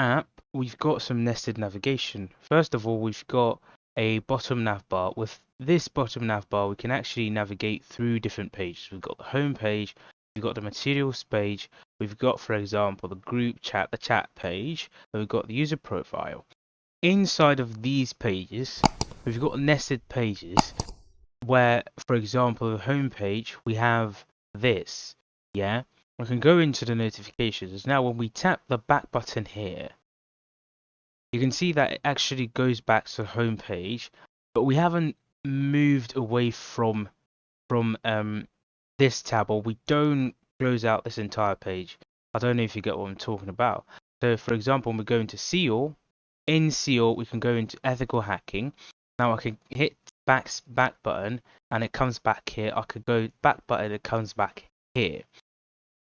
app, we've got some nested navigation. First of all, we've got a bottom nav bar. With this bottom nav bar, we can actually navigate through different pages. We've got the home page, we've got the materials page, we've got, for example, the group chat, the chat page, and we've got the user profile. Inside of these pages, we've got nested pages where, for example, the home page, we have this, yeah? We can go into the notifications. Now, when we tap the back button here, you can see that it actually goes back to the home page, but we haven't moved away from this tab, or we don't close out this entire page. I don't know if you get what I'm talking about. So, for example, when we go into SEAL, in SEAL, we can go into ethical hacking. Now I can hit back button and it comes back here. I could go back button, it comes back here.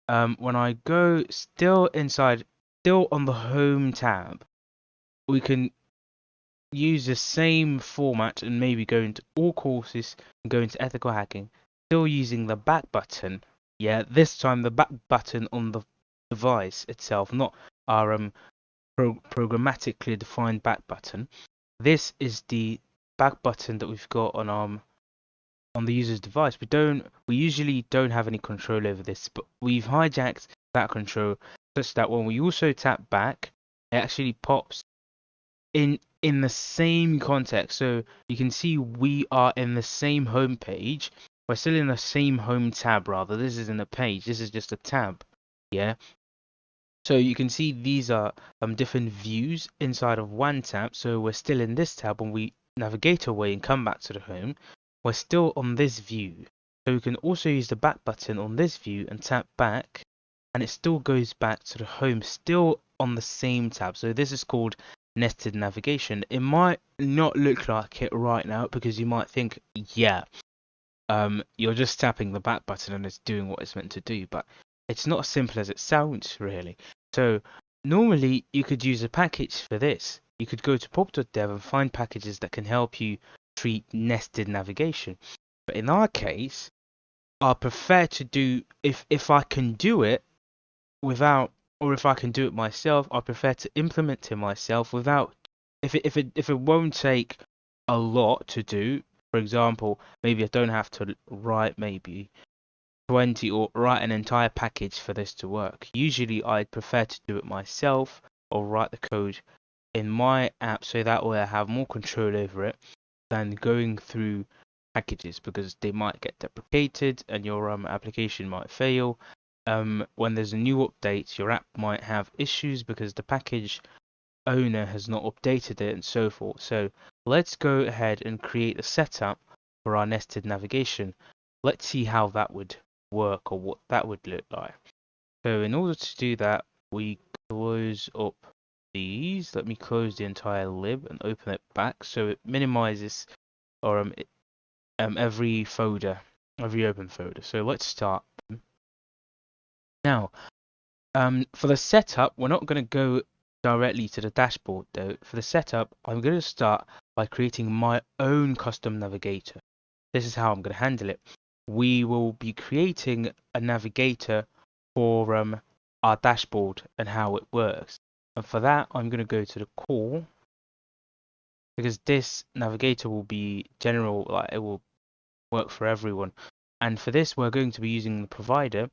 When I go still on the home tab, we can use the same format and maybe go into all courses and go into ethical hacking, still using the back button. Yeah, this time the back button on the device itself, not our programmatically defined back button. This is the back button that we've got on the user's device. We usually don't have any control over this, but we've hijacked that control such that when we also tap back, it actually pops in the same context. So you can see we are in the same home page. We're still in the same home tab rather. This isn't a page, this is just a tab. Yeah. So you can see these are different views inside of one tab. So we're still in this tab. When we navigate away and come back to the home, we're still on this view. So we can also use the back button on this view and tap back, and it still goes back to the home, still on the same tab. So this is called nested navigation. It might not look like it right now because you might think, yeah, you're just tapping the back button and it's doing what it's meant to do, but it's not as simple as it sounds, really. So normally you could use a package for this. You could go to pop.dev and find packages that can help you treat nested navigation. But in our case, I prefer to do, if I can do it without, or if I can do it myself, I prefer to implement it myself without, if it won't take a lot to do. For example, maybe I don't have to write maybe 20 or write an entire package for this to work. Usually I'd prefer to do it myself or write the code in my app, so that way I have more control over it than going through packages, because they might get deprecated and your application might fail. When there's a new update, your app might have issues because the package owner has not updated it and so forth. So let's go ahead and create a setup for our nested navigation. Let's see how that would work or what that would look like. So in order to do that, we close up these. Let me close the entire lib and open it back so it minimizes or every open folder. So let's start. Now, for the setup, we're not going to go directly to the dashboard though. For the setup, I'm going to start by creating my own custom navigator. This is how I'm going to handle it. We will be creating a navigator for our dashboard and how it works. And for that, I'm going to go to the core, because this navigator will be general, like it will work for everyone. And for this, we're going to be using the provider.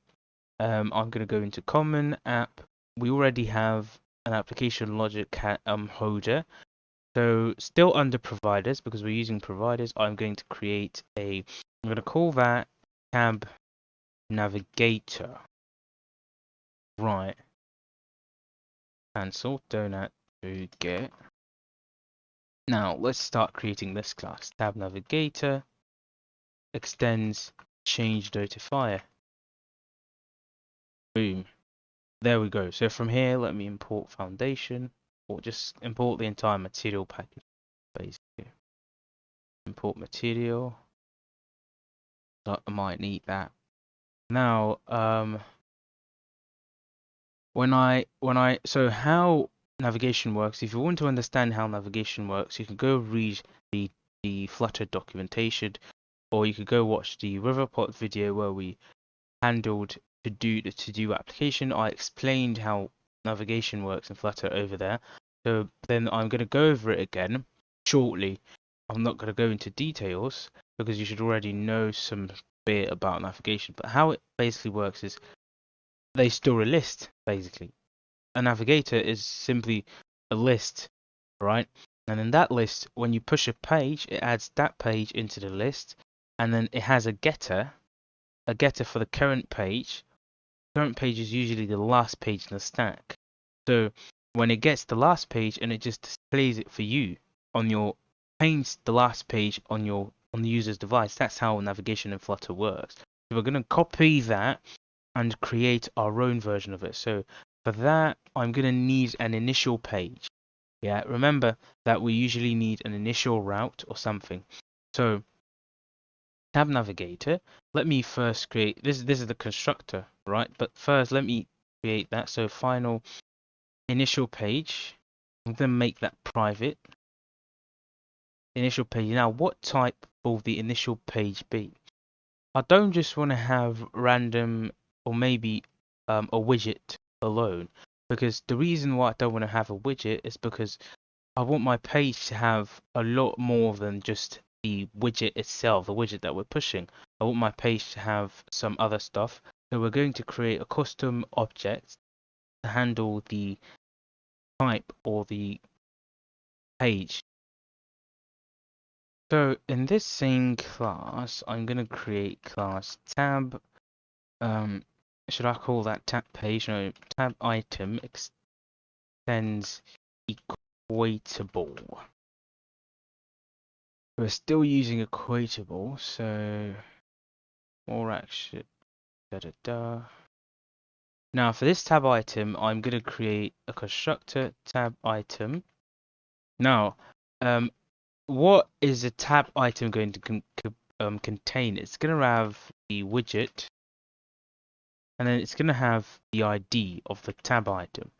I'm going to go into common app. We already have an application logic holder. So still under providers, because we're using providers, I'm going to create I'm going to call that tab navigator. Right. Cancel, donut to get. Now let's start creating this class. Tab navigator extends change notifier. Boom. There we go. So from here, let me import foundation, or just import the entire material package. Basically, import material. I might need that. Now, so how navigation works. If you want to understand how navigation works, you can go read the Flutter documentation, or you could go watch the Riverpot video where we handled to do application. I explained how navigation works in Flutter over there. So then I'm going to go over it again shortly. I'm not going to go into details because you should already know some bit about navigation. But how it basically works is they store a list, basically. A navigator is simply a list, right? And in that list, when you push a page, it adds that page into the list, and then it has a getter for the current page. Current page is usually the last page in the stack. So when it gets the last page and it just displays it for you on your paints the last page on the user's device. That's how navigation in Flutter works. So we're going to copy that and create our own version of it. So for that, I'm going to need an initial page. Yeah, remember that we usually need an initial route or something. So tab navigator, let me first create this is the constructor, right? But first let me create that. So final initial page. I'm going to make that private. Initial page. Now what type will the initial page be? I don't just want to have random or maybe a widget alone, because the reason why I don't want to have a widget is because I want my page to have a lot more than just the widget itself, the widget that we're pushing. I want my page to have some other stuff. So we're going to create a custom object to handle the type or the page. So in this same class, I'm going to create class tab. Should I call that tab page? No, tab item extends equatable. We're still using equatable, so more action. Now for this tab item, I'm going to create a constructor tab item. Now, what is a tab item going to contain? It's going to have the widget, and then it's going to have the ID of the tab item.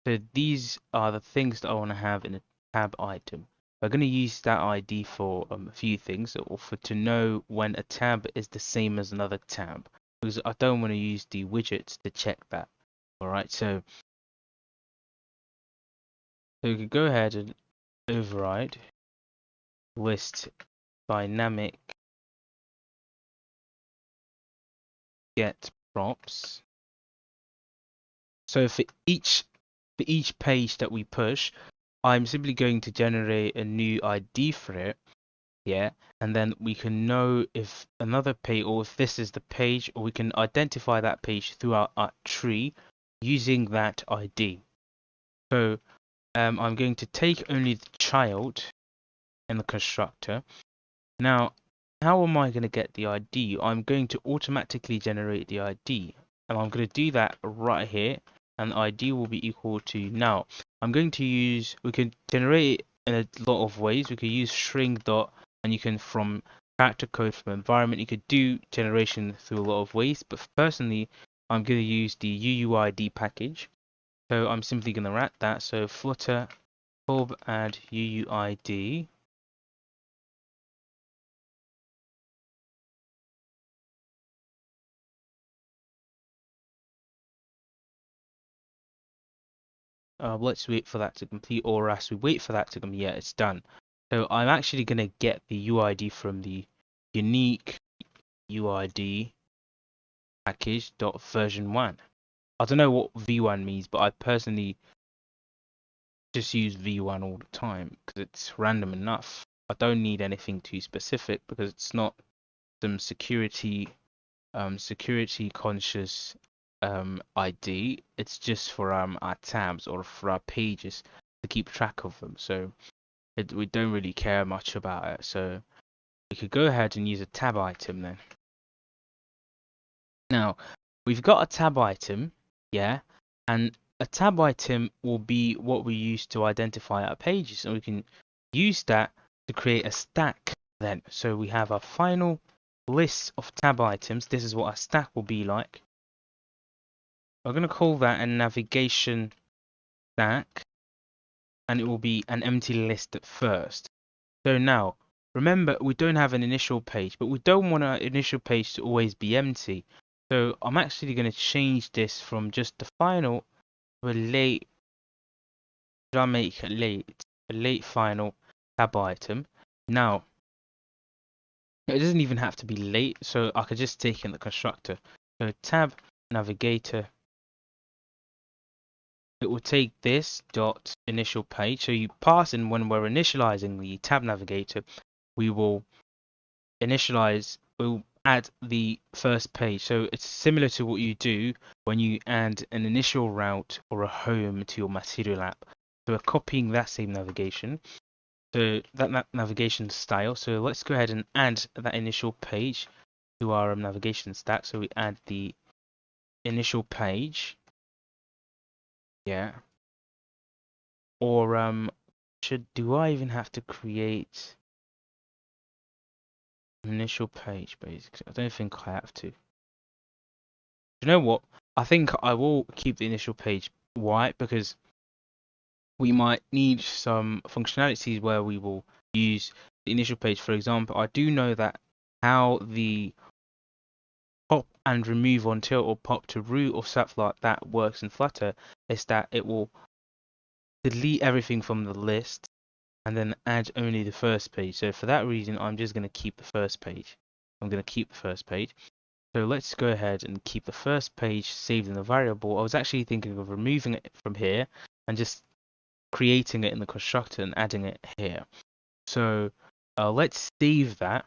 So these are the things that I want to have in a tab item. We're going to use that ID for a few things, or to know when a tab is the same as another tab, because I don't want to use the widgets to check that. All right, so we could go ahead and override list dynamic get props. So for each page that we push, I'm simply going to generate a new ID for it, yeah, and then we can know if another page, or if this is the page, or we can identify that page through our tree using that ID. So I'm going to take only the child in the constructor. Now, how am I going to get the ID? I'm going to automatically generate the ID, and I'm going to do that right here, and the ID will be equal to, now I'm going to use, we can generate it in a lot of ways. We could use string dot, and you can, from character code, from environment, you could do generation through a lot of ways, but personally I'm going to use the UUID package. So I'm simply going to wrap that. So Flutter pub add UUID. Let's wait for that to complete, or as we wait for that to complete, yeah, it's done. So I'm actually going to get the UID from the unique UID package.version 1. I don't know what v1 means, but I personally just use v1 all the time because it's random enough. I don't need anything too specific because it's not some security conscious ID. It's just for our tabs or for our pages to keep track of them. So we don't really care much about it. So we could go ahead and use a tab item then. Now we've got a tab item, yeah, and a tab item will be what we use to identify our pages, and we can use that to create a stack then. So we have our final list of tab items. This is what our stack will be like. We're going to call that a navigation stack, and it will be an empty list at first. So now, remember, we don't have an initial page, but we don't want our initial page to always be empty. So I'm actually going to change this from just the final to a late. Should I make a late final tab item? Now it doesn't even have to be late, so I could just take in the constructor. So tab navigator. It will take this dot initial page. So you pass in when we're initializing the tab navigator, we will we'll add the first page. So it's similar to what you do when you add an initial route or a home to your material app. So we're copying that same navigation. So that navigation style. So let's go ahead and add that initial page to our navigation stack. So we add the initial page. Yeah. Or do I even have to create an initial page basically? I don't think I have to. You know what? I think I will keep the initial page white because we might need some functionalities where we will use the initial page. For example, I do know that how the pop and remove until or pop to root or stuff like that works in Flutter is that it will delete everything from the list and then add only the first page. So for that reason, I'm just going to keep the first page. I'm going to keep the first page. So let's go ahead and keep the first page saved in the variable. I was actually thinking of removing it from here and just creating it in the constructor and adding it here. So let's save that.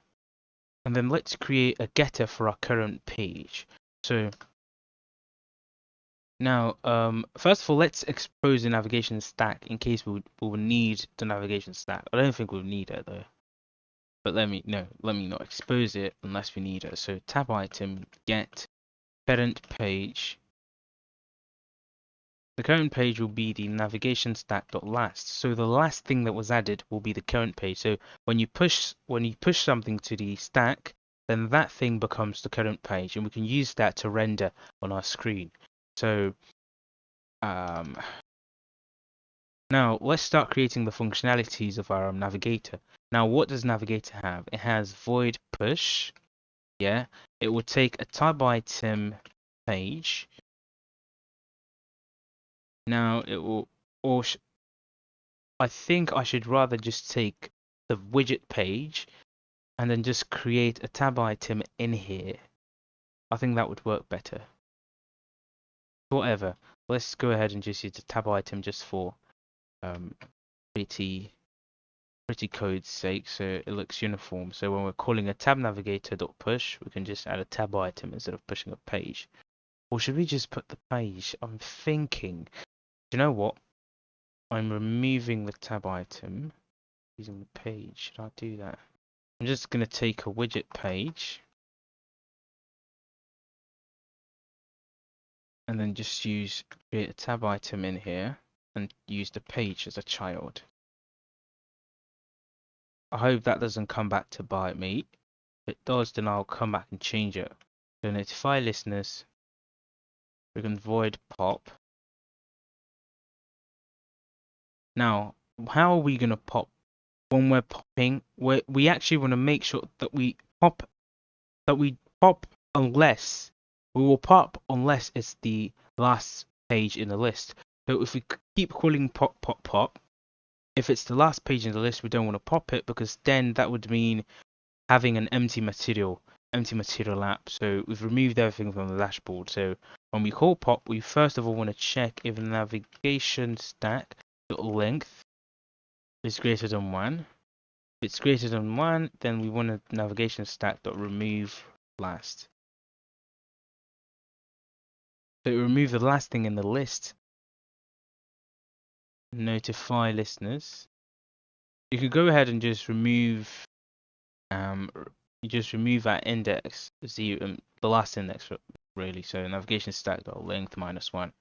And then let's create a getter for our current page. So now, first of all, let's expose the navigation stack in case we will need the navigation stack. I don't think we'll need it though. But let me not expose it unless we need it. So tab item get current page. The current page will be the navigation stack.last. So the last thing that was added will be the current page. So when you push something to the stack, then that thing becomes the current page, and we can use that to render on our screen. So now let's start creating the functionalities of our navigator. Now what does navigator have? It has void push. Yeah, it will take a tab item page. Now it will, or I think I should rather just take the widget page and then just create a tab item in here. I think that would work better. Whatever. Let's go ahead and just use the tab item just for pretty code's sake, so it looks uniform. So when we're calling a tab navigator.push, we can just add a tab item instead of pushing a page. Or should we just put the page? I'm thinking, you know what? I'm removing the tab item using the page. Should I do that? I'm just going to take a widget page and then just create a tab item in here and use the page as a child. I hope that doesn't come back to bite me. If it does, then I'll come back and change it. So notify listeners. We can void pop. Now, how are we going to pop? When we're popping, we actually want to make sure that we pop unless it's the last page in the list. So if we keep calling pop, if it's the last page in the list, we don't want to pop it because then that would mean having an empty material app. So we've removed everything from the dashboard. So when we call pop, we first of all want to check if the navigation stack length is greater than 1. If it's greater than 1, then we want a navigation stack.remove last. So remove the last thing in the list. Notify listeners. You could go ahead and just remove that index, the last index really. So navigation stack.length -1.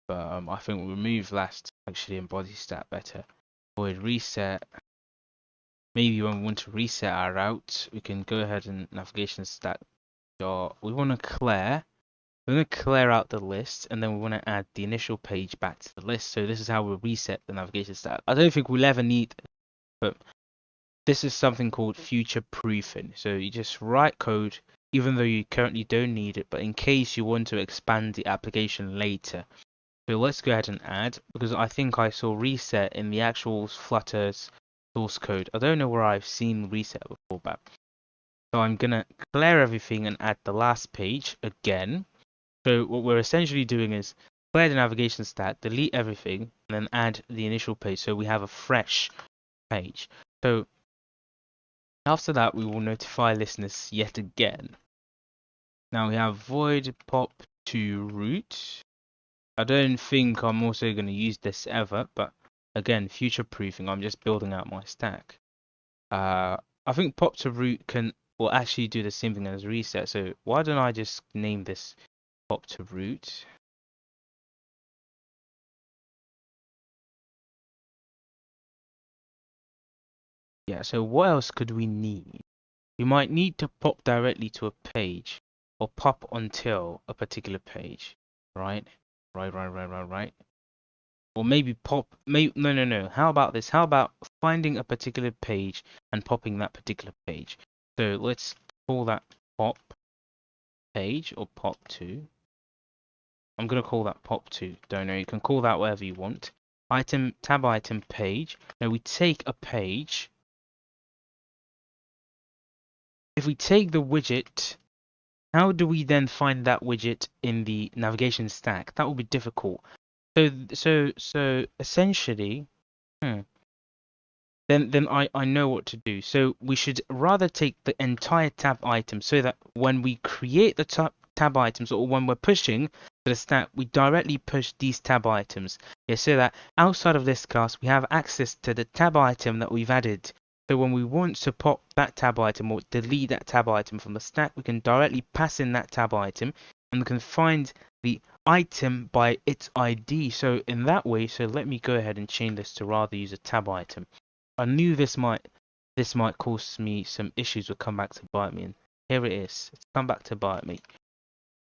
But I think we'll remove last actually embodies that better. Void reset. Maybe when we want to reset our route, we can go ahead and navigation stack. We want to clear. We're going to clear out the list, and then we want to add the initial page back to the list. So this is how we'll reset the navigation stack. I don't think we'll ever need it, but this is something called future proofing. So you just write code even though you currently don't need it, but in case you want to expand the application later. So let's go ahead and add, because I think I saw reset in the actual Flutter's source code. I don't know where I've seen reset before, but so I'm gonna clear everything and add the last page again. So what we're essentially doing is clear the navigation stack, delete everything, and then add the initial page so we have a fresh page. So after that, we will notify listeners yet again. Now we have void pop to root. I don't think I'm also going to use this ever, but again, future proofing. I'm just building out my stack. I think pop to root will actually do the same thing as reset. So why don't I just name this pop to root? Yeah. So what else could we need? We might need to pop directly to a page or pop until a particular page, right? Right. Or maybe no. How about this? How about finding a particular page and popping that particular page? So let's call that pop page or pop to. I'm gonna call that pop to. Don't know. You can call that whatever you want. Item tab item page. Now we take a page. If we take the widget, how do we then find that widget in the navigation stack? That will be difficult. So essentially, then I know what to do. So we should rather take the entire tab item so that when we create the tab items or when we're pushing to the stack, we directly push these tab items. Yeah, so that outside of this class, we have access to the tab item that we've added. So when we want to pop that tab item or delete that tab item from the stack, we can directly pass in that tab item and we can find the item by its ID. So in that way, so let me go ahead and change this to rather use a tab item. I knew this might cause me some issues, would come back to bite me, and here it is. It's come back to bite me.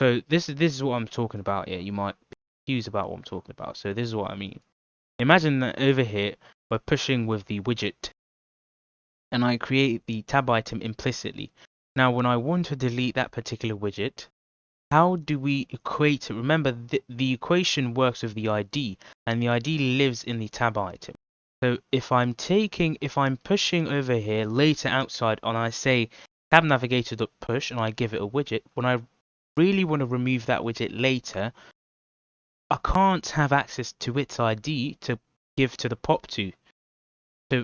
So this is what I'm talking about here. You might be confused about what I'm talking about. So this is what I mean. Imagine that over here we're pushing with the widget, and I create the tab item implicitly. Now when I want to delete that particular widget, how do we equate it? Remember, the equation works with the ID, and the ID lives in the tab item. So if I'm pushing over here later outside and I say tab navigator.push and I give it a widget, when I really want to remove that widget later, I can't have access to its ID to give to the pop to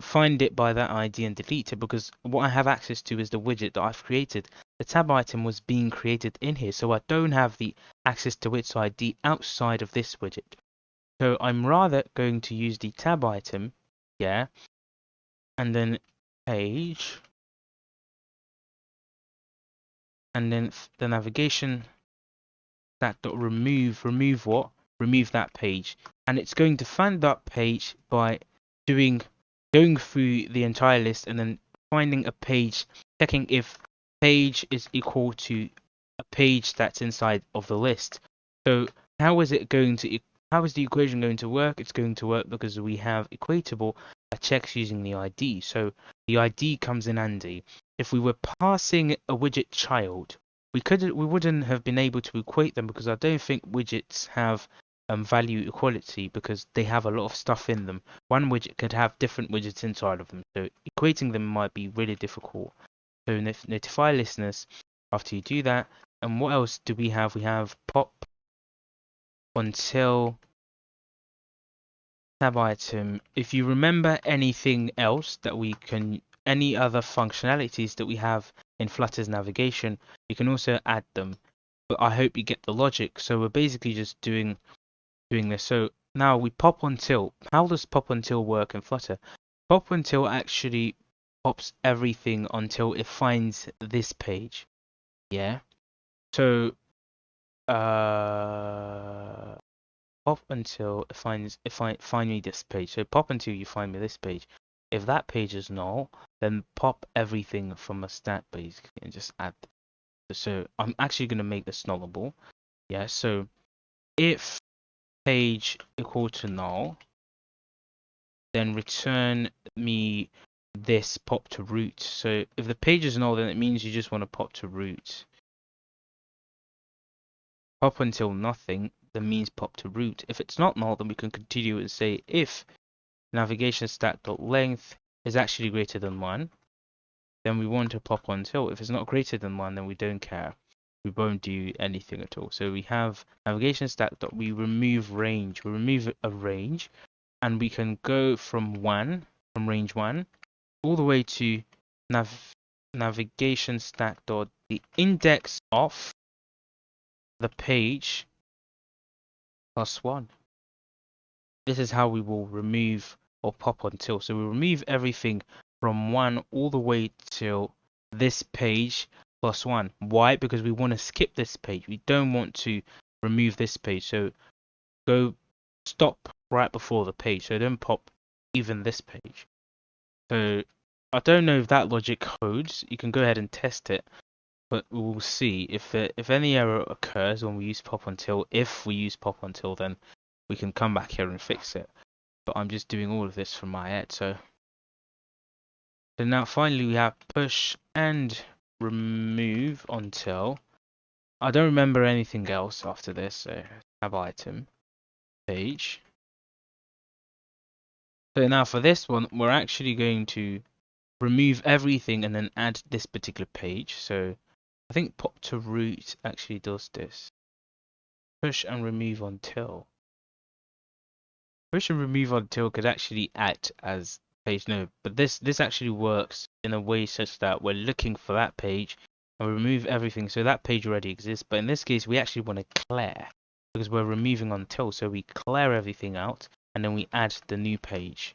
find it by that ID and delete it, because what I have access to is the widget that I've created. The tab item was being created in here, so I don't have the access to its ID outside of this widget. So I'm rather going to use the tab item, yeah, and then page, and then the navigation remove what? Remove that page, and it's going to find that page by going through the entire list and then finding a page, checking if page is equal to a page that's inside of the list. So how is the equation going to work? It's going to work because we have equatable that checks using the ID. So the ID comes in handy. If we were passing a widget child, we wouldn't have been able to equate them, because I don't think widgets have value equality, because they have a lot of stuff in them. One widget could have different widgets inside of them, so equating them might be really difficult. So notify listeners after you do that. And what else do we have? We have pop until tab item. If you remember anything else that any other functionalities that we have in Flutter's navigation, you can also add them. But I hope you get the logic. So we're basically just doing this. So now we pop until. How does pop until work in Flutter? Pop until actually pops everything until it finds this page. Yeah. So pop until it find me this page. So pop until you find me this page. If that page is null, then pop everything from a stack basically and just add. So I'm actually gonna make this nullable. Yeah. So if page equal to null, then return me this pop to root. So if the page is null, then it means you just want to pop to root. pop until nothing, then means pop to root. If it's not null, then we can continue and say if navigation stack.length is actually greater than 1, then we want to pop until. If it's not greater than 1, then we don't care. We won't do anything at all. So we have navigation stack. We remove range. We remove a range, and we can go from range 1, all the way to navigation stack. The index of the page plus 1. This is how we will remove or pop until. So we remove everything from 1 all the way till this page plus 1. Why? Because we want to skip this page. We don't want to remove this page. So stop right before the page. So don't pop even this page. So I don't know if that logic holds. You can go ahead and test it, but we'll see if any error occurs when we use pop until. If we use pop until, then we can come back here and fix it. But I'm just doing all of this from my head. So now finally we have push and remove until. I don't remember anything else after this. So tab item page. So now for this one, we're actually going to remove everything and then add this particular page. So I think pop to root actually does this. Push and remove until. Push and remove until could actually act as page node, but this actually works in a way such that we're looking for that page and we remove everything, so that page already exists. But in this case, we actually want to clear because we're removing until, so we clear everything out and then we add the new page,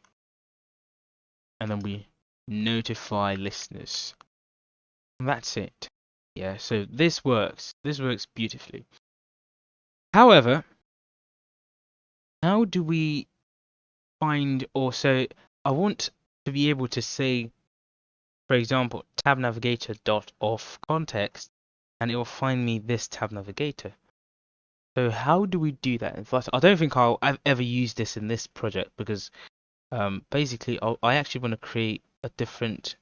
and then we notify listeners. And that's it. Yeah, so this works. This works beautifully. However, how do we find, also I want to be able to say, for example, tab navigator dot off context, and it will find me this tab navigator. So how do we do that in Flutter? I don't think I've ever used this in this project because basically I actually want to create a different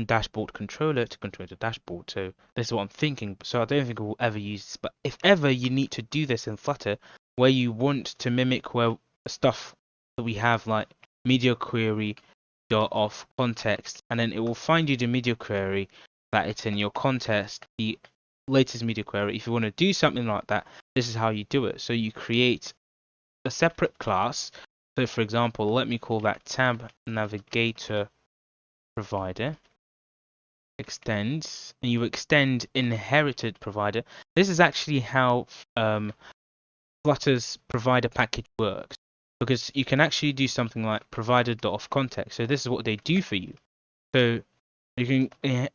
dashboard controller to control the dashboard. So this is what I'm thinking. So I don't think we'll ever use this. But if ever you need to do this in Flutter, where you want to mimic where stuff that we have like media query dot off context, and then it will find you the media query that it's in your context, the latest media query. If you want to do something like that, this is how you do it. So you create a separate class. So for example, let me call that tab navigator provider. Extends, and you extend inherited provider. This is actually how Flutter's provider package works, because you can actually do something like provider.off context. So this is what they do for you. So you can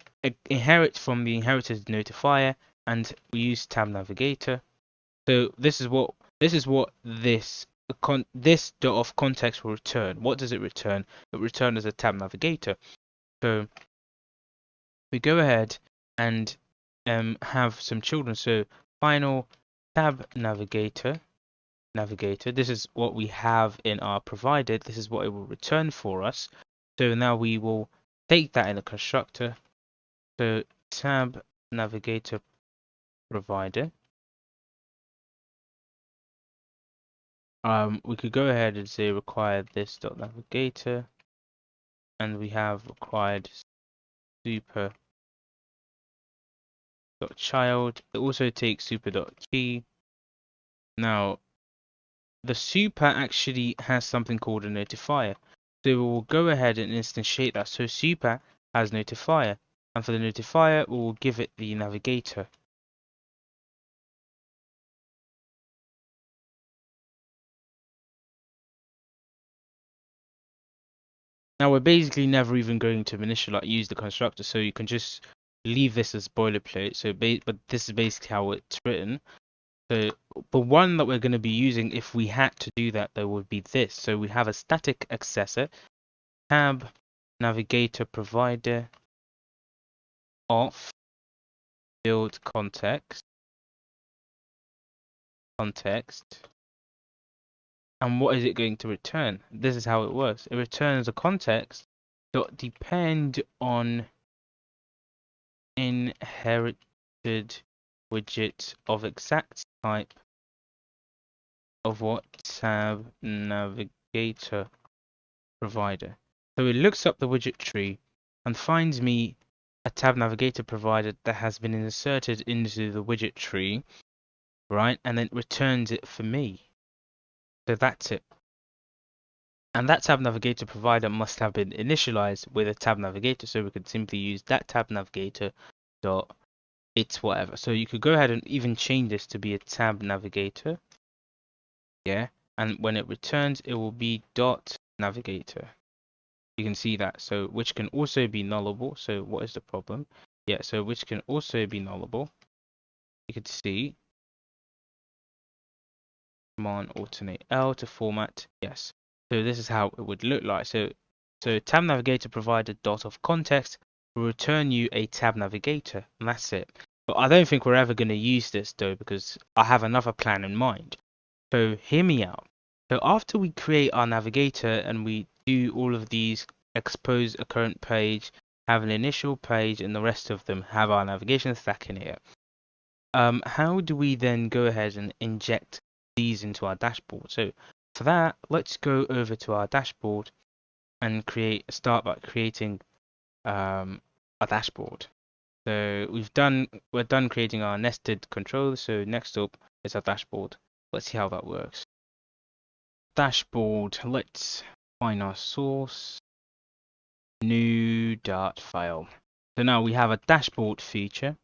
inherit from the inherited notifier, and we use tab navigator. So this is what this dot off context will return. What does it return? It returns as a tab navigator. So we go ahead and have some children. So final tab navigator. This is what we have in our provided. This is what it will return for us. So now we will take that in the constructor. So tab navigator provider. We could go ahead and say required this dot navigator, and we have required super dot child. It also takes super dot key. Now the super actually has something called a notifier. So we'll go ahead and instantiate that. So super has notifier, and for the notifier we will give it the navigator. Now we're basically never even going to use the constructor, so you can just leave this as boilerplate. So but this is basically how it's written. So the one that we're going to be using, if we had to do that, though, would be this. So we have a static accessor, tab navigator provider off build context. And what is it going to return? This is how it works. It returns a context dot depend on inherited widget of exact type of what tab navigator provider. So it looks up the widget tree and finds me a tab navigator provider that has been inserted into the widget tree, right? And then returns it for me. So that's it. And that tab navigator provider must have been initialized with a tab navigator, so we could simply use that tab navigator dot it's whatever. So you could go ahead and even change this to be a tab navigator. Yeah. And when it returns, it will be dot navigator. You can see that. So which can also be nullable. So what is the problem? Yeah, so which can also be nullable. You could see command alternate L to format. Yes. So this is how it would look like. So tab navigator provider dot of context will return you a tab navigator, and that's it. But I don't think we're ever going to use this though, because I have another plan in mind. So hear me out. So after we create our navigator and we do all of these, expose a current page, have an initial page, and the rest of them have our navigation stack in here. How do we then go ahead and inject these into our dashboard? So for that, let's go over to our dashboard and start by creating a dashboard. So we're done creating our nested controller. So next up is our dashboard. Let's see how that works. Dashboard. Let's find our source. New Dart file. So now we have a dashboard feature.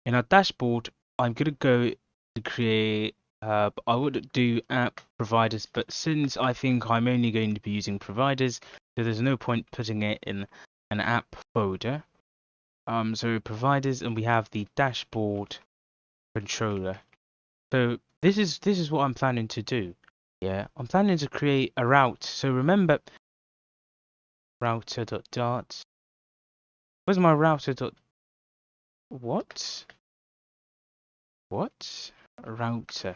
In our dashboard, I'm gonna go to create. I would do app providers, but since I think I'm only going to be using providers, so there's no point putting it in an app folder. So providers, and we have the dashboard controller. So this is what I'm planning to do. Yeah, I'm planning to create a route. So remember, router.dart. Where's my router dot? What? What? Router.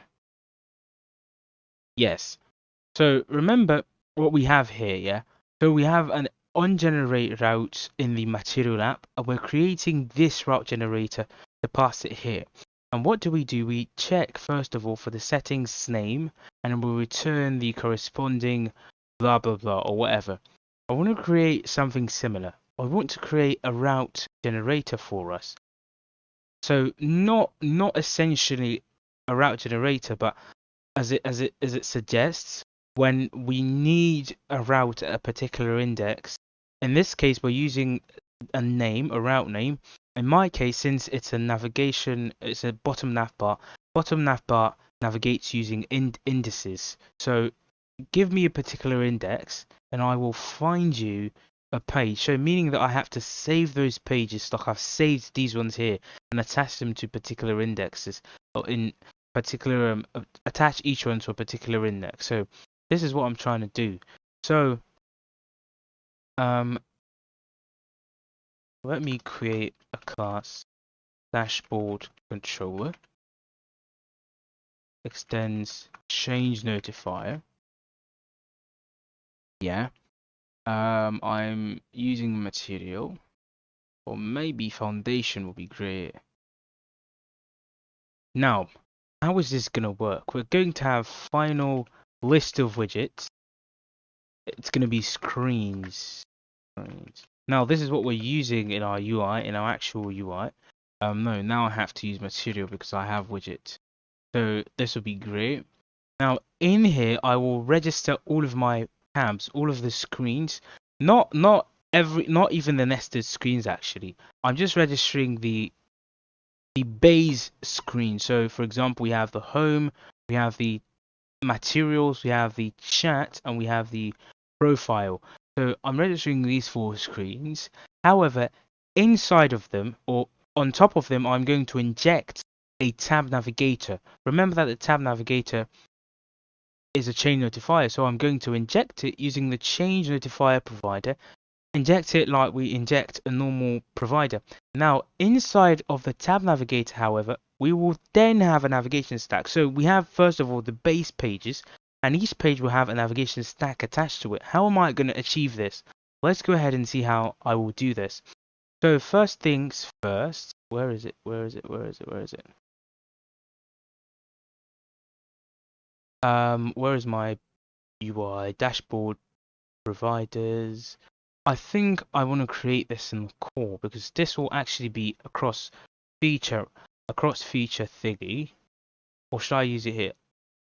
Yes. So remember what we have here, yeah? So we have an onGenerate route in the material app, and we're creating this route generator to pass it here. And what do? We check first of all for the settings name, and we'll return the corresponding blah blah blah or whatever. I want to create something similar. I want to create a route generator for us. So not essentially a route generator, but as it suggests, when we need a route at a particular index. In this case, we're using a route name. In my case, since it's a navigation, it's a bottom nav bar. Bottom nav bar navigates using indices. So give me a particular index, and I will find you a page. So meaning that I have to save those pages, like I've saved these ones here, and attach them to particular indexes, or in particular attach each one to a particular index. So this is what I'm trying to do. So let me create a class dashboard controller extends change notifier. Yeah. I'm using material, or maybe foundation will be great. Now, how is this gonna work? We're going to have final list of widgets. It's gonna be screens. Now this is what we're using in our UI, in our actual UI. No, now I have to use material because I have widget. So this will be great. Now in here, I will register all of my tabs, all of the screens. Not even the nested screens actually. I'm just registering the base screen. So for example, we have the home, we have the materials, we have the chat, and we have the profile. So I'm registering these 4 screens. However, inside of them, or on top of them, I'm going to inject a tab navigator. Remember that the tab navigator is a change notifier, so I'm going to inject it using the change notifier provider. Inject it like we inject a normal provider. Now, inside of the tab navigator, however, we will then have a navigation stack. So we have, first of all, the base pages, and each page will have a navigation stack attached to it. How am I going to achieve this? Let's go ahead and see how I will do this. So first things first, where is it? Where is my UI dashboard providers? I think I want to create this in the core because this will actually be across feature thingy. Or should I use it here?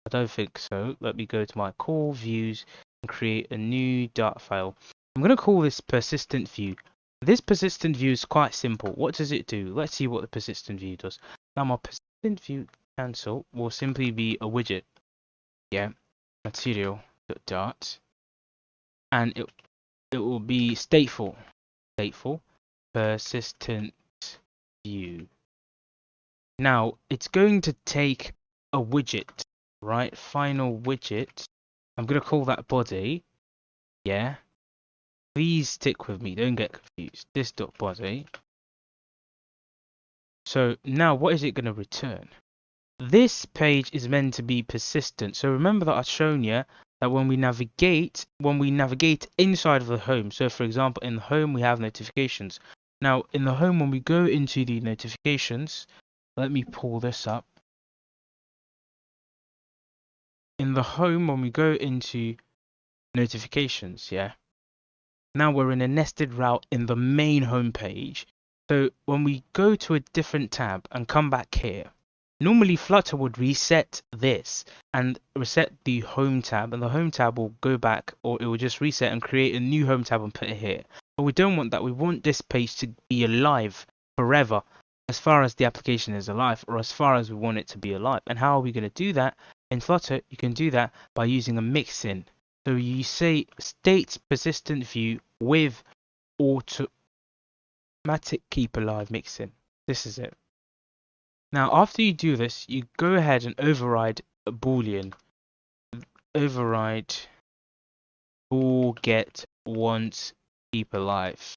I don't think so. Let me go to my core views and create a new data file. I'm going to call this persistent view. This persistent view is quite simple. What does it do? Let's see what the persistent view does. Now my persistent view cancel will simply be a widget. Yeah, material dot, and it will be stateful persistent view. Now it's going to take a widget, right? Final widget. I'm going to call that body. Yeah. Please stick with me. Don't get confused. This dot body. So now what is it going to return? This page is meant to be persistent. So remember that I've shown you that when we navigate inside of the home. So for example, in the home we have notifications. Now in the home, when we go into the notifications, let me pull this up. In the home, when we go into notifications, yeah. Now we're in a nested route in the main home page. So when we go to a different tab and come back here, normally Flutter would reset this and reset the home tab, and the home tab will go back, or it will just reset and create a new home tab and put it here. But we don't want that. We want this page to be alive forever, as far as the application is alive, or as far as we want it to be alive. And how are we going to do that? In Flutter, you can do that by using a mixin. So you say state persistent view with automatic keep alive mixin. This is it. Now after you do this, you go ahead and override a boolean. Override bool get once keep alive.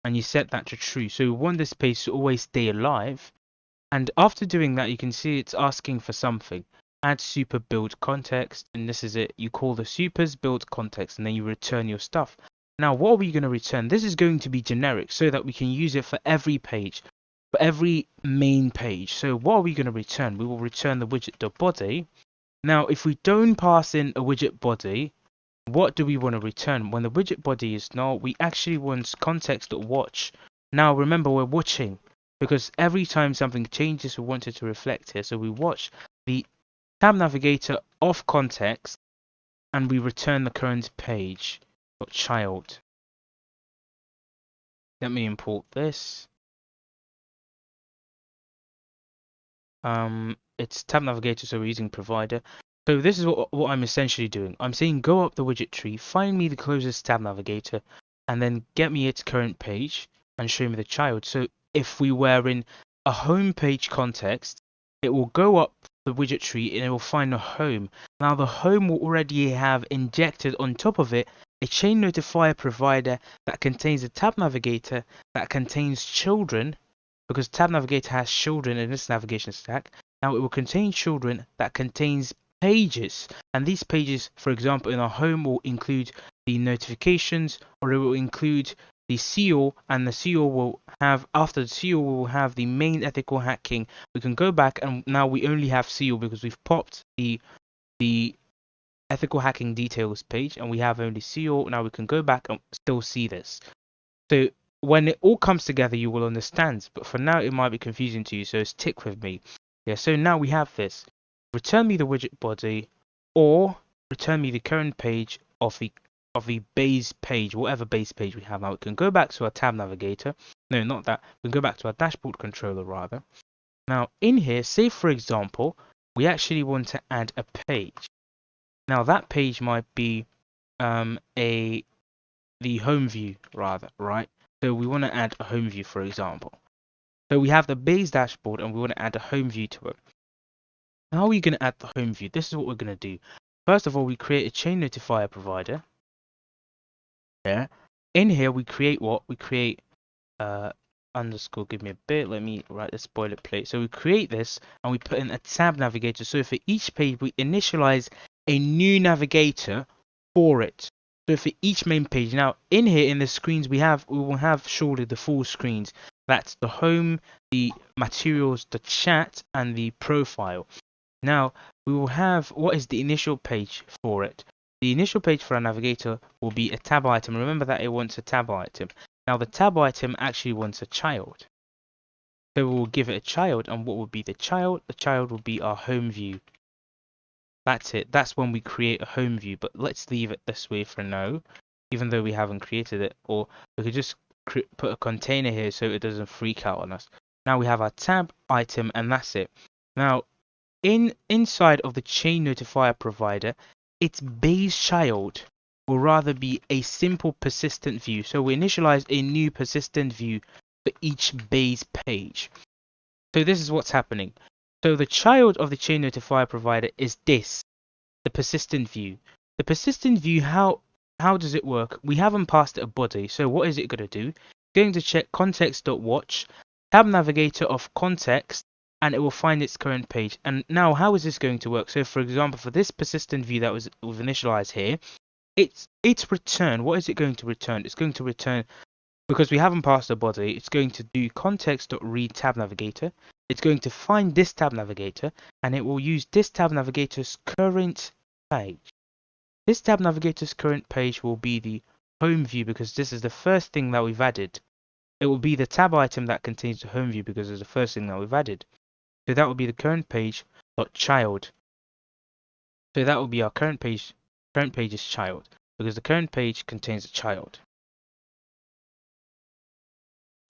And you set that to true. So we want this page to always stay alive. And after doing that, you can see it's asking for something. Add super build context, and this is it. You call the supers build context, and then you return your stuff. Now what are we going to return? This is going to be generic so that we can use it for every page, for every main page. So what are we going to return? We will return the widget.body. Now if we don't pass in a widget body, what do we want to return? When the widget body is null, we actually want context.watch. Now remember, we're watching because every time something changes, we want it to reflect here. So we watch the tab navigator of context, and we return the current page child. Let me import this. It's tab navigator, so we're using provider. So this is what I'm essentially doing. I'm saying go up the widget tree, find me the closest tab navigator, and then get me its current page and show me the child. So if we were in a home page context, it will go up the widget tree and it will find a home. Now the home will already have injected on top of it a chain notifier provider that contains a tab navigator that contains children, because tab navigator has children in this navigation stack. Now it will contain children that contains pages, and these pages, for example, in our home will include the notifications, or it will include the seal, and the seal will have, after the seal, we will have the main ethical hacking. We can go back, and now we only have seal because we've popped the ethical hacking details page, and we have only seal. Now we can go back and still see this. So when it all comes together, you will understand, but for now it might be confusing to you, so stick with me. Yeah, so now we have this. Return me the widget body, or return me the current page of the base page, whatever base page we have. Now we can go back to our tab navigator. No, not that. We can go back to our dashboard controller rather. Now in here, say for example, we actually want to add a page. Now that page might be the home view rather, right? So we want to add a home view, for example. So we have the base dashboard and we want to add a home view to it. How are we going to add the home view? This is what we're going to do. First of all, we create a chain notifier provider. Yeah. In here, we create what? We create underscore, give me a bit. Let me write this boilerplate. So we create this and we put in a tab navigator. So for each page, we initialize a new navigator for it. So for each main page. Now in here in the screens we will have surely the full screens. That's the home, the materials, the chat, and the profile. Now we will have what is the initial page for it. The initial page for our navigator will be a tab item. Remember that it wants a tab item. Now the tab item actually wants a child. So we will give it a child, and what will be the child? The child will be our home view. That's it. That's when we create a home view, but let's leave it this way for now, even though we haven't created it. Or we could just put a container here so it doesn't freak out on us. Now we have our tab item, and that's it. Now inside of the chain notifier provider, its base child will rather be a simple persistent view. So we initialize a new persistent view for each base page. So this is what's happening. So the child of the chain notifier provider is this, the persistent view. The persistent view, how does it work? We haven't passed it a body. So what is it going to do? It's going to check context.watch, tab navigator of context, and it will find its current page. And now how is this going to work? So for example, for this persistent view that we've initialized here, its return, what is it going to return? It's going to return, because we haven't passed a body, it's going to do context.read tab navigator. It's going to find this tab navigator, and it will use this tab navigator's current page. This tab navigator's current page will be the home view, because this is the first thing that we've added. It will be the tab item that contains the home view, because it's the first thing that we've added. So that will be the current page dot child. So that will be our current page. Current page is child, because the current page contains a child.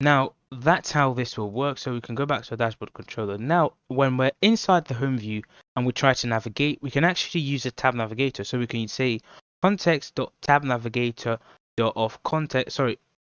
Now that's how this will work. So we can go back to our dashboard controller. Now when we're inside the home view and we try to navigate, we can actually use a tab navigator. So we can say context.tab navigator of context,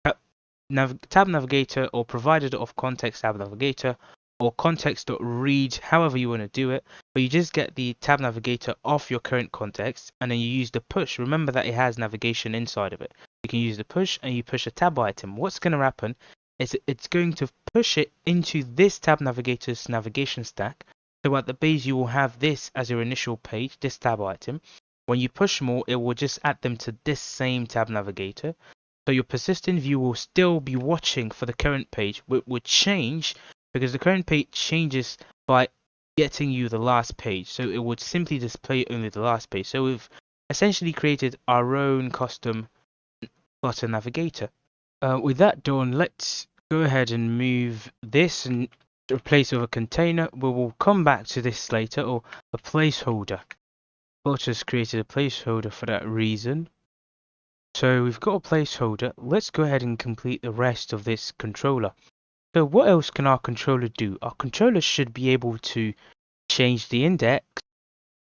tab navigator, or provided of context tab navigator, or context.read, however you want to do it. But you just get the tab navigator off your current context, and then you use the push. Remember that it has navigation inside of it. You can use the push, and you push a tab item. What's going to happen is it's going to push it into this tab navigator's navigation stack. So at the base you will have this as your initial page, this tab item. When you push more, it will just add them to this same tab navigator. So your persistent view will still be watching for the current page, which would change because the current page changes by getting you the last page. So it would simply display only the last page. So we've essentially created our own custom Flutter navigator. With that done, let's go ahead and move this and replace it with a container. We will come back to this later, or a placeholder. Flutter's created a placeholder for that reason. So we've got a placeholder. Let's go ahead and complete the rest of this controller. So what else can our controller do? Our controller should be able to change the index,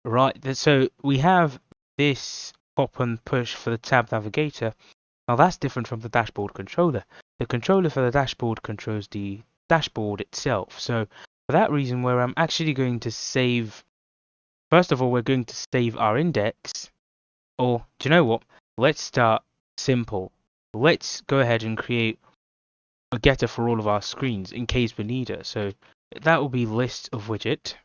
right? So we have this pop and push for the tab navigator. Now that's different from the dashboard controller. The controller for the dashboard controls the dashboard itself. So for that reason, where I'm actually going to save, first of all, we're going to save our index. Or do you know what? Let's start simple. Let's go ahead and create a getter for all of our screens in case we need it. So that will be list of widget,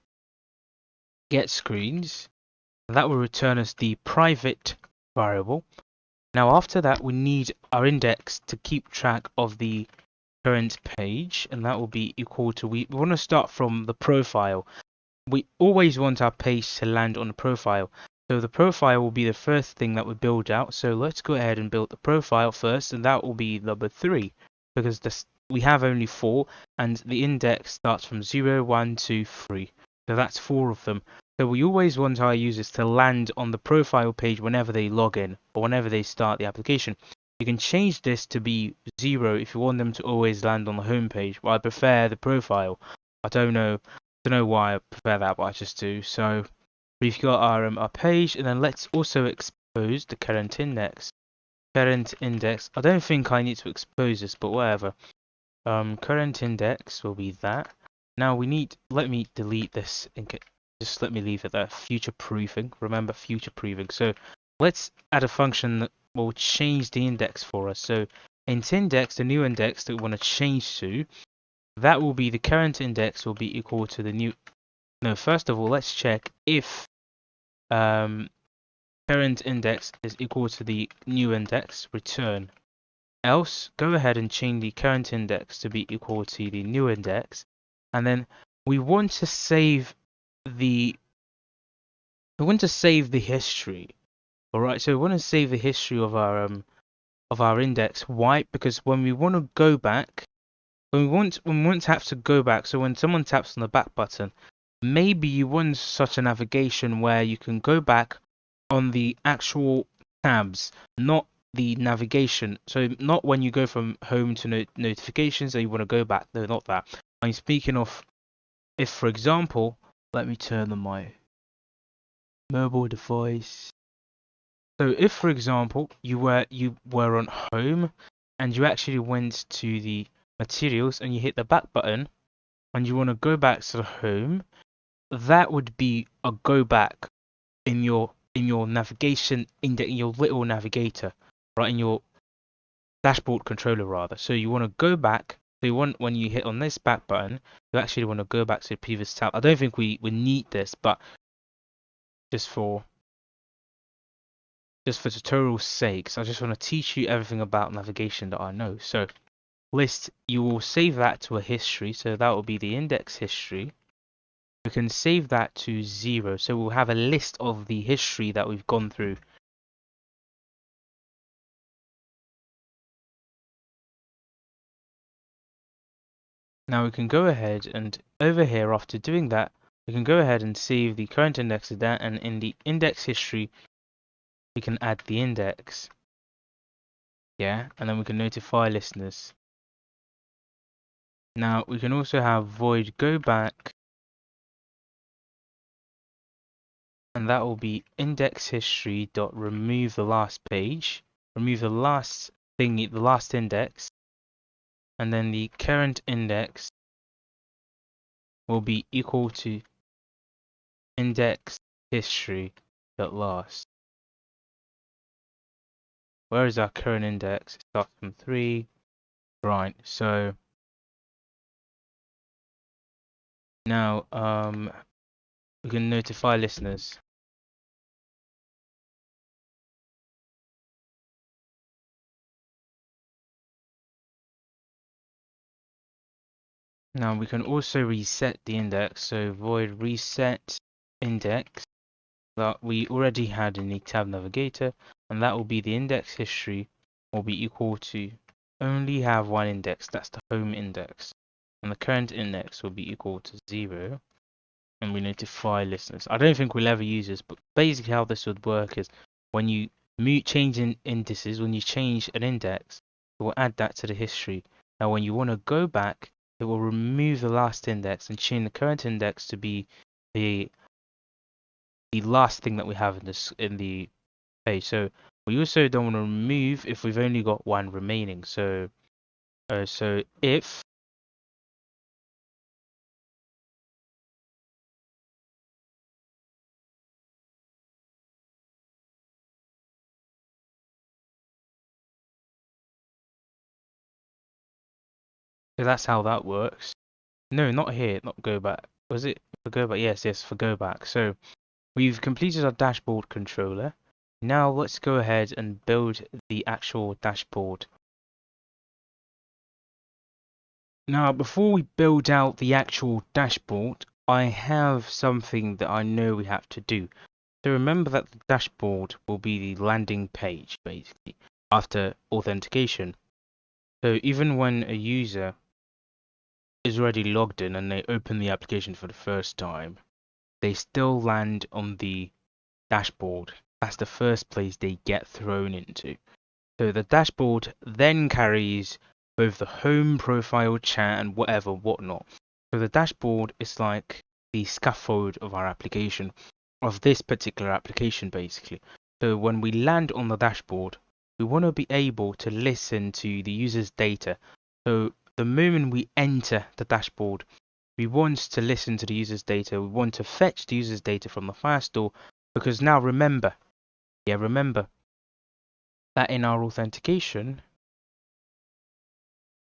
get screens. That will return us the private variable. Now after that, we need our index to keep track of the current page, and that will be equal to, we want to start from the profile. We always want our page to land on the profile. So the profile will be the first thing that we build out. So let's go ahead and build the profile first, and that will be number 3, because we have only 4, and the index starts from 0, 1, 2, 3. So that's 4 of them. So we always want our users to land on the profile page whenever they log in or whenever they start the application. You can change this to be 0 if you want them to always land on the home page. Well, I prefer the profile. I don't know why I prefer that, but I just do. So we've got our page, and then let's also expose the current index. Current index. I don't think I need to expose this, but whatever. Current index will be that. Now let me delete this. Just let me leave it there. Future proofing. Remember future proofing. So let's add a function that will change the index for us. So int index, the new index that we want to change to, that will be the current index will be equal to the new. No, first of all, let's check if current index is equal to the new index, return. Else, go ahead and change the current index to be equal to the new index, and then we want to save the we want to save the history. All right, so we want to save the history of our index. Why? Because when we want to go back, when we want to have to go back, so when someone taps on the back button, maybe you want such a navigation where you can go back on the actual tabs, not the navigation. So not when you go from home to notifications and you want to go back. No, not that. I'm speaking of if, for example, let me turn on my mobile device. So if, for example, you were on home and you actually went to the materials and you hit the back button and you want to go back to the home, that would be a go back in your navigation in your little navigator, right, in your dashboard controller rather. So you want to go back. So you want, when you hit on this back button, you actually want to go back to the previous tab. I don't think we need this, but just for tutorial sakes, I just want to teach you everything about navigation that I know. So list, you will save that to a history, so that will be the index history. We can save that to 0, so we'll have a list of the history that we've gone through. Now we can go ahead and over here, after doing that, we can go ahead and save the current index to that, and in the index history we can add the index, yeah, and then we can notify listeners. Now we can also have void go back, and that will be index history dot remove the last page, remove the last thingy, the last index, and then the current index will be equal to index history dot last. Where is our current index? It starts from 3. Right, so now we can notify listeners. Now we can also reset the index, so void reset index that we already had in the tab navigator, and that will be the index history will be equal to only have one index, that's the home index, and the current index will be equal to 0, and we notify listeners. I don't think we'll ever use this, but basically how this would work is when you change in indices, when you change an index, it will add that to the history. Now when you want to go back, it will remove the last index and change the current index to be the last thing that we have in the page. So we also don't want to remove if we've only got one remaining. So if so that's how that works. No, not here, not go back. Was it for go back? Yes, for go back. So we've completed our dashboard controller. Now let's go ahead and build the actual dashboard. Now before we build out the actual dashboard, I have something that I know we have to do. So remember that the dashboard will be the landing page basically after authentication. So even when a user is already logged in and they open the application for the first time, they still land on the dashboard. That's the first place they get thrown into. So the dashboard then carries both the home, profile, chat, and whatnot. So the dashboard is like the scaffold of our application, of this particular application basically. So when we land on the dashboard, we want to be able to listen to the user's data. So the moment we enter the dashboard, we want to listen to the user's data. We want to fetch the user's data from the Firestore, because now remember that in our authentication,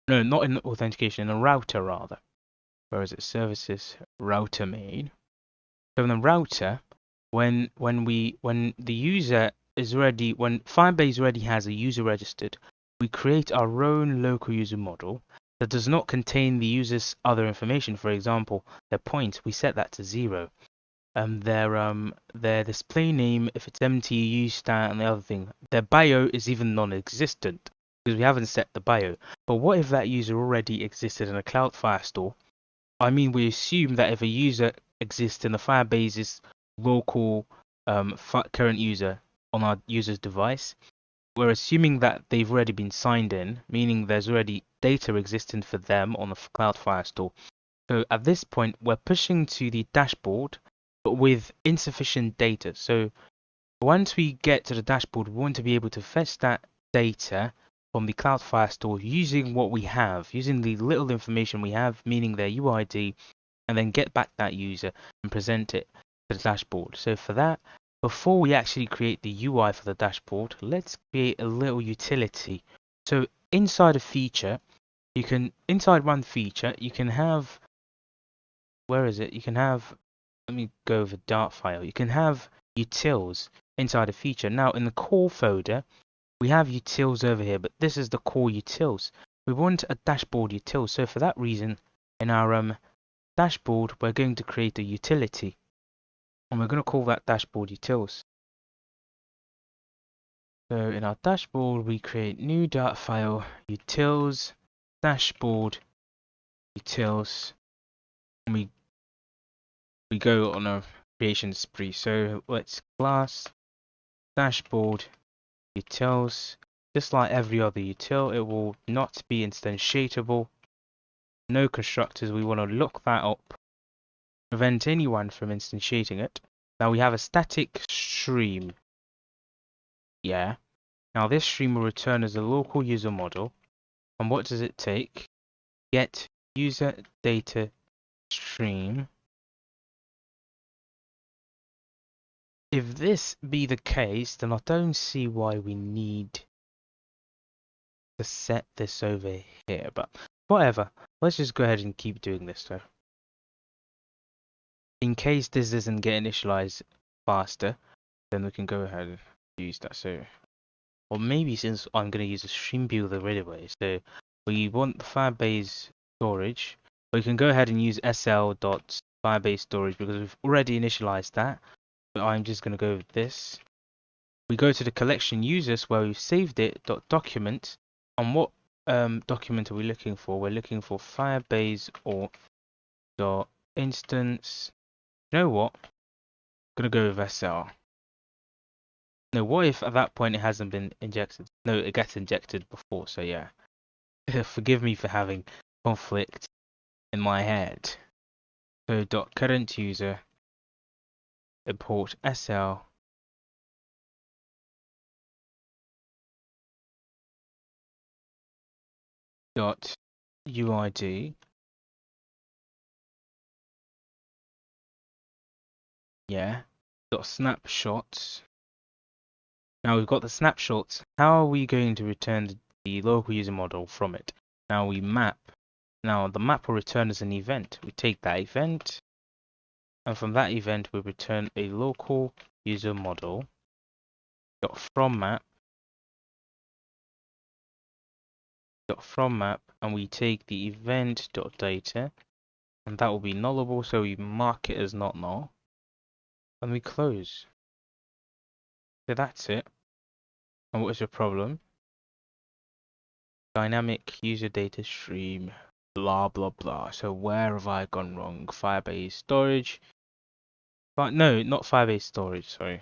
no, not in the authentication, in a router rather. Where is it? Services, router main. So in the router, when the user is ready, when Firebase already has a user registered, we create our own local user model that does not contain the user's other information. For example, their points, we set that to 0. their display name, if it's empty, use stat, and the other thing, their bio is even non-existent because we haven't set the bio. But what if that user already existed in a Cloudflare store? I mean, we assume that if a user exists in the Firebase's local current user on our user's device, we're assuming that they've already been signed in, meaning there's already data existing for them on the Cloudflare store. So at this point, we're pushing to the dashboard, but with insufficient data. So once we get to the dashboard, we want to be able to fetch that data from the Cloudflare store using what we have, using the little information we have, meaning their UID, and then get back that user and present it to the dashboard. So for that, before we actually create the UI for the dashboard, let's create a little utility. So inside a feature, inside one feature, you can have, where is it? You can have, let me go over Dart file. You can have utils inside a feature. Now in the core folder, we have utils over here, but this is the core utils. We want a dashboard util. So for that reason, in our dashboard, we're going to create a utility, and we're going to call that dashboard utils. So in our dashboard, we create new Dart file utils dashboard utils, and we go on a creation spree. So let's class dashboard utils. Just like every other util, it will not be instantiatable. No constructors. We want to look that up. Prevent anyone from instantiating it. Now we have a static stream. Yeah. Now this stream will return as a local user model. And what does it take? Get user data stream. If this be the case, then I don't see why we need to set this over here, but whatever. Let's just go ahead and keep doing this though. In case this doesn't get initialized faster, then we can go ahead and use that. So, or maybe since I'm going to use a stream builder anyway, so we want the Firebase storage, we can go ahead and use sl.firebase storage because we've already initialized that. But I'm just going to go with this. We go to the collection users where we've saved it, .document. And what document are we looking for? We're looking for Firebase or .instance. You know what? I'm going to go with SL. No, what if at that point it hasn't been injected? No, it gets injected before, so yeah. Forgive me for having conflict in my head. So .current user import SL dot UID. Yeah. Dot snapshots. Now we've got the snapshots. How are we going to return the local user model from it? Now we map. Now the map will return as an event. We take that event, and from that event we return a local user model. Dot from map. Dot from map, and we take the event dot data, and that will be nullable. So we mark it as not null, and we close. So that's it. And what is your problem? Dynamic user data stream. Blah blah blah. So where have I gone wrong? Firebase storage. But no, not Firebase storage. Sorry.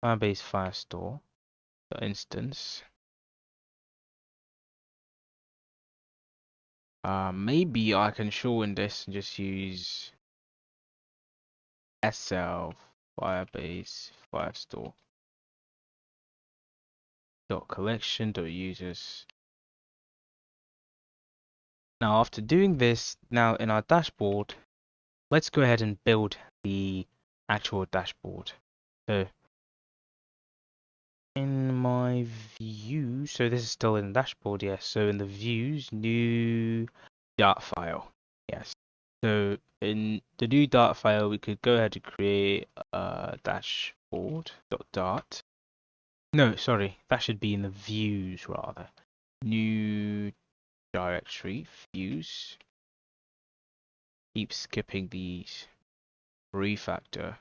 Firebase Firestore. The instance. Maybe I can shorten this and just use SL Firebase Firestore. .collection .users. Now after doing this, now in our dashboard, let's go ahead and build the actual dashboard. So in my view, so this is still in the dashboard, yes. So in the views, new Dart file, yes. So in the new Dart file, we could go ahead and create a dashboard.dart. No, sorry, that should be in the views rather. New directory, views. Keep skipping these refactor.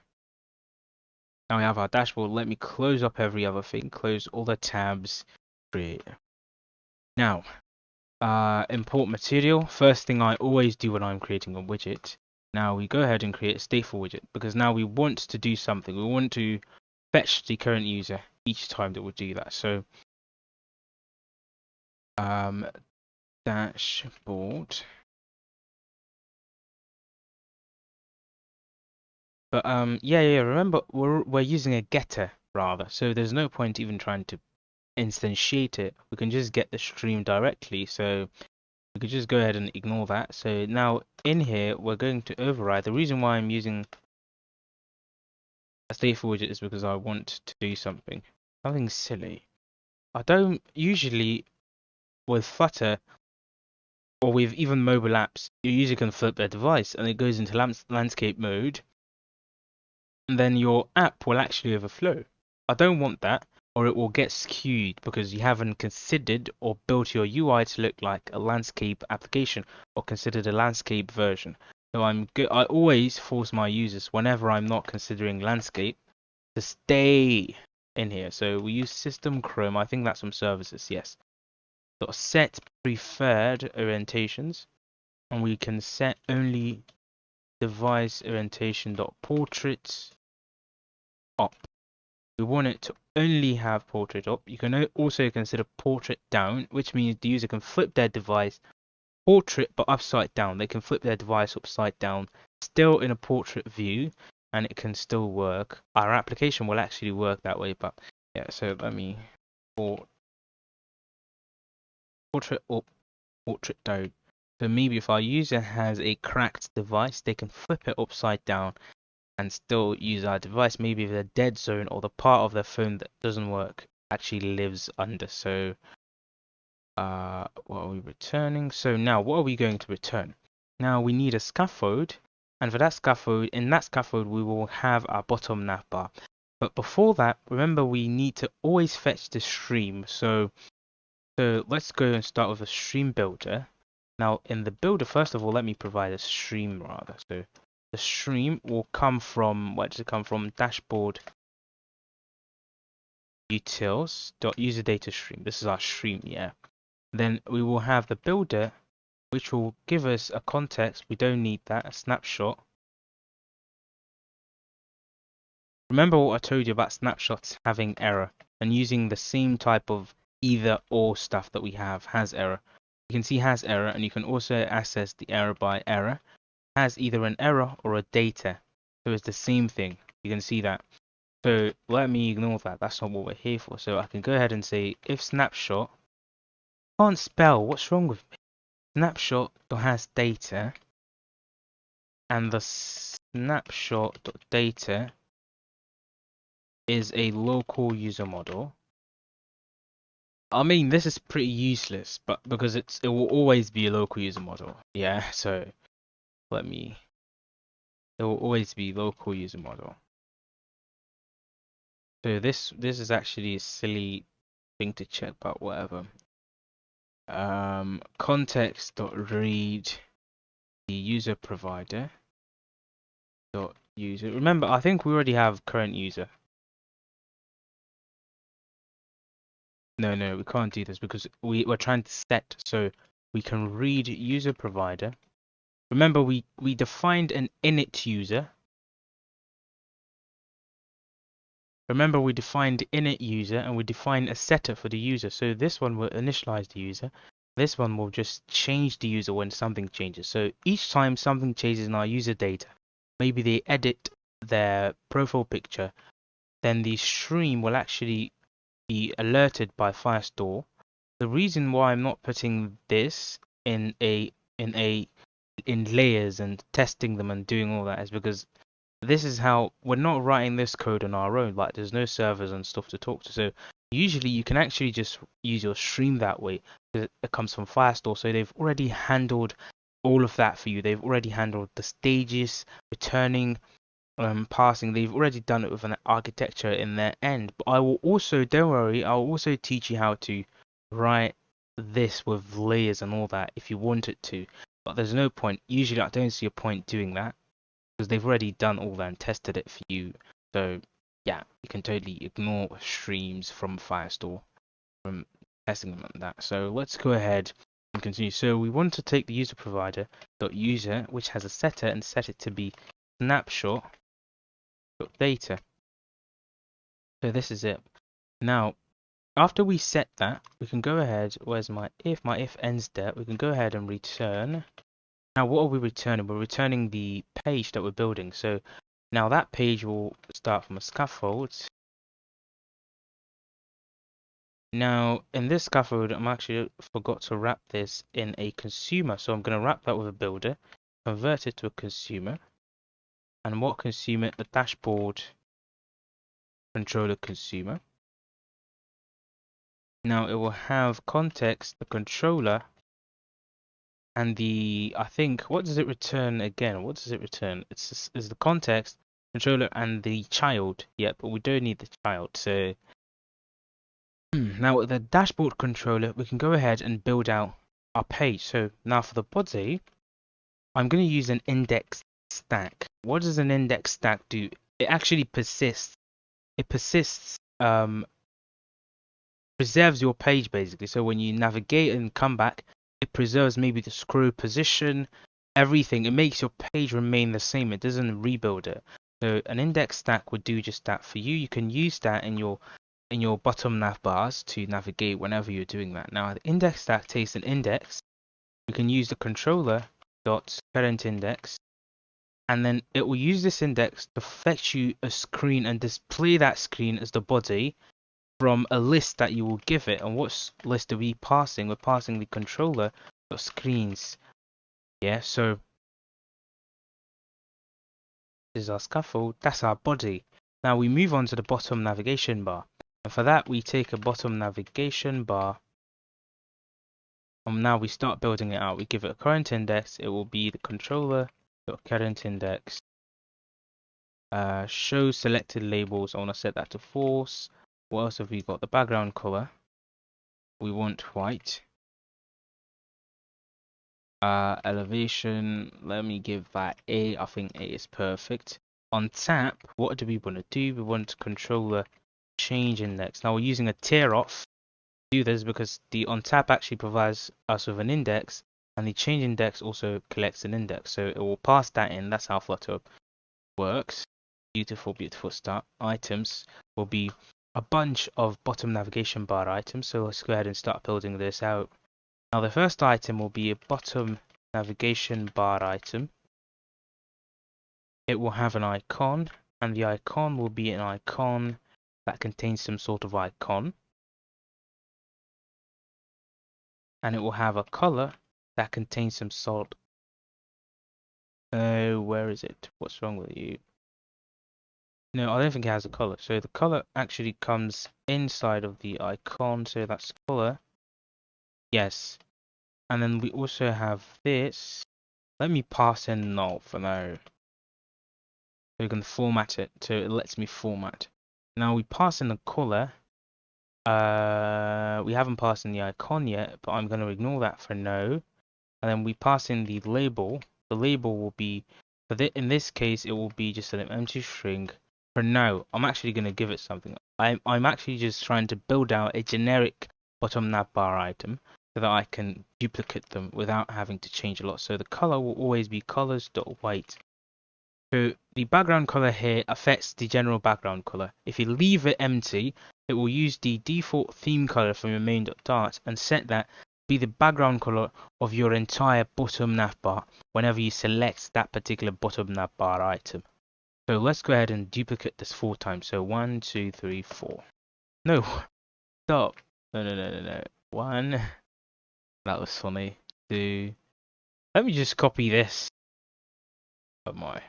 Now we have our dashboard. Let me close up every other thing, close all the tabs, create. Now, import material. First thing I always do when I'm creating a widget. Now we go ahead and create a stateful widget because now we want to do something. We want to fetch the current user each time that we do that. So, dashboard. But yeah. Remember, we're using a getter rather, so there's no point even trying to instantiate it. We can just get the stream directly. So we could just go ahead and ignore that. So now in here, we're going to override. The reason why I'm using a stateful widget is because I want to do something silly. I don't usually with Flutter or with even mobile apps, your user can flip their device and it goes into landscape mode. And then your app will actually overflow. I don't want that, or it will get skewed because you haven't considered or built your UI to look like a landscape application or considered a landscape version. So I always force my users whenever I'm not considering landscape to stay in here. So we use system Chrome. I think that's from services. Yes. So set preferred orientations, and we can set only device orientation.portraits up. We want it to only have portrait up. You can also consider portrait down, which means the user can flip their device portrait but upside down. They can flip their device upside down, still in a portrait view, and it can still work. Our application will actually work that way, but yeah, so let me portrait up, portrait down. So maybe if our user has a cracked device, they can flip it upside down and still use our device. Maybe the dead zone or the part of their phone that doesn't work actually lives under. So what are we returning? So now what are we going to return? Now we need a scaffold, and for that scaffold, in that scaffold we will have our bottom navbar. But before that, remember we need to always fetch the stream. So let's go and start with a stream builder. Now in the builder, first of all, let me provide a stream rather. So the stream will come from, where does it come from? Dashboard utils.user data stream. This is our stream, yeah. Then we will have the builder, which will give us a context. We don't need that, a snapshot. Remember what I told you about snapshots having error and using the same type of either or stuff that we have has error. You can see has error, and you can also access the error by error. Has either an error or a data. So it's the same thing. You can see that. So let me ignore that. That's not what we're here for. So I can go ahead and say if snapshot. Can't spell. What's wrong with me? Snapshot has data, and the snapshot.data is a local user model. I mean, this is pretty useless, but because it will always be a local user model. Yeah, so it will always be local user model. So this is actually a silly thing to check, but whatever. Context.read the user provider dot user. Remember, I think we already have current user. No, we can't do this because we're trying to set, so we can read user provider. Remember, we defined an init user. Remember, we defined init user and we defined a setter for the user. So this one will initialize the user. This one will just change the user when something changes. So each time something changes in our user data, maybe they edit their profile picture, then the stream will actually be alerted by Firestore. The reason why I'm not putting this in layers and testing them and doing all that is because this is how we're not writing this code on our own. Like there's no servers and stuff to talk to. So usually you can actually just use your stream that way. It comes from Firestore, so they've already handled all of that for you. They've already handled the stages, returning, passing. They've already done it with an architecture in their end. But I will also, don't worry, I'll also teach you how to write this with layers and all that if you wanted to. But there's no point. Usually I don't see a point doing that. because they've already done all that and tested it for you. So yeah, you can totally ignore streams from Firestore from testing them like that. So let's go ahead and continue. So we want to take the user provider dot user, which has a setter, and set it to be snapshot dot data. So this is it. Now, after we set that, we can go ahead. Where's my if? My if ends there. We can go ahead and return. Now, what are we returning? We're returning the page that we're building. So now that page will start from a scaffold. Now, in this scaffold, I'm actually forgot to wrap this in a consumer. So I'm going to wrap that with a builder, convert it to a consumer. And what consumer? A dashboard controller consumer. Now it will have context, the controller, and the, I think, what does it return again? What does it return? It's the context, controller, and the child. Yep, but we don't need the child. So now with the dashboard controller, we can go ahead and build out our page. So now for the body, I'm going to use an index stack. What does an index stack do? It actually persists. It persists, preserves your page basically. So when you navigate and come back, it preserves maybe the scroll position, everything. It makes your page remain the same. It doesn't rebuild it. So an index stack would do just that for you. You can use that in your bottom nav bars to navigate whenever you're doing that. Now the index stack takes an index. We can use the controller dot parent index, and then it will use this index to fetch you a screen and display that screen as the body from a list that you will give it. And what list are we passing? We're passing the controller dot screens. Yeah, so this is our scaffold, that's our body. Now we move on to the bottom navigation bar. And for that we take a bottom navigation bar. And now we start building it out. We give it a current index. It will be the controller dot current index. Show selected labels. I want to set that to false. What else have we got? The background color. We want white. Elevation. Let me give that A. I think A is perfect. On tap, what do we want to do? We want controller change index. Now we're using a tear off to do this because the on tap actually provides us with an index, and the change index also collects an index. So it will pass that in. That's how Flutter works. Beautiful, beautiful start. Items will be a bunch of bottom navigation bar items. So let's go ahead and start building this out. Now the first item will be a bottom navigation bar item. It will have an icon, and the icon will be an icon that contains some sort of icon. And it will have a color that contains some sort. Where is it? What's wrong with you? No, I don't think it has a color. So the color actually comes inside of the icon. So that's color. Yes. And then we also have this. Let me pass in null for now. So we can format it. So it lets me format. Now we pass in the color. We haven't passed in the icon yet, but I'm going to ignore that for now. And then we pass in the label. The label will be, in this case, it will be just an empty string. For now, I'm actually going to give it something. I'm actually just trying to build out a generic bottom nav bar item so that I can duplicate them without having to change a lot. So the color will always be colors.white. So the background color here affects the general background color. If you leave it empty, it will use the default theme color from your main.dart and set that to be the background color of your entire bottom navbar whenever you select that particular bottom navbar item. So let's go ahead and duplicate this 4 times. So 1, 2, 3, 4. No, stop. No. 1. That was funny. 2. Let me just copy this. Oh my.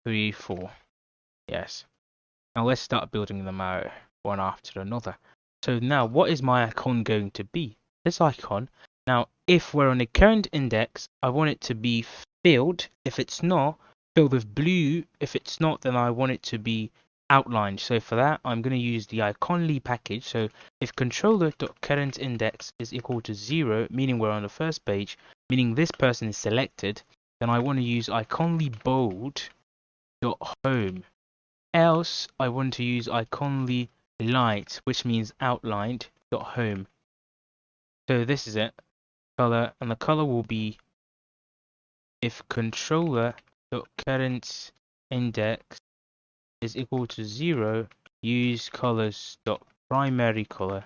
3, 4. Yes. Now let's start building them out one after another. So now what is my icon going to be? This icon. Now if we're on a current index, I want it to be filled. If it's not, filled with blue. If it's not, then I want it to be outlined. So for that, I'm going to use the iconly package. So if controller.currentIndex is equal to 0, meaning we're on the first page, meaning this person is selected, then I want to use iconly bold dot home. Else I want to use iconly light, which means outlined dot home. So this is it, color, and the color will be if controller dot current index is equal to 0, use colors dot primary color.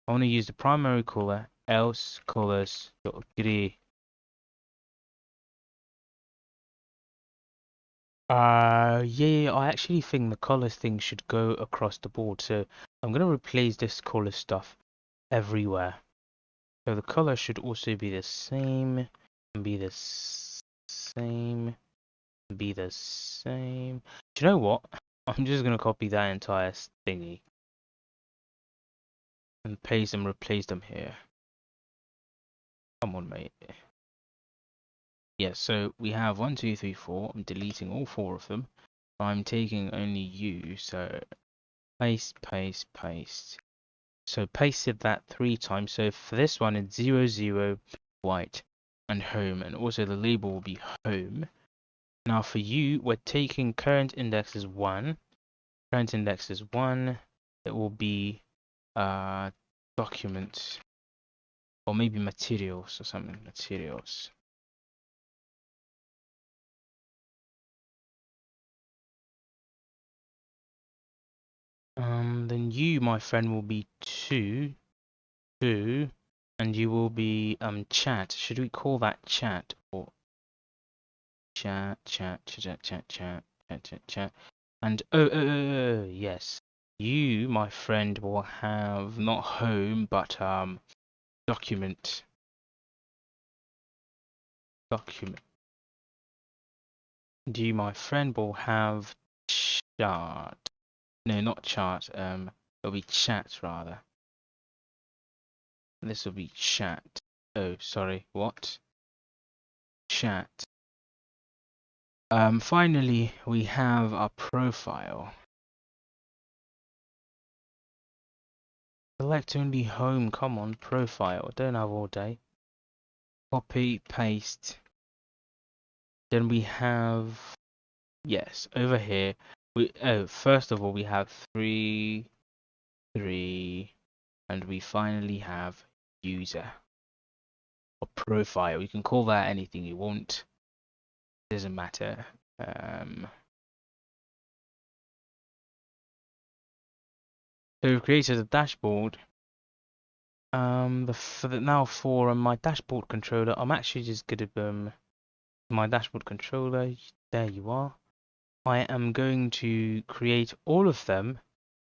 I want to use the primary color, else colors dot gray. Yeah, I actually think the color thing should go across the board, so I'm gonna replace this color stuff everywhere. So the color should also be the same, and be the same, and be the same. Do you know what? I'm just gonna copy that entire thingy and paste and replace them here. Come on, mate. Yeah, so we have 1, 2, 3, 4. I'm deleting all 4 of them. I'm taking only you, so paste, paste, paste. So pasted that 3 times. So for this one, it's 0, 0, white, and home, and also the label will be home. Now for you, we're taking current index is 1. Current index is 1. It will be documents, or maybe materials or something. Materials. Then you, my friend, will be 2, 2, and you will be chat. Should we call that chat or chat, chat, chat, chat, chat, chat, chat, chat? And oh, yes, you, my friend, will have not home but document, document. And you, my friend, will have chart. No, not chart. It'll be chat rather. This will be chat. Oh, sorry, what? Chat. Finally, we have our profile. Select only home. Come on, profile. Don't have all day. Copy, paste. Then we have, yes, over here. First of all, we have 3, 3, and we finally have user or profile. You can call that anything you want. Doesn't matter. So we've created a dashboard. For my dashboard controller, I'm actually just gonna my dashboard controller. There you are. I am going to create all of them,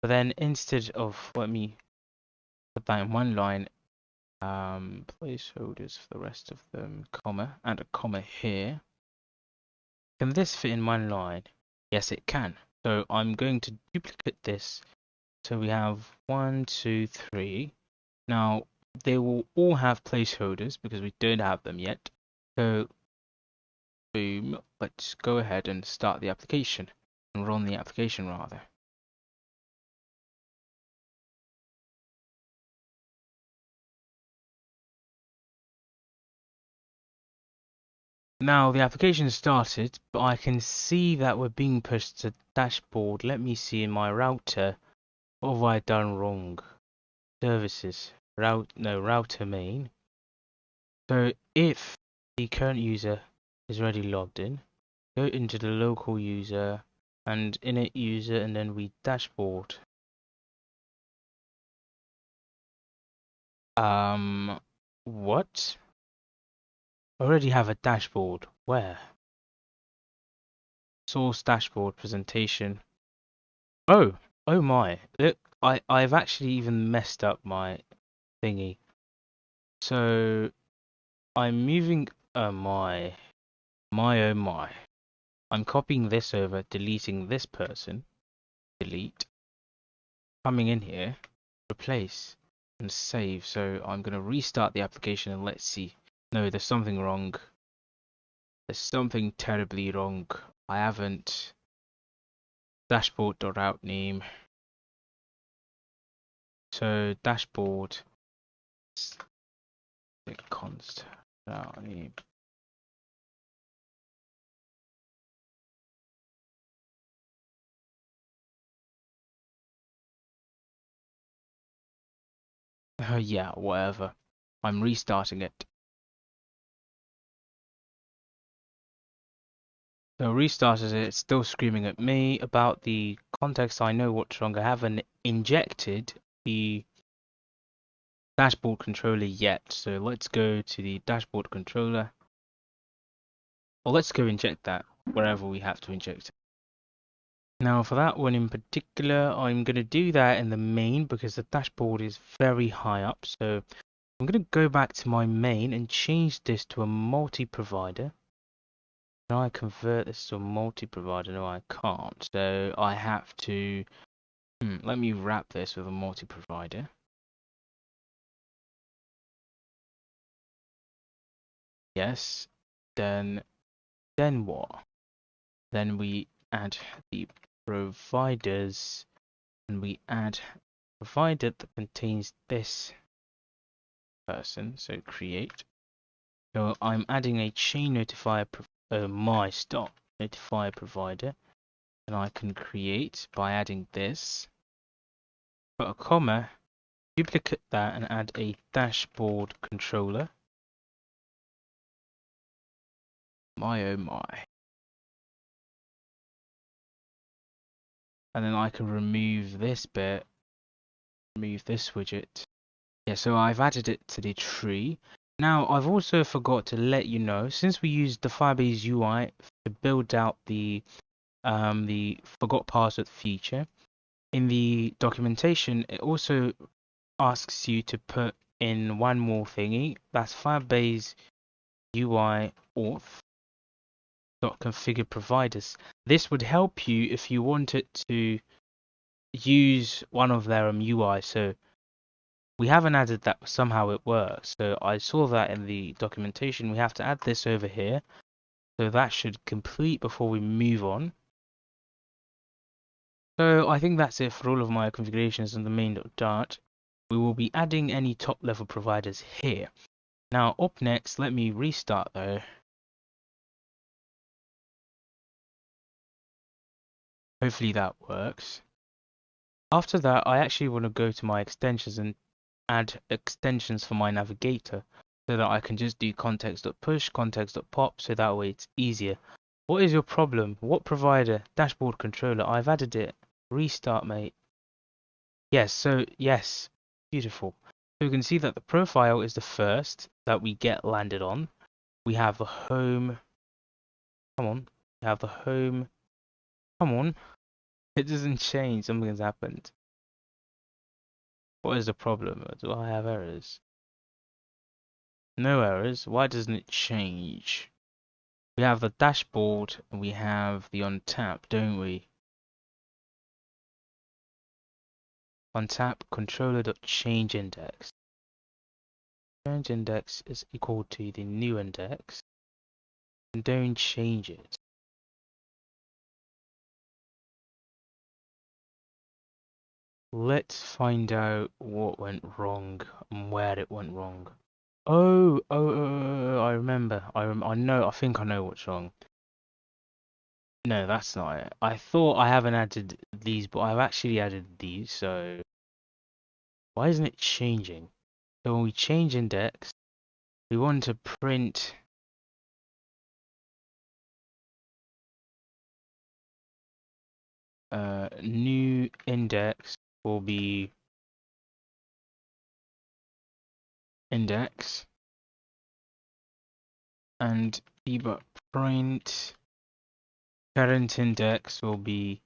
but then instead of, let me put that in one line, placeholders for the rest of them, comma, and a comma here. Can this fit in one line? Yes, it can. So I'm going to duplicate this. So we have 1, 2, 3. Now they will all have placeholders because we don't have them yet. So boom, let's go ahead and start the application and run the application rather. Now the application started, but I can see that we're being pushed to dashboard. Let me see in my router. What have I done wrong? Services, router main. So if the current user is already logged in, go into the local user and init user, and then we dashboard. What? I already have a dashboard. Where? Source dashboard presentation. Oh my. Look, I've actually even messed up my thingy. So I'm moving. Oh my. Oh my. I'm copying this over, deleting this person. Delete. Coming in here, replace, and save. So I'm going to restart the application and let's see. No, there's something wrong. There's something terribly wrong. I haven't. Dashboard.route name. So dashboard const. Yeah, whatever. I'm restarting it. So restarted it, it's still screaming at me about the context. I know what's wrong. I haven't injected the dashboard controller yet. So let's go to the dashboard controller. Well, let's go inject that wherever we have to inject it. Now for that one in particular, I'm going to do that in the main because the dashboard is very high up. So I'm going to go back to my main and change this to a multi-provider. Can I convert this to a multi-provider? No, I can't. So I have to... let me wrap this with a multi-provider. Yes. Then what? Then we add the providers and we add provider that contains this person. So create. So I'm adding a chain notifier my stop notifier provider, and I can create by adding this, put a comma, duplicate that, and add a dashboard controller. My oh my. And then I can remove this bit, remove this widget. Yeah, so I've added it to the tree. Now I've also forgot to let you know, since we used the Firebase UI to build out the forgot password feature, in the documentation it also asks you to put in one more thingy. That's Firebase UI auth configure providers. This would help you if you wanted to use one of their UI. So we haven't added that, but somehow it works. So I saw that in the documentation. We have to add this over here. So that should complete before we move on. So I think that's it for all of my configurations in the main.dart. We will be adding any top level providers here. Now up next, let me restart though. Hopefully that works. After that, I actually want to go to my extensions and add extensions for my Navigator so that I can just do context.push, context.pop, so that way it's easier. What is your problem? What provider? Dashboard controller. I've added it. Restart, mate. Yes, beautiful. So we can see that the profile is the first that we get landed on. We have the home. Come on. We have the home. Come on. It doesn't change. Something has happened. What is the problem? Do I have errors? No errors. Why doesn't it change? We have the dashboard and we have the on tap, don't we? On tap controller.change index. Change index is equal to the new index. And don't change it. Let's find out what went wrong and where it went wrong. I remember. I think I know what's wrong. No, that's not it. I thought I haven't added these, but I've actually added these, so why isn't it changing? So when we change index, we want to print new index will be index and debug print current index will be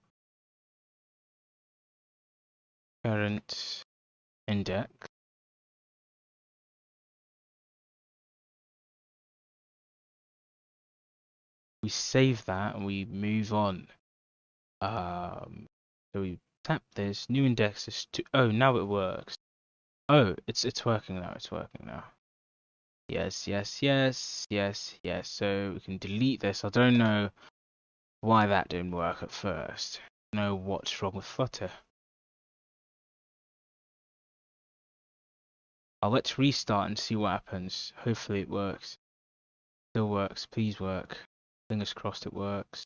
current index. We save that and we move on. So we tap this, new index is oh, now it works. Oh, it's working now, it's working now. Yes. So we can delete this. I don't know why that didn't work at first. I don't know what's wrong with Flutter. Let's restart and see what happens. Hopefully it works. Still works. Please work. Fingers crossed it works.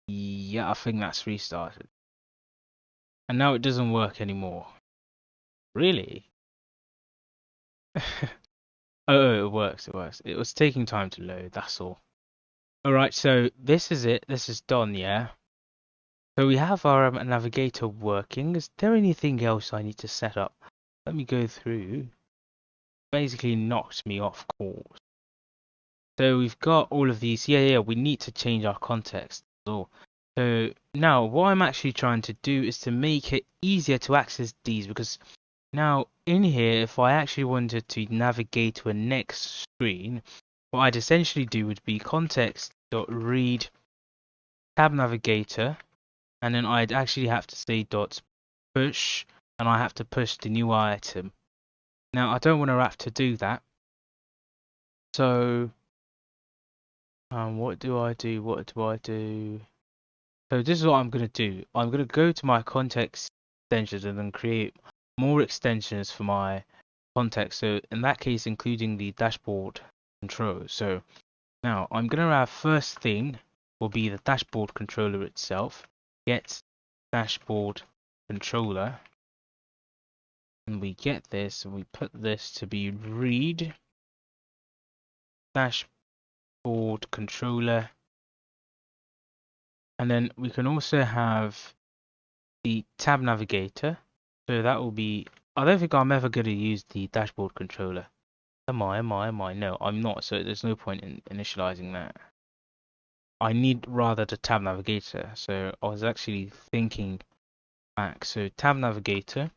Yeah, I think that's restarted. And now it doesn't work anymore. Really? Oh, it works. It works. It was taking time to load. That's all. Alright, so this is it. This is done, yeah? So we have our navigator working. Is there anything else I need to set up? Let me go through. Basically knocked me off course. So we've got all of these. Yeah, we need to change our context. So now what I'm actually trying to do is to make it easier to access these, because now in here, if I actually wanted to navigate to a next screen, what I'd essentially do would be context.read tab navigator, and then I'd actually have to say dot push, and I have to push the new item. Now I don't want to have to do that, so what do I do? So this is what I'm going to do. I'm going to go to my context extensions and then create more extensions for my context. So in that case, including the dashboard control. So now I'm going to have first thing will be the dashboard controller itself. Get dashboard controller. And we get this and we put this to be read dashboard controller. And then we can also have the tab navigator. So that will be, I don't think I'm ever going to use the dashboard controller. Am I? No, I'm not. So there's no point in initializing that. I need rather the tab navigator. So I was actually thinking back. So tab navigator,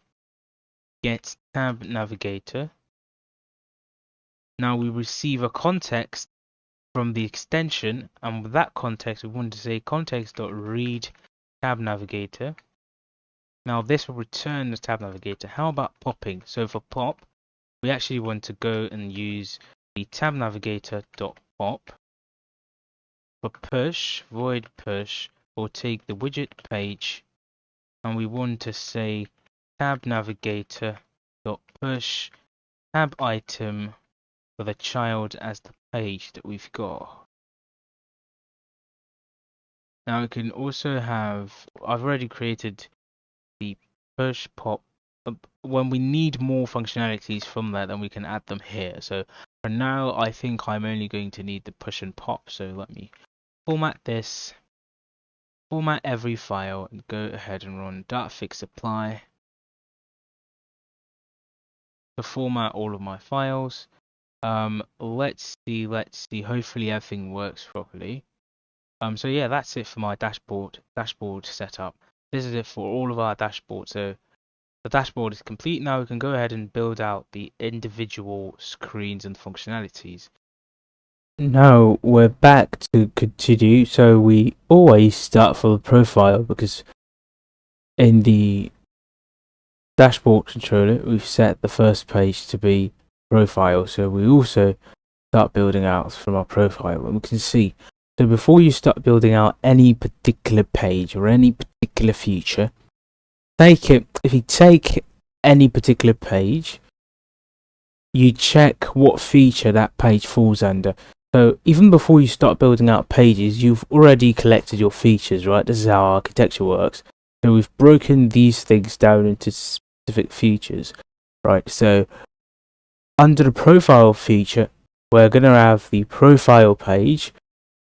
get tab navigator. Now we receive a context from the extension, and with that context we want to say context.read tab navigator. Now this will return the tab navigator. How about popping? So for pop, we actually want to go and use the tab navigator.pop. For push, void push, we'll take the widget page, and we want to say tab navigator.push tab item for the child as the page that we've got. Now we can also have, I've already created the push pop. When we need more functionalities from that, then we can add them here. So for now, I think I'm only going to need the push and pop. So let me format this, format every file, and go ahead and run .fix apply to format all of my files. Let's see. Hopefully everything works properly. So yeah, that's it for my dashboard setup. This is it for all of our dashboards. So the dashboard is complete. Now we can go ahead and build out the individual screens and functionalities. Now we're back to continue. So we always start from the profile, because in the dashboard controller we've set the first page to be profile. So we also start building out from our profile, and we can see. So before you start building out any particular page or any particular feature, if you take any particular page, you check what feature that page falls under. So even before you start building out pages, you've already collected your features, right? This is how architecture works. So we've broken these things down into specific features, right? So under the profile feature, we're going to have the profile page.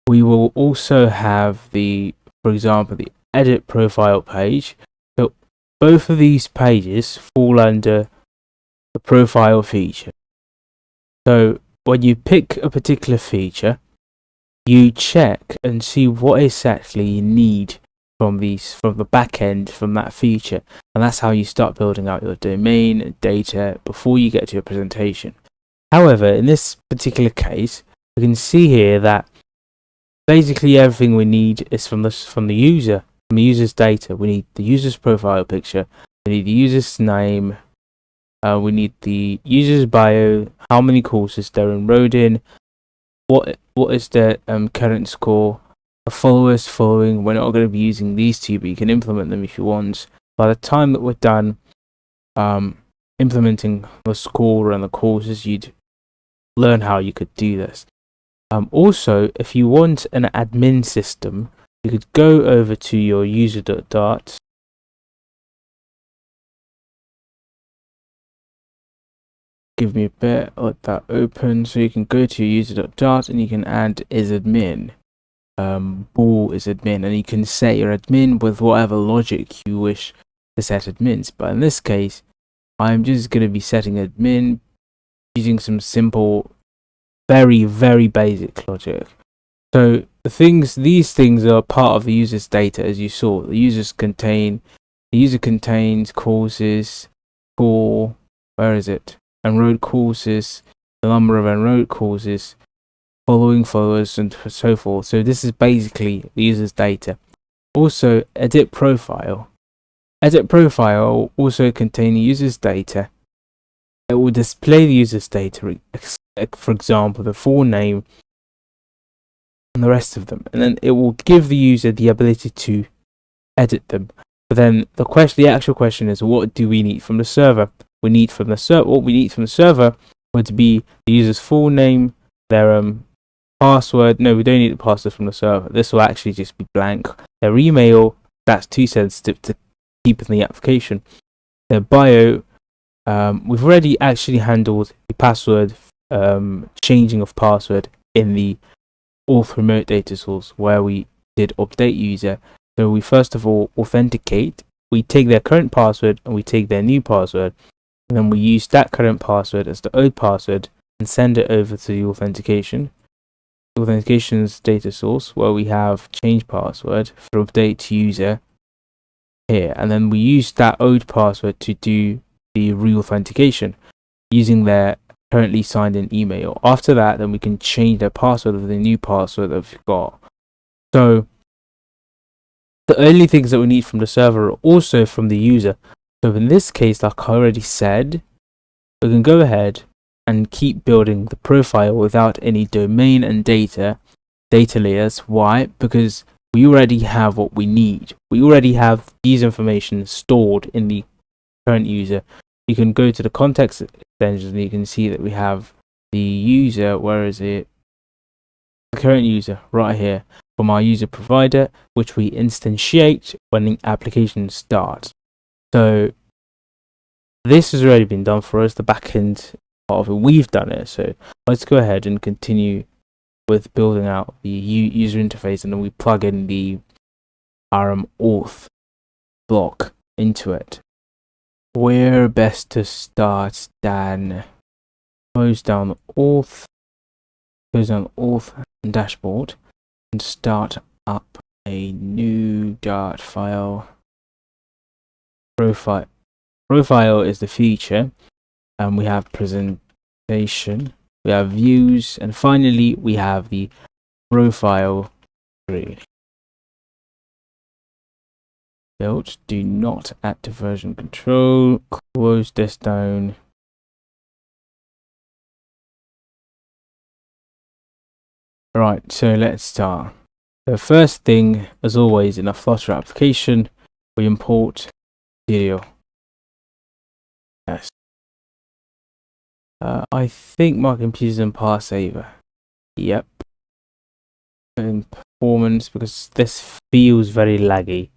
We will also have for example, the edit profile page. So both of these pages fall under the profile feature. So when you pick a particular feature, you check and see what exactly you need from the backend from that feature, and that's how you start building out your domain and data before you get to your presentation. However, in this particular case, we can see here that basically everything we need is from the user's data. We need the user's profile picture, we need the user's name, we need the user's bio, how many courses they're enrolled in, what is their current score, the followers following. We're not going to be using these two, but you can implement them if you want. By the time that we're done implementing the score and the courses, you'd learn how you could do this. Also, if you want an admin system, you could go over to your user.dart. Give me a bit, let that open. So you can go to your user.dart and you can add is admin. Bool is admin, and you can set your admin with whatever logic you wish to set admins. But in this case, I'm just going to be setting admin using some simple, very, very basic logic. So these things are part of the user's data, as you saw. The user contains courses, score, where is it? Enrolled courses, the number of enrolled courses, following followers, and so forth. So this is basically the user's data. Also, edit profile. Edit profile will also contain the user's data. It will display the user's data, for example, the full name and the rest of them, and then it will give the user the ability to edit them. But then the actual question is, what do we need from the server? What we need from the server would be the user's full name, their password. No, we don't need the password from the server. This will actually just be blank. Their email, that's too sensitive to keep in the application. Their bio, we've already actually handled the password, changing of password in the auth remote data source where we did update user. So we first of all authenticate. We take their current password and we take their new password, and then we use that current password as the old password and send it over to the authentication's data source where we have change password for update user here, and then we use that old password to do the re-authentication using their currently signed in email. After that, then we can change their password with the new password that we've got. So the only things that we need from the server are also from the user. So in this case, like I already said, we can go ahead and keep building the profile without any domain and data layers. Why? Because we already have what we need. We already have these information stored in the current user. You can go to the context extension and you can see that we have the user, where is it? The current user right here from our user provider, which we instantiate when the application starts. So this has already been done for us, the backend part of it. We've done it. So let's go ahead and continue with building out the user interface, and then we plug in the auth block into it. Where best to start, Dan? Close down auth and dashboard and start up a new Dart file. Profile is the feature, and we have presentation, we have views, and finally we have the profile tree. Built. Do not active version control. Close this down. Right, so let's start. The first thing, as always, in a Flutter application, we import material. Yes. I think my computer's in Parsaver. Yep. In performance, because this feels very laggy.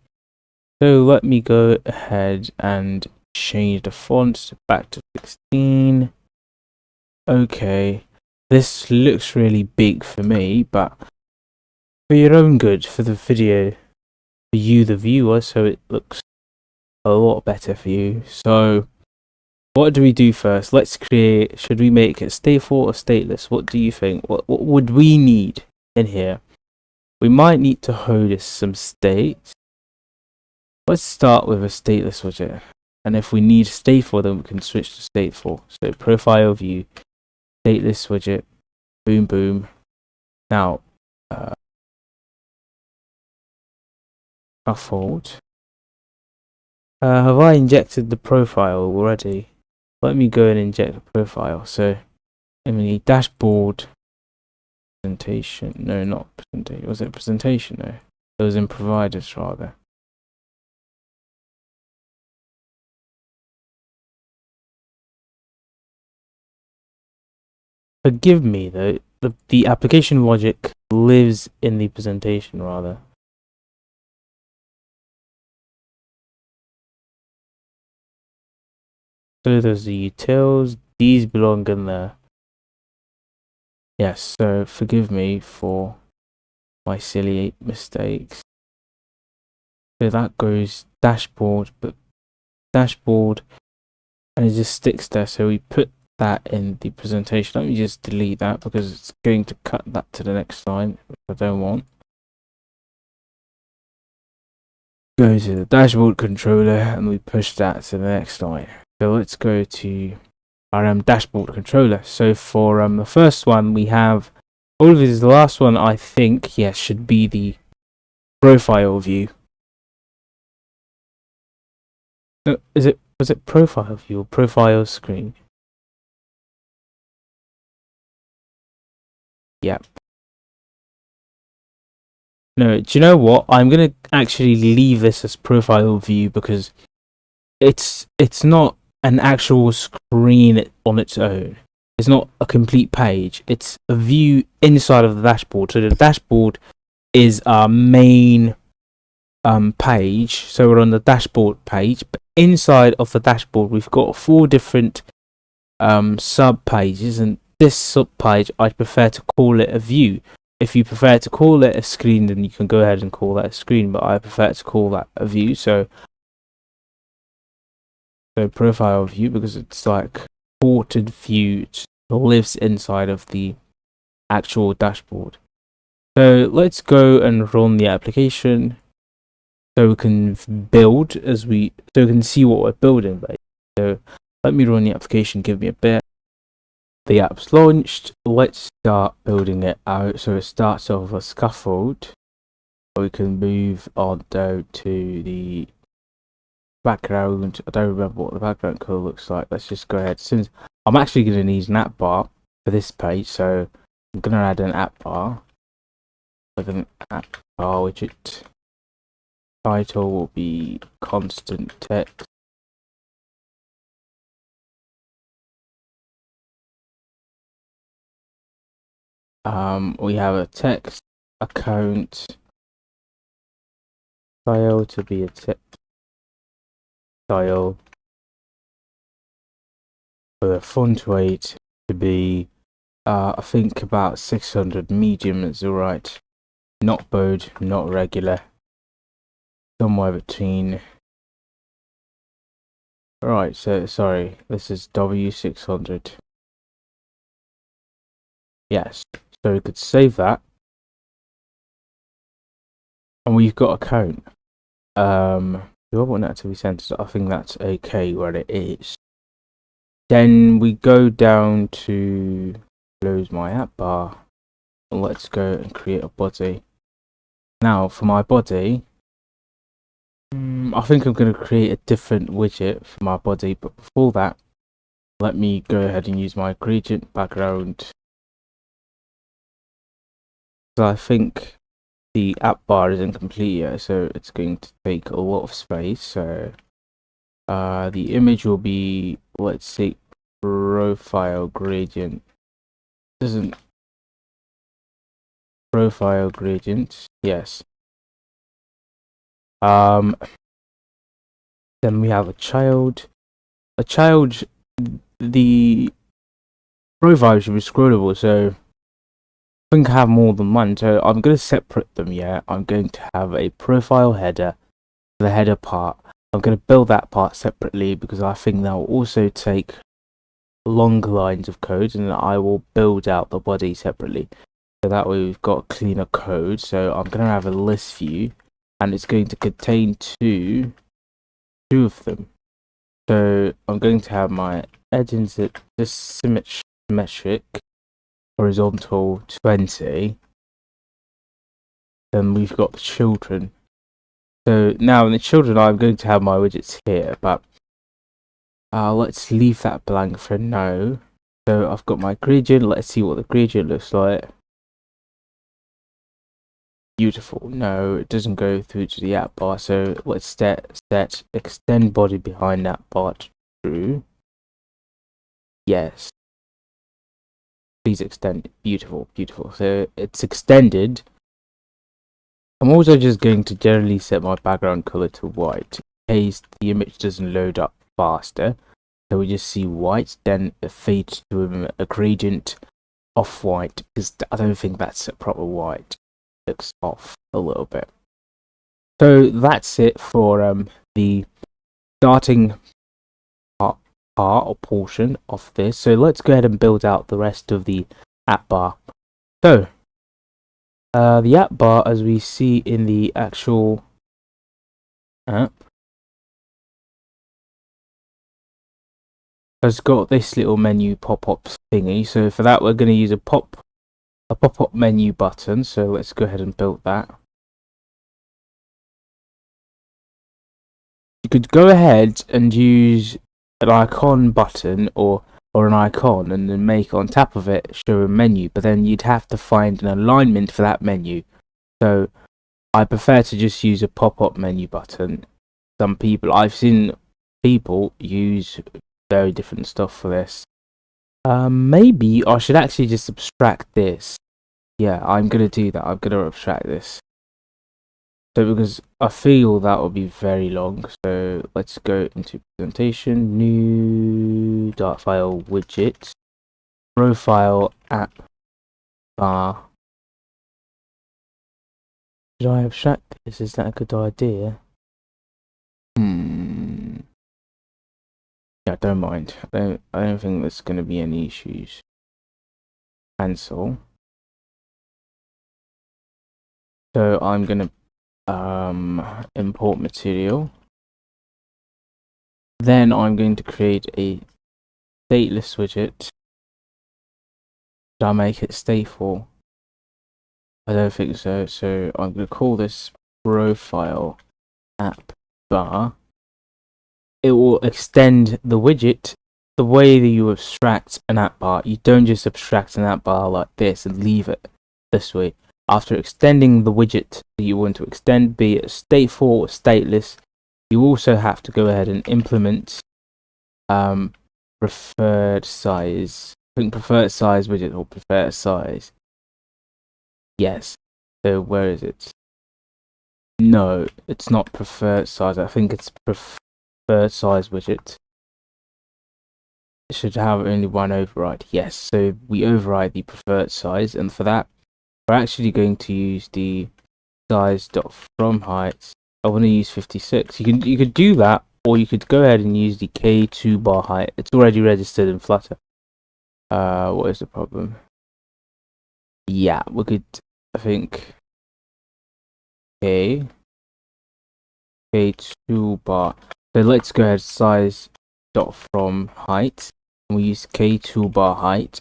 So let me go ahead and change the font back to 16. Okay, this looks really big for me, but for your own good, for the video, for you the viewer, so it looks a lot better for you. So what do we do first? Let's create, should we make it stateful or stateless? What do you think? What would we need in here? We might need to hold some state. Let's start with a stateless widget, and if we need stateful, then we can switch to stateful. So profile view, stateless widget, boom boom. Now fault. Have I injected the profile already? Let me go and inject the profile. So I mean dashboard, presentation. No, not presentation. Was it presentation? No, it was in providers rather. Forgive me though, the application logic lives in the presentation rather. So there's the utils, these belong in there. Yes, so forgive me for my silly mistakes. So that goes dashboard, but dashboard, and it just sticks there. So we put that in the presentation. Let me just delete that because it's going to cut that to the next line, which I don't want. Go to the dashboard controller and we push that to the next line. So let's go to our dashboard controller. So for the first one, we have all of these. The last one, I think, yes, should be the profile view. No, was it profile view or profile screen? Yep. No, do you know what? I'm gonna actually leave this as profile view because it's not an actual screen on its own. It's not a complete page. It's a view inside of the dashboard. So the dashboard is our main page. So we're on the dashboard page, but inside of the dashboard we've got 4 different sub pages, and this sub page I prefer to call it a view. If you prefer to call it a screen, then you can go ahead and call that a screen, but I prefer to call that a view. So profile view, because it's like ported view, it lives inside of the actual dashboard. So let's go and run the application so we can build so we can see what we're building. So let me run the application, give me a bit. The app's launched. Let's start building it out. So it starts off with a scaffold. We can move on down to the background. I don't remember what the background color looks like. Let's just go ahead. Since I'm actually going to need an app bar for this page, so I'm going to add an app bar with an app bar widget. Title will be constant text. We have a text account style to be a text style, for the font weight to be I think about 600. Medium is alright, not bold, not regular, somewhere between. Right, so sorry, this is W600. Yes, so we could save that, and we've got a count. Do I want that to be centered? I think that's okay where it is. Then we go down to close my app bar, and let's go and create a body. Now for my body, I think I'm going to create a different widget for my body, but before that, let me go ahead and use my gradient background. So I think the app bar isn't complete yet, so it's going to take a lot of space. So the image will be, let's say, profile gradient. Isn't profile gradient? Yes. Then we have a child. A child, the profile should be scrollable, so I think I have more than one. So I'm going to separate them. Yeah, I'm going to have a profile header, the header part. I'm going to build that part separately because I think that will also take long lines of code, and I will build out the body separately. So that way we've got cleaner code. So I'm going to have a list view, and it's going to contain two of them. So I'm going to have my edges at just symmetric, horizontal 20. Then we've got the children. So now in the children, I'm going to have my widgets here, but let's leave that blank for now. So I've got my gradient. Let's see what the gradient looks like. Beautiful. No, it doesn't go through to the app bar. So let's set extend body behind that bar to true. Yes. Please extend. Beautiful, beautiful. So it's extended. I'm also just going to generally set my background color to white in case the image doesn't load up faster. So we just see white, then it fades to a gradient off-white, because I don't think that's a proper white. It looks off a little bit. So that's it for the starting part or portion of this. So let's go ahead and build out the rest of the app bar. So the app bar, as we see in the actual app, has got this little menu pop-up thingy. So for that, we're going to use a pop-up menu button. So let's go ahead and build that. You could go ahead and use an icon button or an icon, and then make on top of it show a menu, but then you'd have to find an alignment for that menu. So I prefer to just use a pop-up menu button. I've seen people use very different stuff for this. Maybe I should actually just abstract this. Yeah, I'm gonna do that. I'm gonna abstract this. So because I feel that will be very long. So let's go into presentation, new dart file widget, profile app bar. Should I abstract this? Is that a good idea? Yeah, don't mind. I don't think there's gonna be any issues. Cancel. So I'm gonna import material. Then I'm going to create a stateless widget. Should I make it stateful? I don't think so. So I'm going to call this profile app bar. It will extend the widget the way that you abstract an app bar. You don't just abstract an app bar like this and leave it this way. After extending the widget that you want to extend, be it stateful or stateless, you also have to go ahead and implement preferred size. I think preferred size widget or preferred size. Yes. So where is it? No, it's not preferred size. I think it's preferred size widget. It should have only one override. Yes. So we override the preferred size, and for that, we're actually going to use the size.fromHeight. I want to use 56. You could do that, or you could go ahead and use the K2 bar height. It's already registered in Flutter. What is the problem? Yeah, we could, I think, K2 bar. So let's go ahead, size.fromHeight, and we use K2 bar height.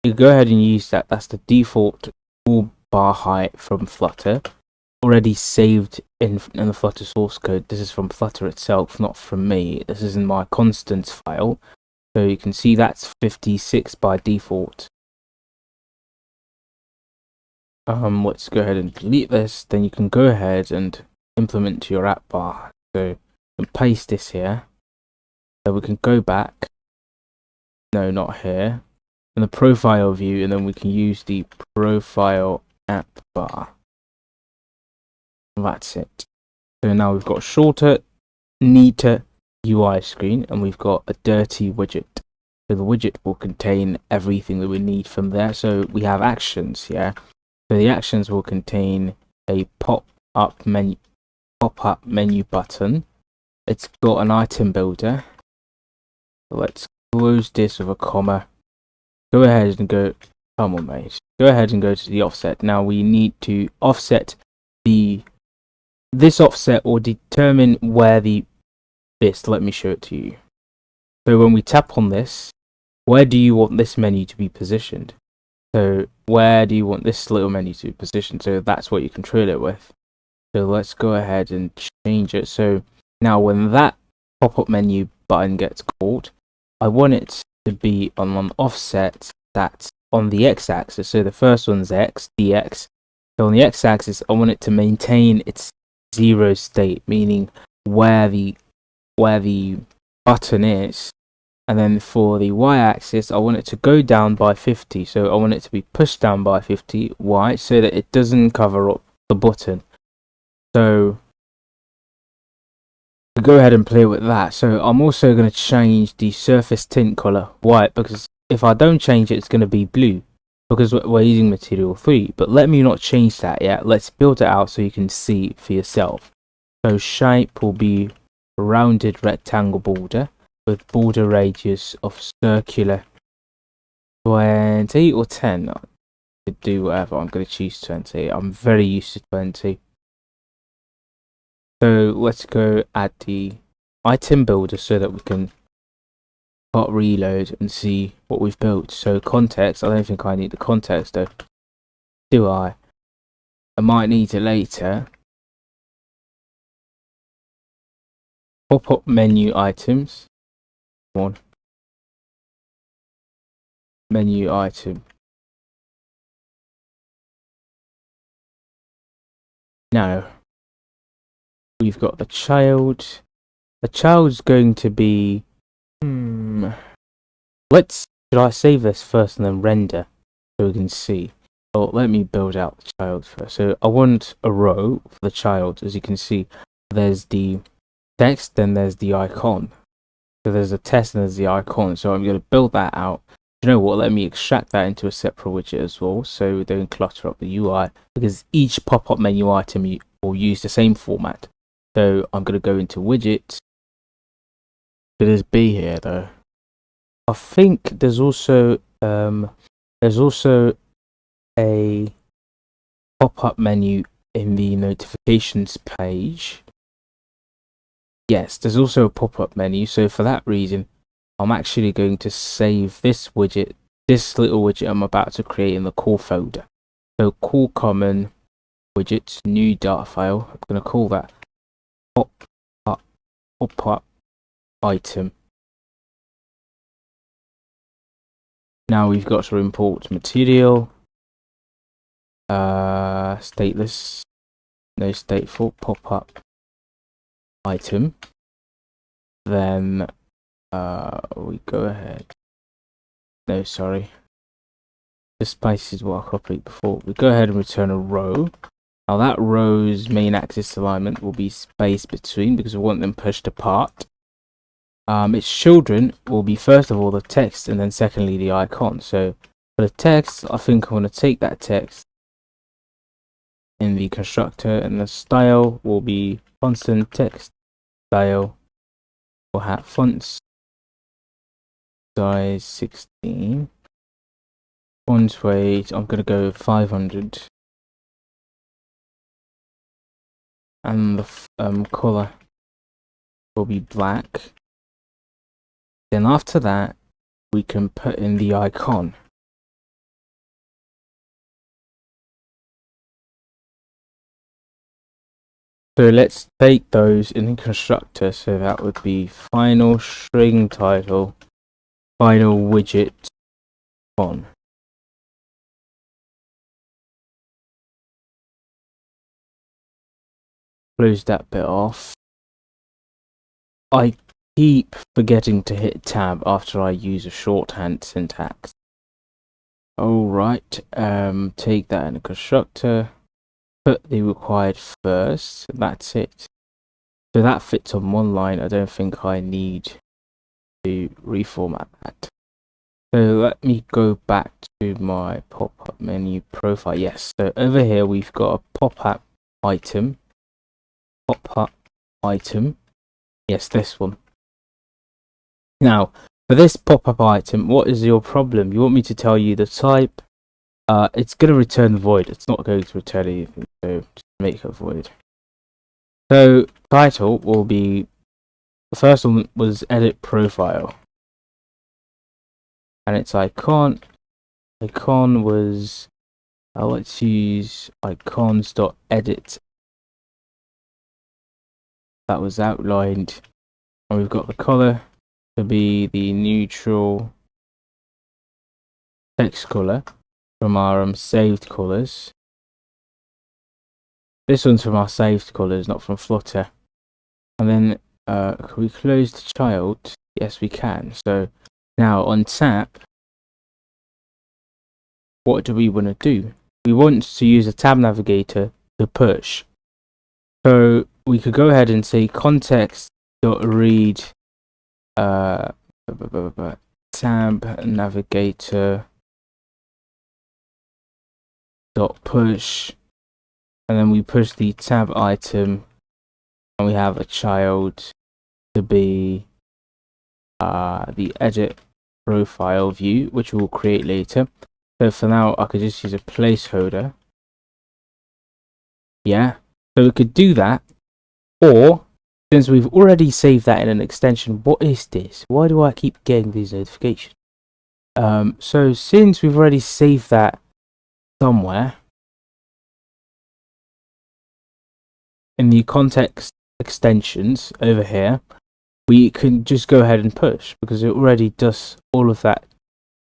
You go ahead and use that. That's the default tool bar height from Flutter, already saved in the Flutter source code. This is from Flutter itself, not from me. This is in my constants file. So you can see that's 56 by default. Let's go ahead and delete this. Then you can go ahead and implement your app bar. So you can paste this here. So we can go back. No, not here. In the profile view, and then we can use the profile app bar. That's it. So now we've got a shorter, neater UI screen, and we've got a dirty widget. So the widget will contain everything that we need from there. So we have actions here. So the actions will contain a pop-up menu button. It's got an item builder. Let's close this with a comma. Go ahead and go. Come on, mate. Go ahead and go to the offset. Now we need to offset this offset will determine where let me show it to you. So when we tap on this, where do you want this menu to be positioned? So where do you want this little menu to be positioned? So that's what you control it with. So let's go ahead and change it. So now when that pop-up menu button gets called, I want it to be on an offset that's on the x-axis. So the first one's x, dx. So on the x-axis, I want it to maintain its 0 state, meaning where the button is, And then for the y-axis, I want it to go down by 50. So I want it to be pushed down by 50 y, so that it doesn't cover up the button. So to go ahead and play with that. So I'm also going to change the surface tint color white, because if I don't change it, it's going to be blue, because we're using material 3. But let me not change that yet. Let's build it out so you can see for yourself. So shape will be rounded rectangle border with border radius of circular 20 or 10. I could do whatever. I'm going to choose 20. I'm very used to 20. So let's go add the item builder so that we can hot reload and see what we've built. So context, I don't think I need the context though. Do I? I might need it later. Pop-up menu items. Come on. Menu item. Now we've got the child. The child's going to be should I save this first and then render so we can see? Oh, let me build out the child first. So I want a row for the child. As you can see, there's the text, then there's the icon. So there's a text and there's the icon. So I'm going to build that out. You know what? Let me extract that into a separate widget as well, so we don't clutter up the UI, because each pop-up menu item will use the same format. So I'm going to go into widget. Should this be here though? I think there's also a pop-up menu in the notifications page. Yes, there's also a pop-up menu. So for that reason, I'm actually going to save this widget, this little widget I'm about to create, in the core folder. So core common widgets, new data file. I'm going to call that pop-up item. Now we've got to import material, stateless, no stateful, pop-up item. Then we go ahead. No, sorry. The space is what I copied before. We go ahead and return a row. Now that row's main axis alignment will be space between, because we want them pushed apart. Its children will be first of all the text, and then secondly the icon. So for the text, I think I want to take that text in the constructor, and the style will be constant text style. We'll have fonts size 16. Font weight, I'm going to go 500. And the color will be black. Then after that, we can put in the icon. So let's take those in the constructor. So that would be final string title, final widget on. Close that bit off. I keep forgetting to hit tab after I use a shorthand syntax. Alright, take that in the constructor. Put the required first. That's it. So that fits on one line. I don't think I need to reformat that. So let me go back to my pop-up menu profile. Yes, so over here we've got a pop-up item. Pop-up item. Yes, this one. Now, for this pop-up item, what is your problem? You want me to tell you the type? It's going to return void. It's not going to return anything, so just make it void. So title will be, the first one was edit profile, and its icon was, let's use icons.edit. That was outlined, and we've got the color to be the neutral text color from our saved colors. This one's from our saved colors, not from Flutter. And then can we close the child? Yes, we can. So now on tap, what do we want to do? We want to use a tab navigator to push. So we could go ahead and say context.read tab navigator dot push, and then we push the tab item, and we have a child to be the edit profile view, which we'll create later. So for now, I could just use a placeholder. Yeah, so we could do that, or since we've already saved that in an extension, what is this? Why do I keep getting these notifications? So since we've already saved that somewhere in the context extensions over here, we can just go ahead and push because it already does all of that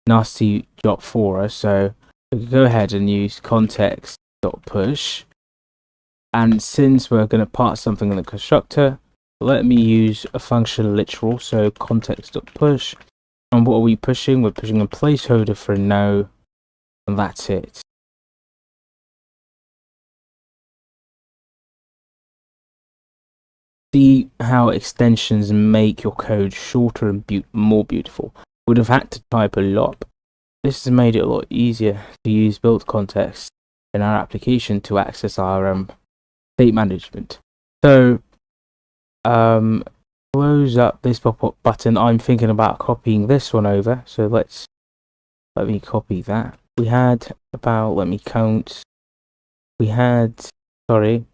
nasty job for us. So we can go ahead and use context.push, and since we're going to pass something in the constructor, let me use a function literal. So context.push, and what are we pushing? We're pushing a placeholder for now, and that's it. See how extensions make your code shorter and more beautiful. Would have had to type a lot. This has made it a lot easier to use built context in our application to access our state management. So close up this pop-up button. I'm thinking about copying this one over, so let me copy that. We had about, let me count, we had 1,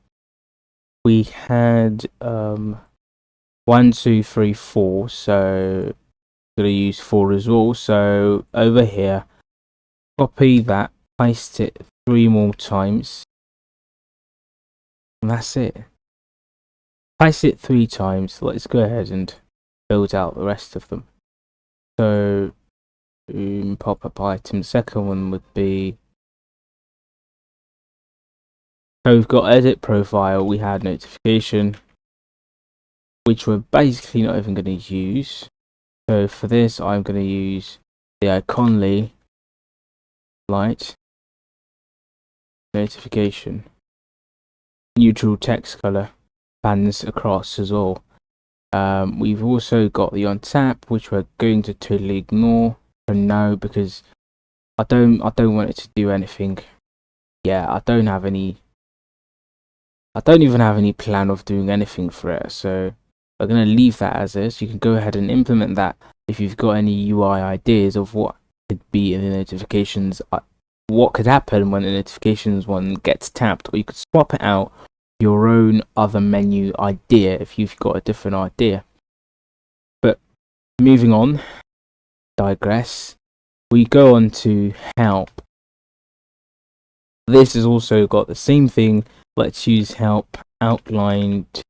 2, 3, 4, so I'm gonna use 4 as well. So over here, copy that, paste it 3 more times, and that's it. Paste it 3 times. Let's go ahead and build out the rest of them. So pop-up item, second one would be, so we've got edit profile, we had notification, which we're basically not even going to use. So for this, I'm going to use the iconly light notification, neutral text color, pans across as well. We've also got the on tap, which we're going to totally ignore for now because I don't want it to do anything. Yeah, I don't even have any plan of doing anything for it, so we're going to leave that as is. You can go ahead and implement that if you've got any UI ideas of what could be in the notifications, what could happen when the notifications one gets tapped, or you could swap it out your own other menu idea if you've got a different idea. But moving on, digress, we go on to help. This has also got the same thing. Let's use help outlined.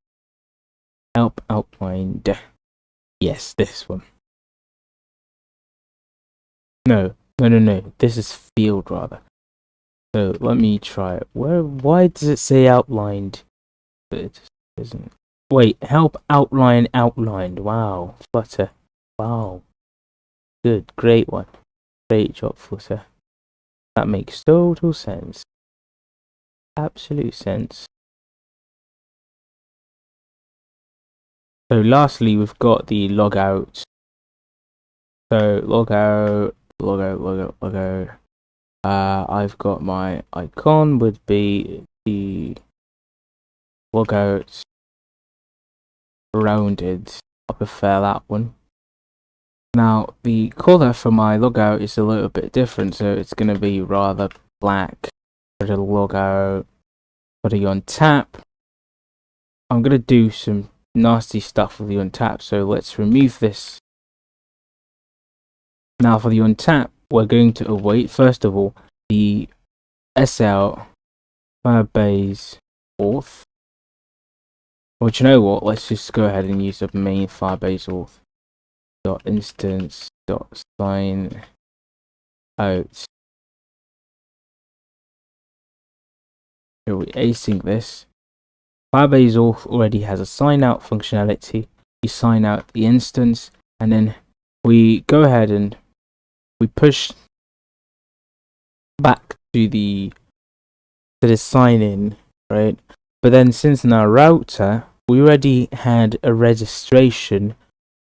Yes, this one. No. This is field rather. So let me try it. Why does it say outlined? But it isn't. Wait, help outlined. Wow, Flutter. Wow. Good, great one. Great job, Flutter. That makes total sense. Absolute sense. So lastly, we've got the logout. So logout. I've got my icon would be the logout rounded. I prefer that one. Now the color for my logout is a little bit different, so it's going to be rather black for the logout. For the on tap, I'm going to do some nasty stuff with the on tap, so let's remove this. Now for the on tap, we're going to await first of all the SL Firebase auth. Well, you know what? Let's just go ahead and use the main Firebase auth dot instance dot sign out. So we async this. Firebase auth already has a sign out functionality. You sign out the instance, and then we go ahead and we push back to the sign in, right? But then since in our router we already had a registration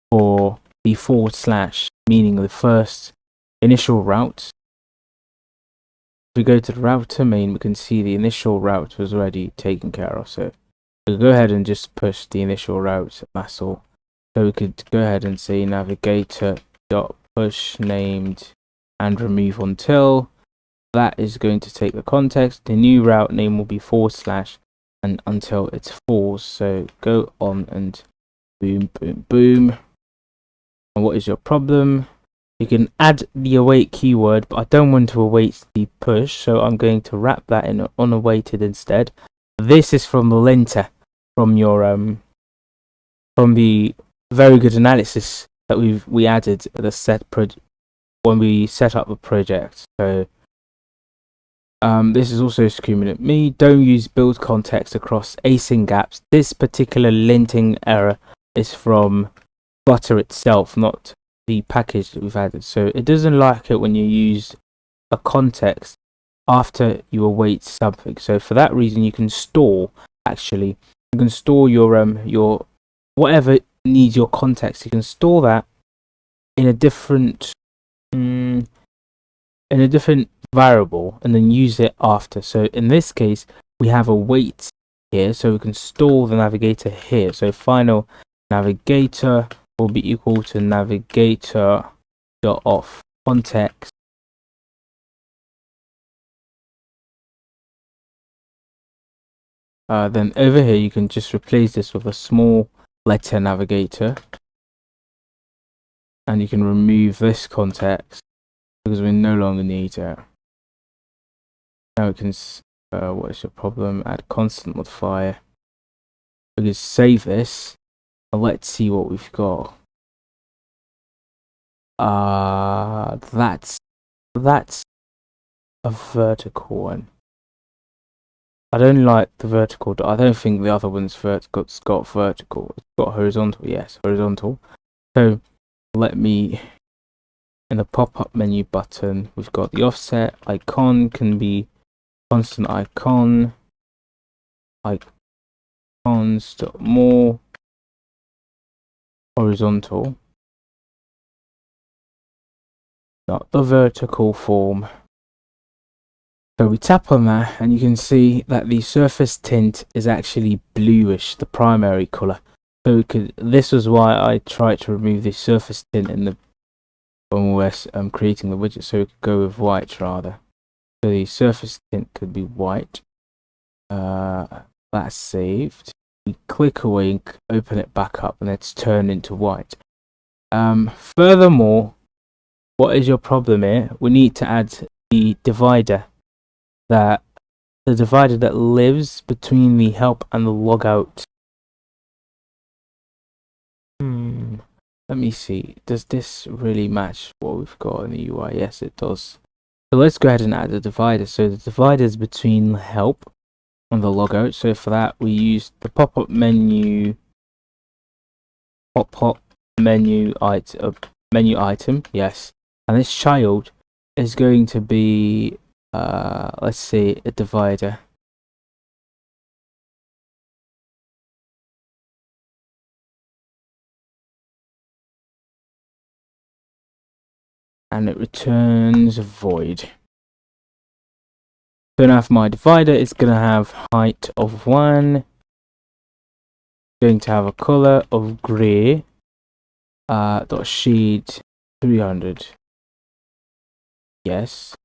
for the / meaning the first initial route. If we go to the router main, we can see the initial route was already taken care of. So we'll go ahead and just push the initial route. That's all. So we could go ahead and say navigator dot push named and remove until. That is going to take the context. The new route name will be / and until it's false. So go on and boom, boom, boom. And what is your problem? You can add the await keyword, but I don't want to await the push, so I'm going to wrap that in unawaited instead. This is from linter, from your from the very good analysis that we added at the when we set up the project. So this is also screaming at me. Don't use build context across async gaps. This particular linting error is from Flutter itself, not the package that we've added. So it doesn't like it when you use a context after you await something. So for that reason, you can store, actually you can store your whatever needs your context. You can store that in a different variable and then use it after. So in this case we have a wait here, so we can store the navigator here. So final navigator will be equal to navigator dot off context. Then over here you can just replace this with a small letter navigator, and you can remove this context because we no longer need it. Now we can what is your problem? Add constant modifier. We can save this and let's see what we've got. That's a vertical one. I don't like the vertical. I don't think the other one's got vertical. It's got horizontal. Yes, horizontal. So let me, in the pop-up menu button, we've got the offset icon can be constant icon, icons more horizontal, not the vertical form. So we tap on that and you can see that the surface tint is actually bluish, the primary color. So this was why I tried to remove the surface tint in the when we were creating the widget, so we could go with white rather. So the surface tint could be white. That's saved. We click away and open it back up and it's turned into white. Furthermore, what is your problem here? We need to add the divider that lives between the help and the logout. Let me see. Does this really match what we've got in the UI? Yes, it does. So let's go ahead and add a divider. So the divider is between the help and the logout. So for that, we use the pop-up menu, menu item. Yes, and this child is going to be let's say a divider. And it returns void. So now for my divider, it's going to have height of 1, going to have a color of grey, dot sheet 300. Yes.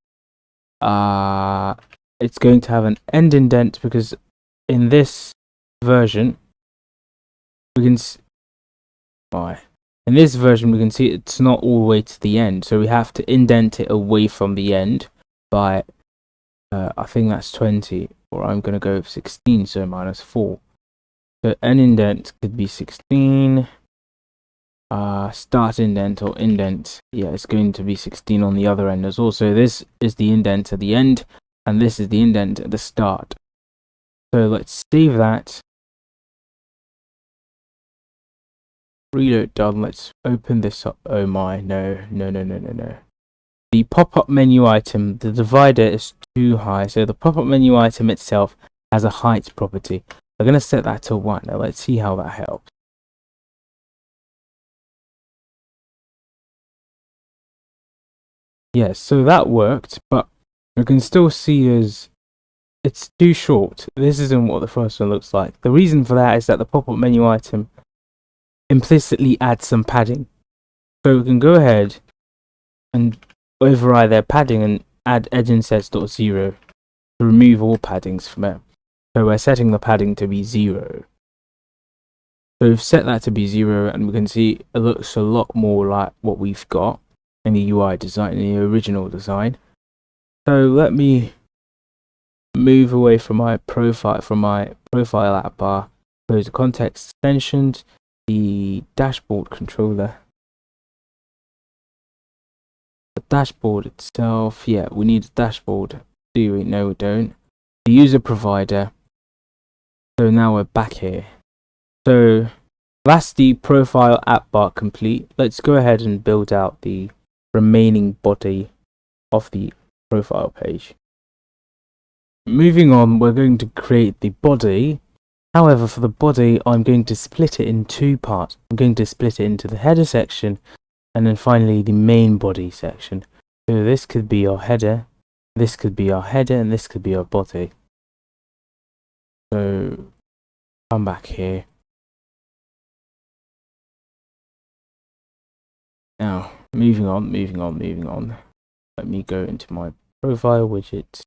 It's going to have an end indent because in this version we can in this version we can see it's not all the way to the end, so we have to indent it away from the end by I think that's 20, or I'm going to go with 16, so -4. So an indent could be 16. Start indent or indent, yeah, it's going to be 16 on the other end as well. So this is the indent at the end and this is the indent at the start. So let's save that reload done. Let's open this up. Oh my, no. The pop-up menu item, the divider is too high, so the pop-up menu item itself has a height property. I'm going to set that to 1. Now let's see how that helps. Yes, so that worked, but you can still see it's too short. This isn't what the first one looks like. The reason for that is that the pop-up menu item implicitly adds some padding. So we can go ahead and override their padding and add edgeinsets.0 to remove all paddings from it. So we're setting the padding to be 0. So we've set that to be 0, and we can see it looks a lot more like what we've got in the UI design, in the original design. So let me move away from my profile app bar, close the context extensions, the dashboard controller, the dashboard itself. Yeah, we need a dashboard. Do we? No, we don't. The user provider. So now we're back here. So that's the profile app bar complete. Let's go ahead and build out the remaining body of the profile page. Moving on, we're going to create the body. However, for the body, I'm going to split it in 2 parts. I'm going to split it into the header section and then finally the main body section. So this could be our header, this could be our header, and this could be our body. So come back here. Now, moving on. Let me go into my profile widget.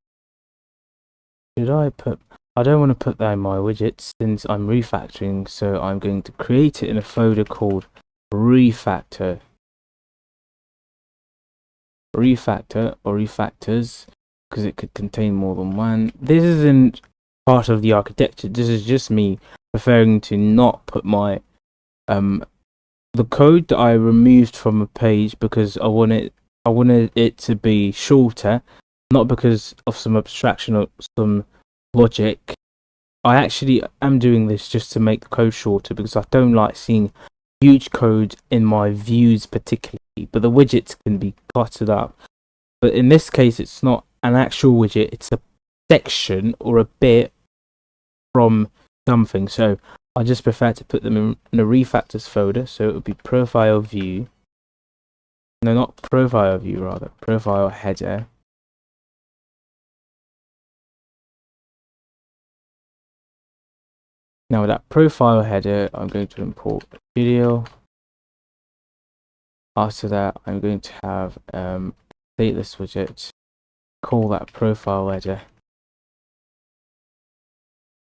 I don't want to put that in my widgets since I'm refactoring, so I'm going to create it in a folder called refactor or refactors, because it could contain more than one. This isn't part of the architecture. This is just me preferring to not put my the code that I removed from a page because I wanted it to be shorter, not because of some abstraction or some logic. I actually am doing this just to make the code shorter because I don't like seeing huge code in my views particularly, but the widgets can be cluttered up. But in this case, it's not an actual widget, it's a section or a bit from something. So I just prefer to put them in a refactors folder. So it would be profile view. No, not profile view, rather. Profile header. Now with that profile header, I'm going to import a video. After that, I'm going to have stateless widget. Call that profile header.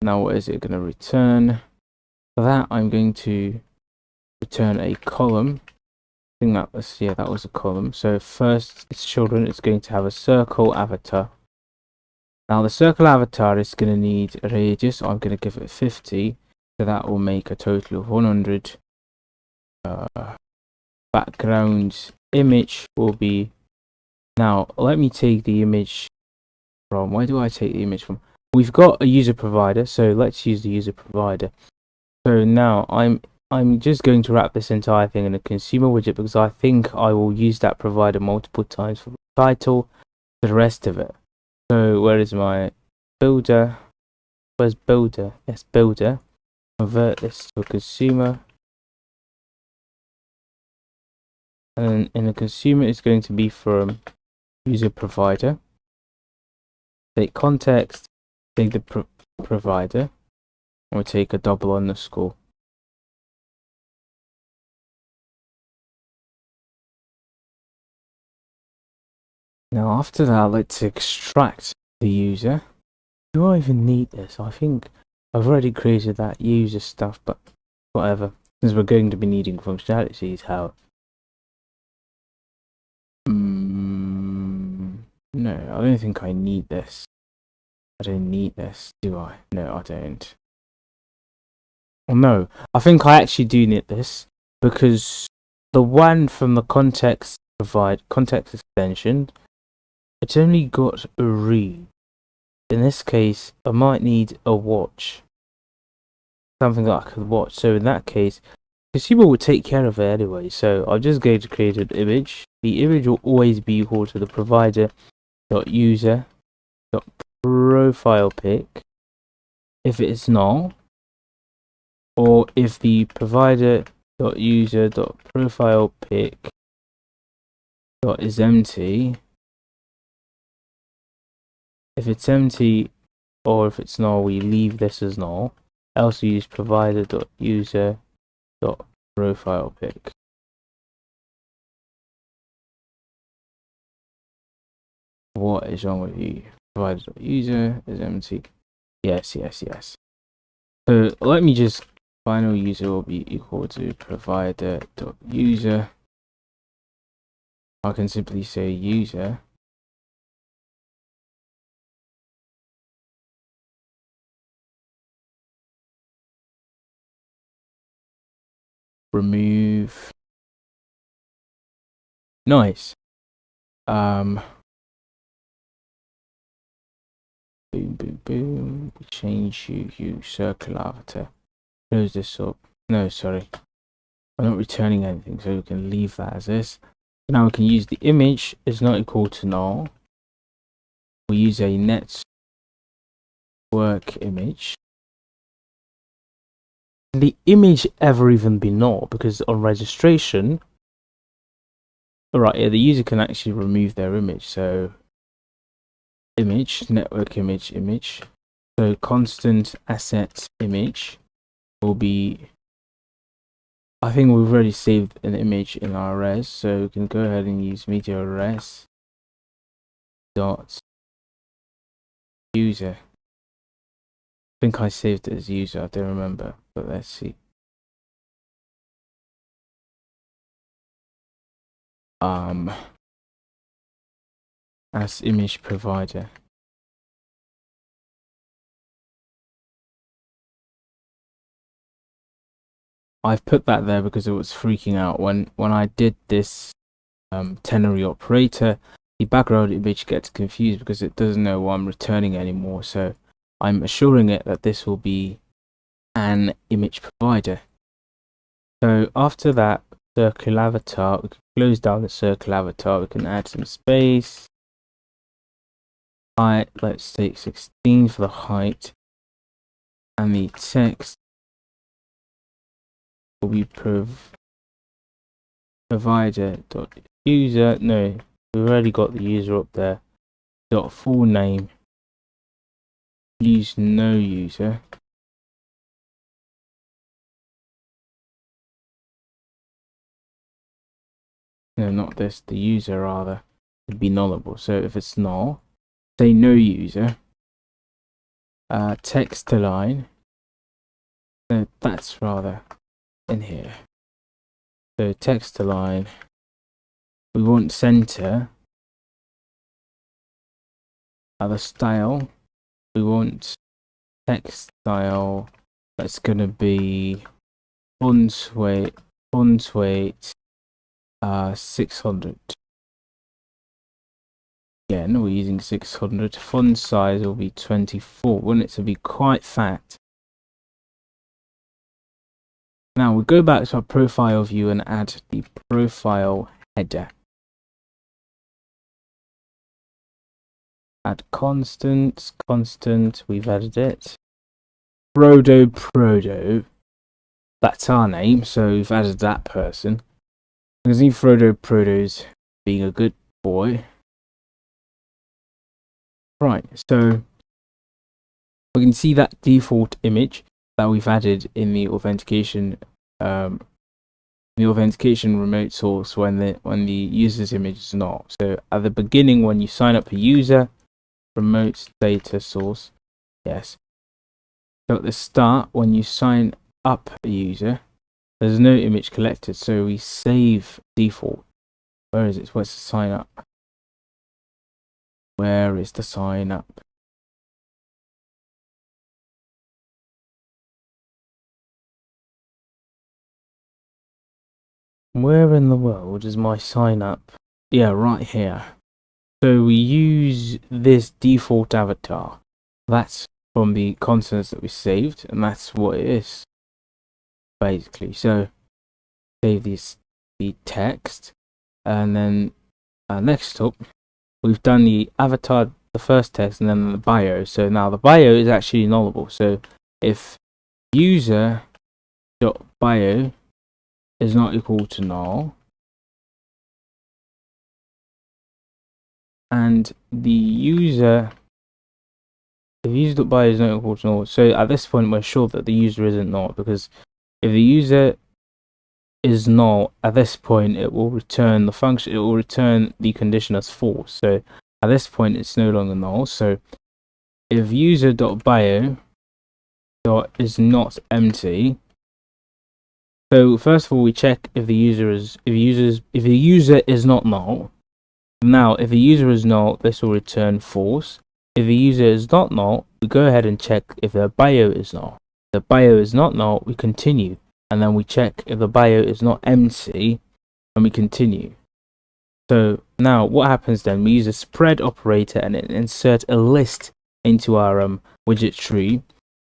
Now what is it going to return? For that, I'm going to return a column. I think that was a column. So first, its children is going to have a circle avatar. Now the circle avatar is going to need a radius. I'm going to give it 50. So that will make a total of 100. Background image will be. Now let me take the image from. Where do I take the image from? We've got a user provider, so let's use the user provider. So now I'm just going to wrap this entire thing in a consumer widget because I think I will use that provider multiple times for the title, for the rest of it. So where is my builder? Where's builder? Yes, builder. Convert this to a consumer. And then in the consumer, it's going to be from user provider. Take context, take the provider, or take a double underscore. Now after that, let's extract the user. Do I even need this? I think I've already created that user stuff, but whatever. Since we're going to be needing functionalities, how? No, I don't think I need this. I don't need this, do I? No, I don't. Well, no, I think I actually do need this because the one from the context extension, it's only got a read. In this case, I might need a watch. Something that I could watch. So in that case, Consumer will take care of it anyway. So I'm just going to create an image. The image will always be equal to the provider.user.profile pic if it is null, or if the provider.user.profile pic is empty. If it's empty or if it's null, we leave this as null. Else we use provider.user.profile pic. What is wrong with you? Provider.user is empty. Yes. So let me just, final user will be equal to provider.user. I can simply say user. Remove. Nice. Boom. Change you circle avatar. Close this up. No, sorry. I'm not returning anything, so we can leave that as this. Now we can use the image is not equal to null. We use a network image. Can the image ever even be null? Because on registration, alright, yeah, the user can actually remove their image. So image, network image. So constant asset image will be, I think we've already saved an image in our res, so we can go ahead and use media res dot user. I think I saved it as user, I don't remember, but let's see. As image provider. I've put that there because it was freaking out when I did this ternary operator. The background image gets confused because it doesn't know what I'm returning anymore. So I'm assuring it that this will be an image provider. So after that circle avatar, we can close down the circle avatar. We can add some space. Height, let's take 16 for the height, and the text will be provider.user. No, we've already got the user up there. Dot full name. Use no user. No, not this. The user rather would be nullable. So if it's null, say no user. Text to line. No, that's rather in here. So text to line. We want center. The style. We want text style. That's gonna be font weight. 600. Yeah, no, we're using 600. Font size will be 24. We want it to be quite fat. Now we go back to our profile view and add the profile header. Add constant, we've added it. Prodo, that's our name, so we've added that person. I can see Prodo's being a good boy. Right, so we can see that default image that we've added in the authentication remote source when the user's image is not. So at the beginning, when you sign up a user, remote data source, yes. So at the start, when you sign up a user, there's no image collected, so we save default. Where is it? Where's the sign up? Where is the sign up? Where in the world is my sign up? Yeah, right here. So we use this default avatar. That's from the constants that we saved, and that's what it is, basically. So save the text, and then next up we've done the avatar, the first text, and then the bio. So now the bio is actually nullable. So if user dot bio is not equal to null, and the user, if user.bio is not equal to null, so at this point we're sure that the user isn't null, because if the user is null, at this point it will return the function, it will return the condition as false. So at this point it's no longer null. So if user.bio is not empty, so first of all we check if the user is not null. Now if the user is null, this will return false. If the user is not null, we go ahead and check if the bio is null. If the bio is not null, we continue, and then we check if the bio is not empty, and we continue. So now what happens then? We use a spread operator and insert a list into our widget tree.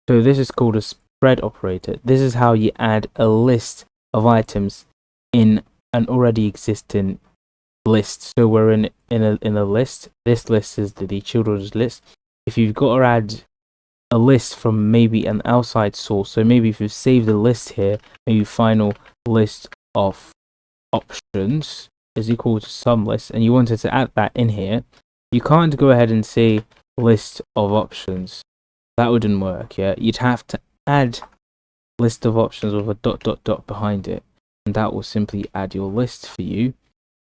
So this is called a spread operator. This is how you add a list of items in an already existing list. So we're in a list. This list is the children's list. If you've got to add a list from maybe an outside source, so maybe if you've saved a list here, maybe final list of options is equal to some list, and you wanted to add that in here, you can't go ahead and say list of options. That wouldn't work. Yeah, you'd have to add list of options with a dot dot dot behind it, and that will simply add your list for you.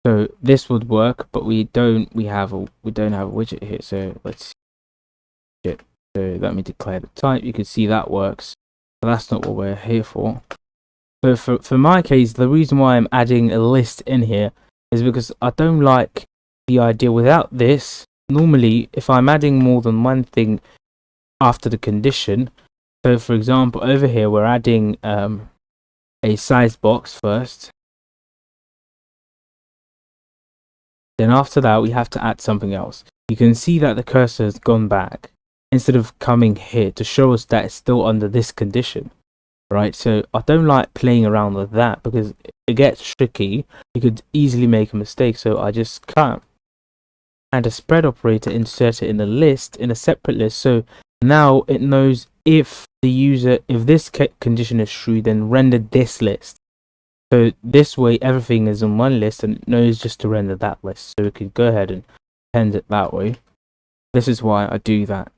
So this would work, but we don't have a widget here. So let's see it. So let me declare the type. You can see that works, but that's not what we're here for. So for my case, the reason why I'm adding a list in here is because I don't like the idea without this. Normally, if I'm adding more than one thing after the condition, so for example over here we're adding a size box first, then after that we have to add something else. You can see that the cursor has gone back instead of coming here to show us that it's still under this condition, right? So I don't like playing around with that because it gets tricky. You could easily make a mistake, so I just can't add a spread operator, insert it in a list, in a separate list. So now it knows if this condition is true, then render this list. So this way everything is in one list and it knows just to render that list. So we could go ahead and append it that way. This is why I do that.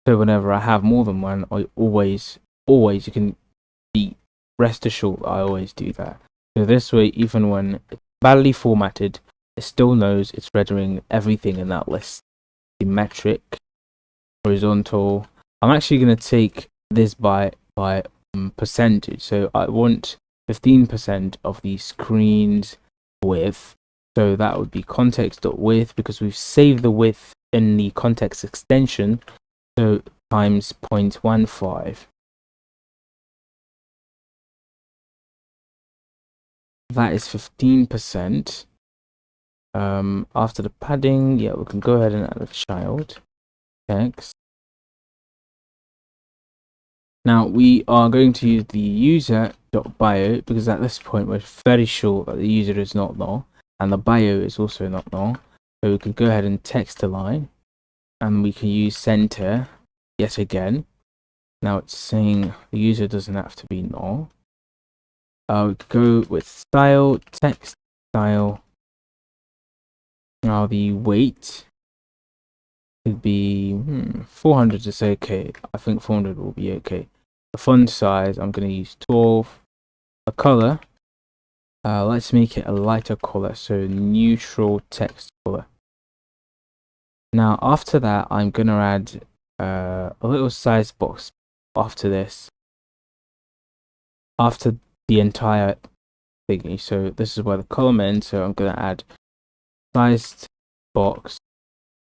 So whenever I have more than one, I always, you can be rest assured I always do that. So this way, even when it's badly formatted, it still knows it's rendering everything in that list. Symmetric, horizontal. I'm actually going to take this by percentage. So I want 15% of the screen's width. So that would be context.width, because we've saved the width in the context extension. So times 0.15. That is 15%. After the padding, yeah, we can go ahead and add a child text. Now we are going to use the user.bio because at this point we're very sure that the user is not null and the bio is also not null. So we can go ahead and text align, and we can use center yet again. Now it's saying the user doesn't have to be null. We could go with style, text style. Now the weight could be 400 is okay. I think 400 will be okay. The font size, I'm going to use 12. The color, let's make it a lighter color, so neutral text color. Now after that, I'm going to add a little size box after this, after the entire thingy. So this is where the column ends, so I'm going to add sized box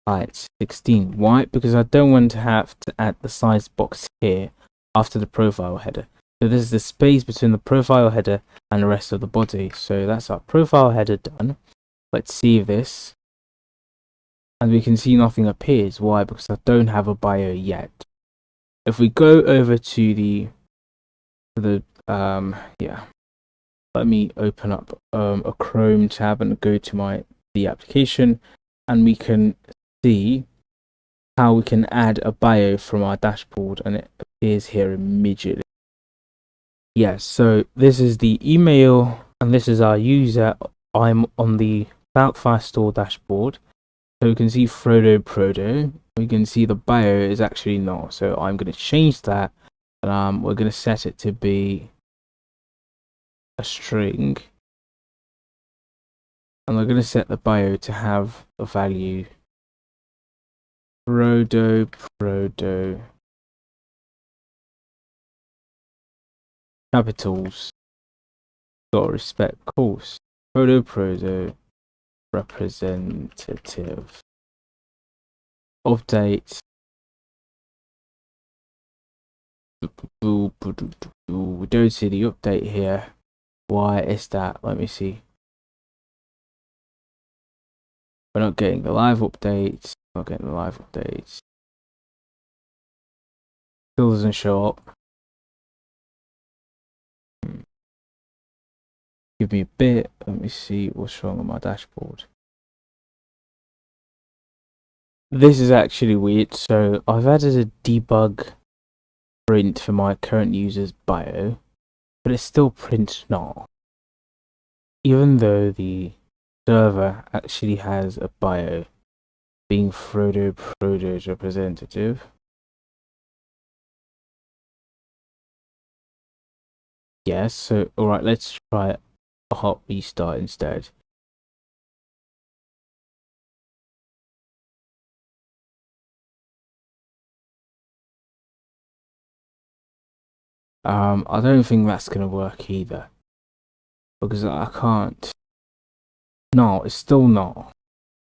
height 16. Why? Because I don't want to have to add the size box here after the profile header. So this is the space between the profile header and the rest of the body. So that's our profile header done. Let's save this, and we can see nothing appears. Why? Because I don't have a bio yet. If we go over to the let me open up a Chrome tab and go to the application, and we can see how we can add a bio from our dashboard, and it appears here immediately. Yes, so this is the email and this is our user. I'm on the About Firestore dashboard, so we can see Frodo Prodo. We can see the bio is actually not, so I'm going to change that, and we're going to set it to be a string, and we're going to set the bio to have a value Frodo Prodo capitals, got respect course, Frodo Prodo representative, update. We don't see the update here. Why is that? Let me see. We're not getting the live updates. Not getting the live updates. Still doesn't show up. Give me a bit. Let me see what's wrong on my dashboard. This is actually weird. So I've added a debug print for my current user's bio, but it still prints null, even though the server actually has a bio being Frodo Prodo's representative. Yes, so alright, let's try a hot restart instead. I don't think that's gonna work either, because I can't. No, it's still not.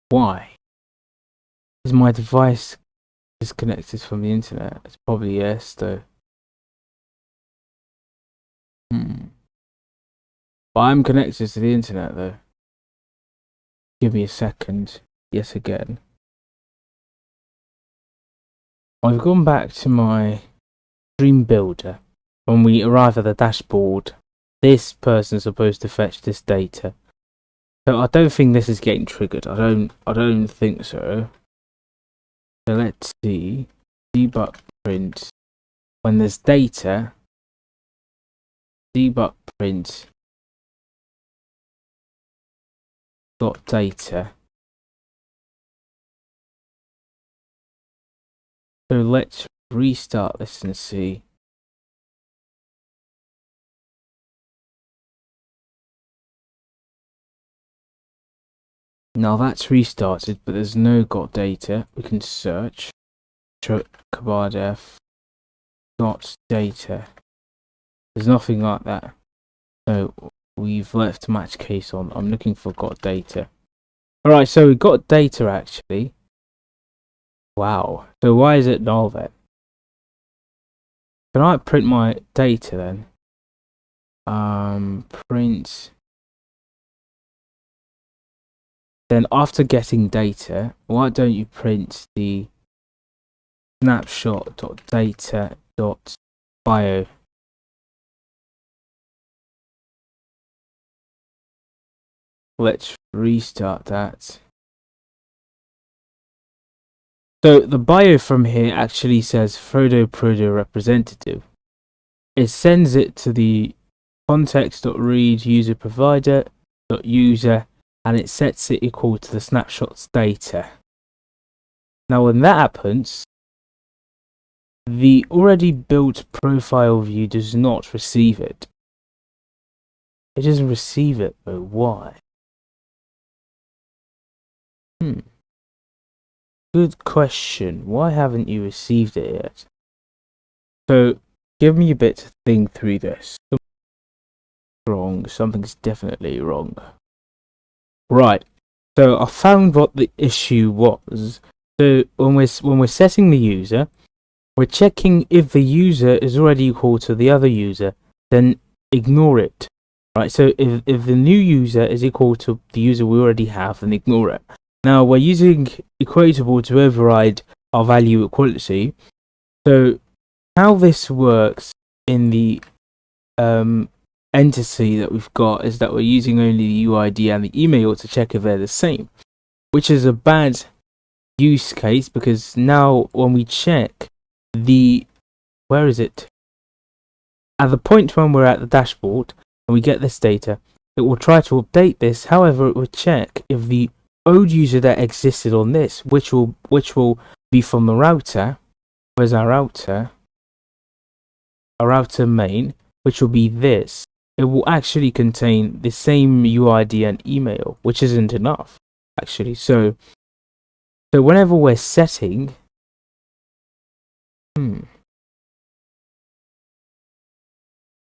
Why? Is my device disconnected from the internet? It's probably yes, though. But I'm connected to the internet, though. Give me a second. Yes, again. I've gone back to my Dream Builder. When we arrive at the dashboard, this person's supposed to fetch this data. So I don't think this is getting triggered. I don't think so. So let's see. Debug print. When there's data, debug print dot data. So let's restart this and see. Now that's restarted, but there's no got data. We can search. Command F dot data. There's nothing like that. So we've left match case on. I'm looking for got data. Alright, so we got data actually. Wow. So why is it null then? Can I print my data then? Print. Then after getting data, why don't you print the snapshot.data.bio? Let's restart that. So the bio from here actually says Frodo Prodo representative. It sends it to the context.read user provider.user, and it sets it equal to the snapshot's data. Now when that happens, the already built profile view does not receive it. It doesn't receive it though. Why? Good question. Why haven't you received it yet? So give me a bit to think through this. Something's wrong. Something's definitely wrong. Right. So I found what the issue was. So when we're setting the user, we're checking if the user is already equal to the other user, then ignore it. Right. So if the new user is equal to the user we already have, then ignore it. Now we're using equatable to override our value equality. So how this works in the entity that we've got is that we're using only the UID and the email to check if they're the same, which is a bad use case, because now when we check the, where is it? At the point when we're at the dashboard and we get this data, it will try to update this. However, it will check if the old user that existed on this, which will be from the router. Where's our router? Our router main, which will be this. It will actually contain the same UID and email, which isn't enough, actually. So whenever we're setting,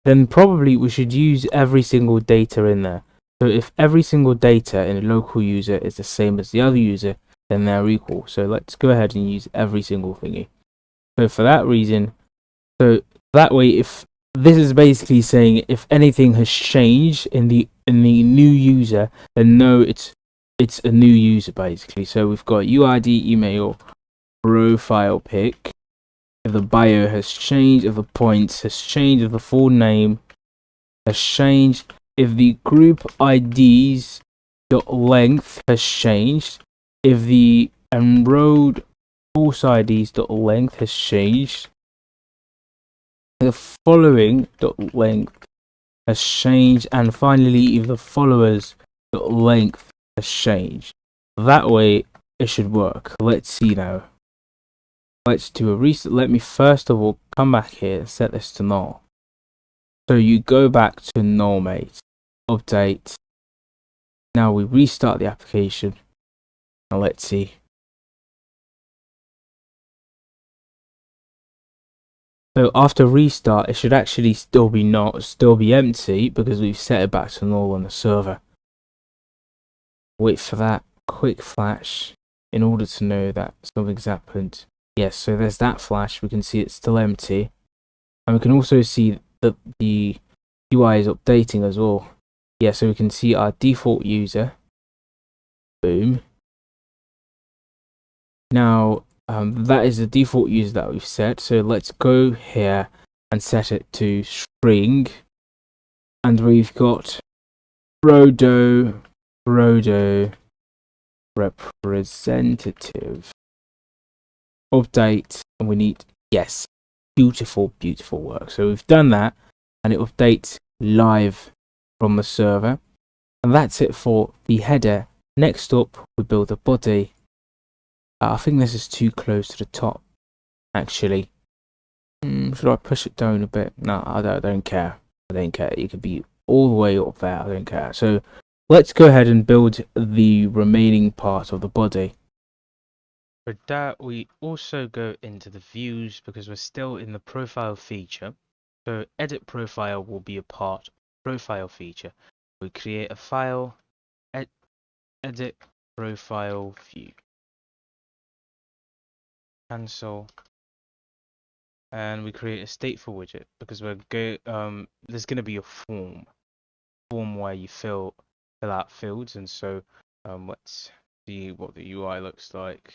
then probably we should use every single data in there. So if every single data in a local user is the same as the other user, then they're equal. So let's go ahead and use every single thingy. So for that reason, so that way, if this is basically saying if anything has changed in the new user, then no, it's a new user basically. So we've got UID, email, profile pic. If the bio has changed, if the points has changed, if the full name has changed, if the group IDs length has changed, if the enrolled course IDs length has changed, the following length has changed, and finally if the followers length has changed. That way it should work. Let's see now. Let's do a reset. Let me first of all come back here and set this to null. So you go back to null, mate. Update. Now we restart the application. Now let's see. So after restart, it should actually still be empty, because we've set it back to null on the server. Wait for that quick flash in order to know that something's happened. Yes, so there's that flash. We can see it's still empty, and we can also see that the UI is updating as well. Yeah, so we can see our default user. Boom. Now that is the default user that we've set. So let's go here and set it to string, and we've got Frodo representative. Update, and we need, yes, beautiful work. So we've done that, and it updates live from the server, and that's it for the header. Next up, we build a body. I think this is too close to the top, actually. Should I push it down a bit? No, I don't care. It could be all the way up there. I don't care. So let's go ahead and build the remaining part of the body. For that, we also go into the views, because we're still in the profile feature. So edit profile will be a part of the profile feature. We create a file, edit profile view, cancel, and we create a stateful widget, because there's going to be a form where you fill out fields, and so let's see what the UI looks like.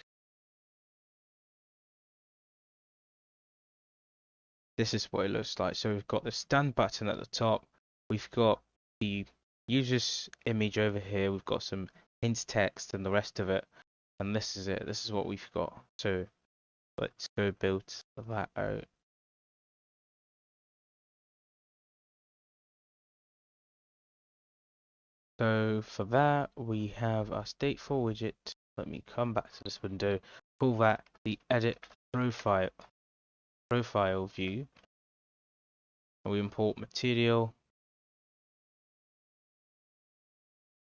This is what it looks like. So we've got the stand button at the top, we've got the user's image over here, we've got some hint text and the rest of it, and this is it. This is what we've got. So let's go build that out. So for that, we have our stateful widget. Let me come back to this window, pull that, the edit profile view, and we import material.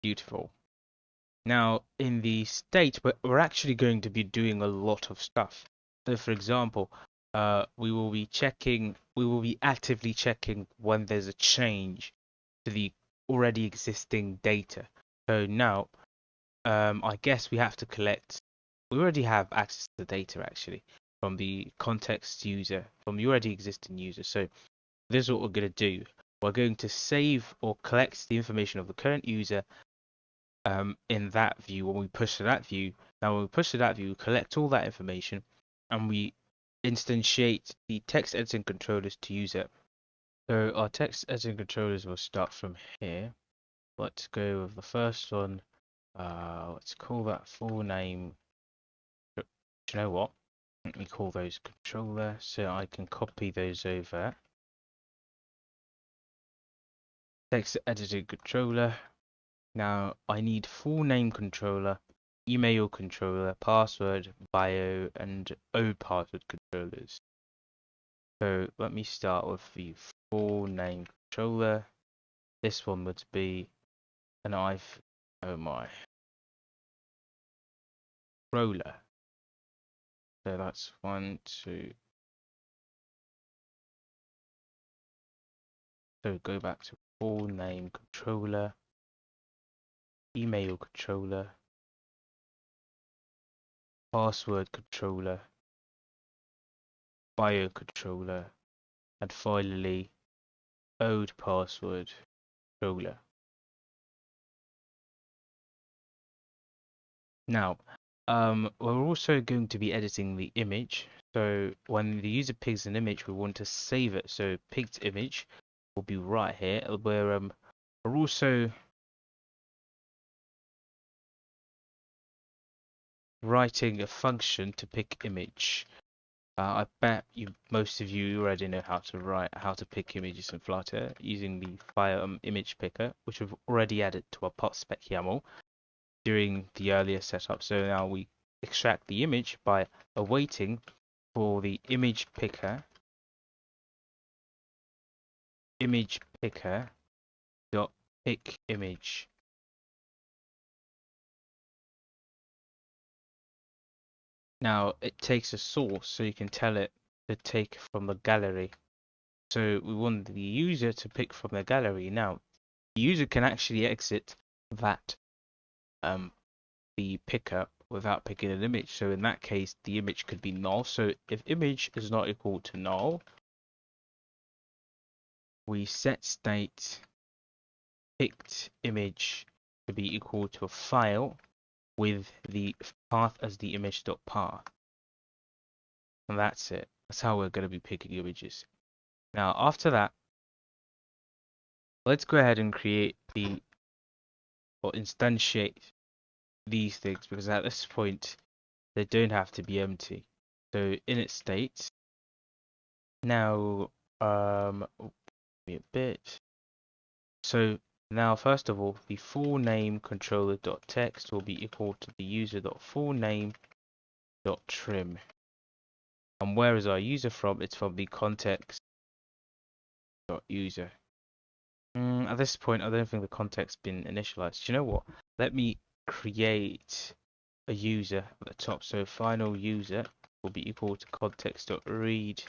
Beautiful. Now in the state, we're actually going to be doing a lot of stuff. So for example, we will be actively checking when there's a change to the already existing data. So now I guess we have to collect, we already have access to the data actually from the context user, from the already existing user. So this is what we're going to do. We're going to save or collect the information of the current user in that view. When we push to that view, now when we push to that view, we collect all that information, and we instantiate the text editing controllers to use it. So our text editing controllers will start from here. Let's go with the first one. Let's call that full name. Do you know what? Let me call those controller so I can copy those over. Text editing controller. Now I need full name controller, email controller, password, bio, and O password controllers. So let me start with the full name controller. This one would be an oh my controller. So that's 1, 2. So go back to full name controller, email controller, password controller, bio controller, and finally old password controller. Now, we're also going to be editing the image. So when the user pigs an image, we want to save it. So pigged image will be right here. Where we're also writing a function to pick image. I bet most of you already know how to pick images in Flutter using the Fire image picker, which we've already added to our spec YAML during the earlier setup. So now we extract the image by awaiting for the image picker dot pick image. Now it takes a source, so you can tell it to take from the gallery. So we want the user to pick from the gallery. Now the user can actually exit that the picker without picking an image. So in that case, the image could be null. So if image is not equal to null, we set state picked image to be equal to a file with the path as the image.path. And that's it. That's how we're going to be picking images. Now, after that, let's go ahead and create or instantiate these things, because at this point, they don't have to be empty. So init state. Now, me a bit. So now, first of all, the full name controller.text will be equal to the user.fullname.trim. And where is our user from? It's from the context.user. At this point, I don't think the context's been initialized. Do you know what? Let me create a user at the top. So final user will be equal to context.read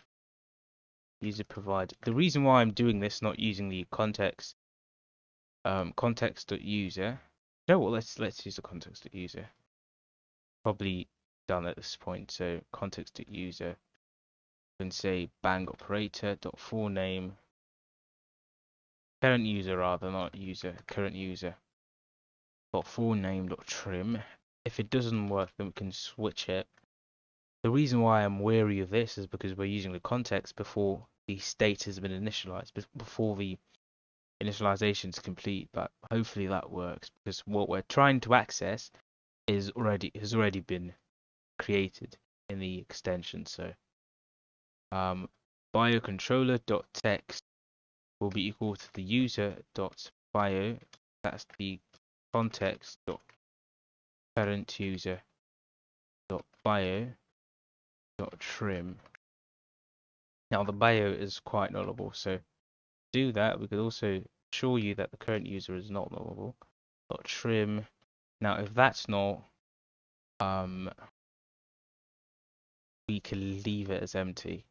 user provided. The reason why I'm doing this, not using the context.user. You know what? Let's use the context.user. Probably done at this point. So context.user. And say bang operator dot full name. Current user rather, not user. Current user. Dot full name dot trim. If it doesn't work, then we can switch it. The reason why I'm wary of this is because we're using the context before the state has been initialized, before the initialization is complete. But hopefully that works, because what we're trying to access has already been created in the extension. So biocontroller.text will be equal to the user.bio. That's the context.current user.bio.trim. Now the bio is quite nullable, so to do that, we could also show you that the current user is not nullable. .trim. Now if that's null, we can leave it as empty.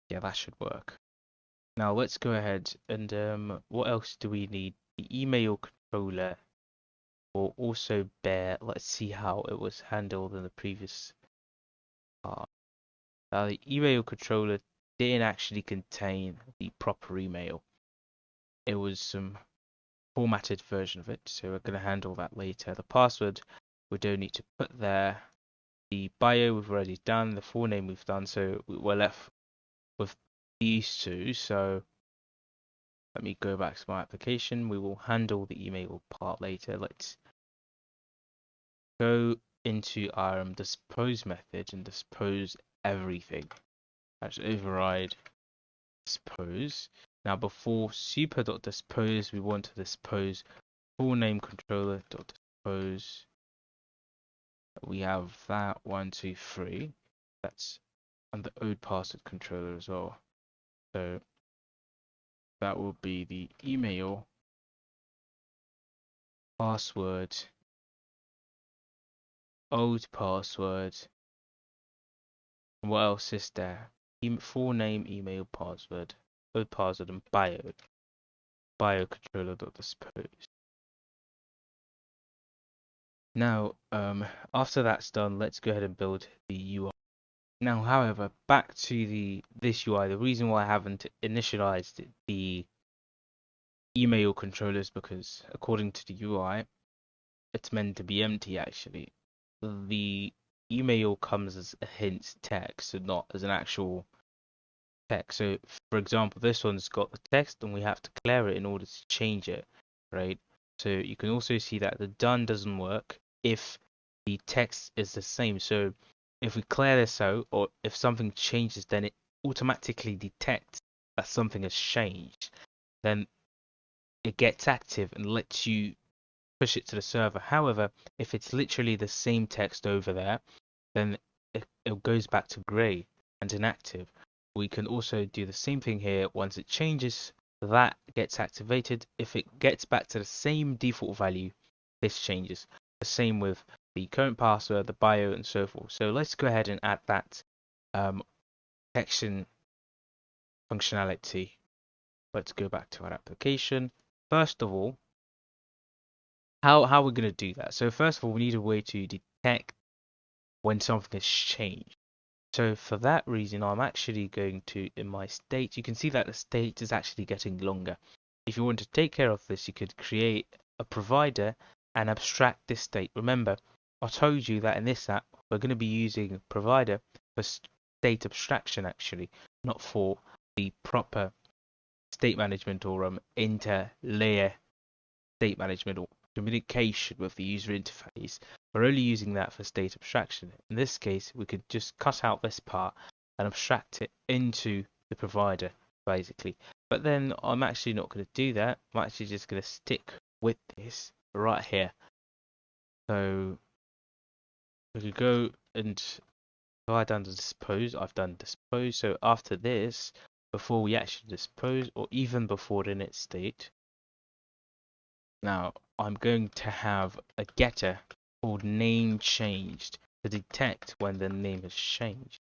Yeah, that should work. Now let's go ahead and what else do we need? The email controller will also bear. Let's see how it was handled in the previous part. Now the email controller didn't actually contain the proper email. It was some formatted version of it, so we're going to handle that later. The password we don't need to put there. The bio we've already done. The full name we've done, so we're left with used to. So let me go back to my application. We will handle the email part later. Let's go into our dispose method and dispose everything. Let's override dispose. Now before super.dispose, we want to dispose full name controller.dispose. We have that 1, 2, 3. That's and the old password controller as well. So that will be the email password, old password. What else is there? Full name, email, password, old password, and bio controller.dispose. Now, after that's done, let's go ahead and build the UI. Now, however, back to this UI. The reason why I haven't initialized the email controller is because, according to the UI, it's meant to be empty. Actually, the email comes as a hint text, and not as an actual text. So, for example, this one's got the text, and we have to declare it in order to change it, right? So you can also see that the done doesn't work if the text is the same. So if we clear this out, or if something changes, then it automatically detects that something has changed. Then it gets active and lets you push it to the server. However, if it's literally the same text over there, then it goes back to grey and inactive. We can also do the same thing here. Once it changes, that gets activated. If it gets back to the same default value, this changes. The same with the current password, the bio, and so forth. So let's go ahead and add that detection functionality. Let's go back to our application. First of all, how we're going to do that? So first of all, we need a way to detect when something has changed. So for that reason, I'm actually going to, in my state, you can see that the state is actually getting longer. If you want to take care of this, you could create a provider and abstract this state. Remember, I told you that in this app, we're going to be using provider for state abstraction actually, not for the proper state management or inter-layer state management or communication with the user interface. We're only using that for state abstraction. In this case, we could just cut out this part and abstract it into the provider, basically. But then I'm actually not going to do that. I'm actually just going to stick with this right here. So we could go and have I done the dispose? I've done dispose. So after this, before we actually dispose, or even before the init state, now I'm going to have a getter called name changed to detect when the name has changed.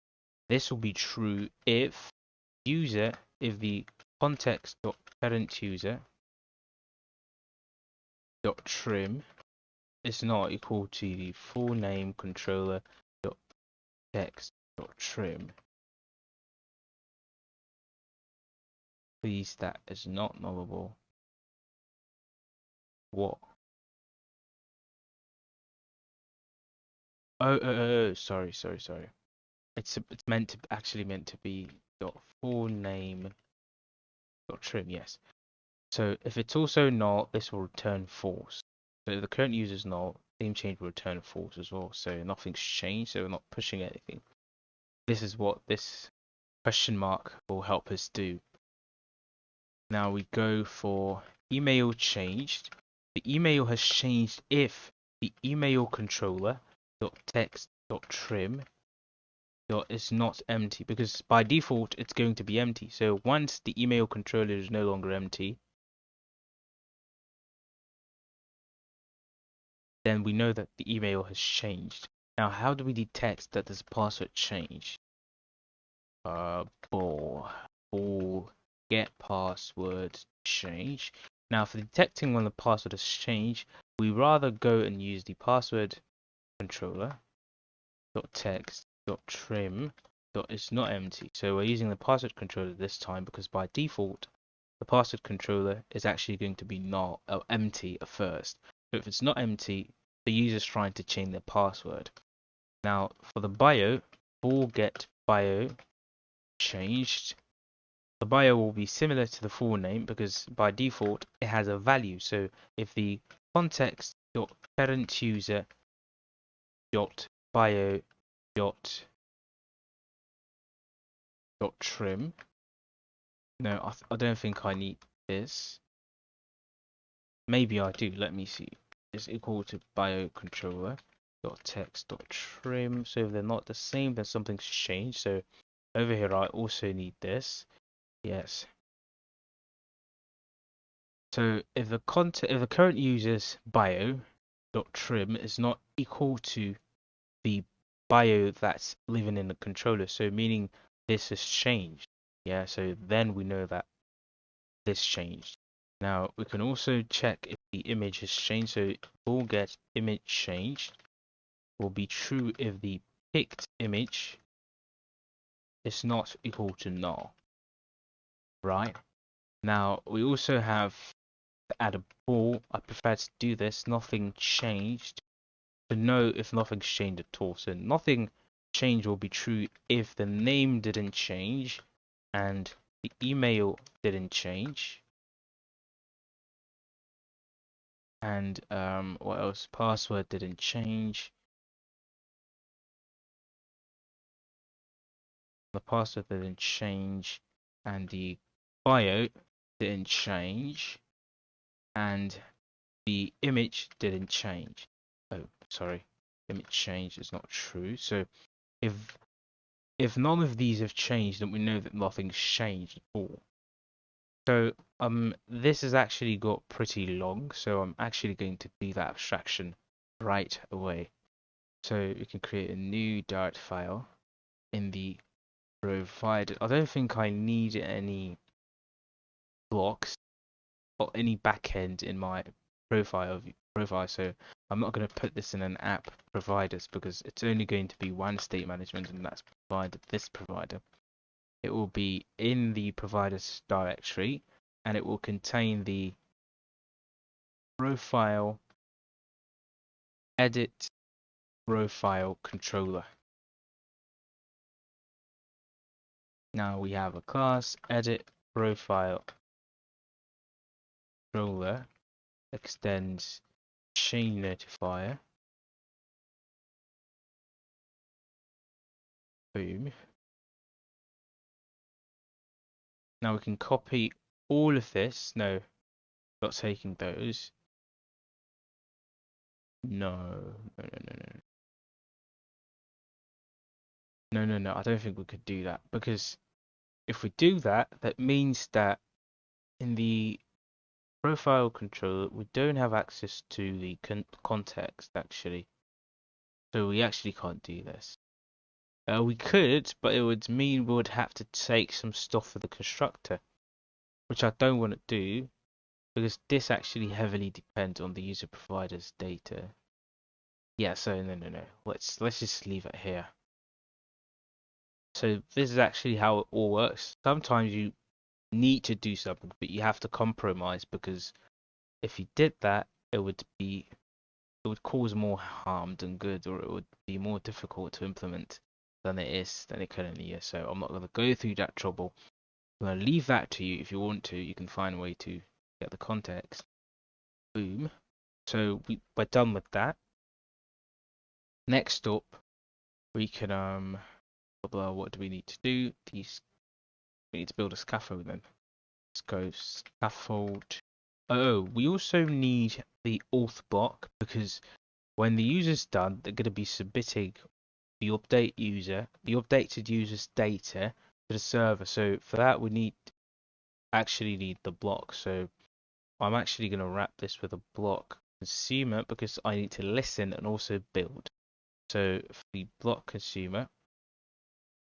This will be true if the context.parent user dot trim is not equal to the full name controller dot text dot trim. Please, that is not nullable. What? Oh, sorry. It's actually meant to be dot full name dot trim, yes. So if it's also null, this will return false. So if the current user is null, name change will return false as well. So nothing's changed, so we're not pushing anything. This is what this question mark will help us do. Now we go for email changed. The email has changed if the email controller dot text dot trim dot is not empty, because by default it's going to be empty. So once the email controller is no longer empty, then we know that the email has changed. Now, how do we detect that this password changed? Ball get password change. Now, for detecting when the password has changed, we rather go and use the password controller dot text dot trim dot is not empty. So we're using the password controller this time because by default the password controller is actually going to be null or empty at first. So if it's not empty, the user's trying to change their password. Now for the bio, get bio changed the bio will be similar to the full name because by default it has a value. So if the context dot parent user dot bio dot trim. No, I don't think I need this. Maybe I do. Let me see. Is equal to bio controller dot text dot trim. So if they're not the same, then something's changed. So over here, I also need this. Yes. So if the current user's bio dot trim is not equal to the bio that's living in the controller, so meaning this has changed. Yeah. So then we know that this changed. Now we can also check if the image has changed. So we'll get image changed will be true if the picked image is not equal to null. Right? Now we also have to add a bool. I prefer to do this. Nothing changed to know if nothing's changed at all. So nothing changed will be true if the name didn't change and the email didn't change. And what else? Password didn't change. The password didn't change, and the bio didn't change, and the image didn't change. Oh, sorry, image change is not true. So if none of these have changed, then we know that nothing's changed at all. So this has actually got pretty long, so I'm actually going to do that abstraction right away. So we can create a new Dart file in the provided. I don't think I need any blocks or any backend in my profile, so I'm not going to put this in an app providers because it's only going to be one state management, and that's provided this provider. It will be in the providers directory, and it will contain the profile edit profile controller. Now we have a class edit profile controller extends chain notifier. Boom. Now we can copy all of this. No, not taking those. No. I don't think we could do that because if we do that, that means that in the profile controller, we don't have access to the context actually. So we actually can't do this. We could, but it would mean we would have to take some stuff for the constructor, which I don't want to do because this actually heavily depends on the user provider's data. Yeah, so no. Let's just leave it here. So this is actually how it all works. Sometimes you need to do something, but you have to compromise because if you did that, it would cause more harm than good, or it would be more difficult to implement than it currently is. So I'm not going to go through that trouble. I'm going to leave that to you. If you want to, you can find a way to get the context. Boom. So we're done with that. Next up, we can what do we need to do? We need to build a scaffold then. Let's go scaffold. Oh, we also need the auth block because when the user's done, they're going to be submitting the updated user's data to the server. So for that, we actually need the block. So I'm actually going to wrap this with a block consumer because I need to listen and also build. So for the block consumer,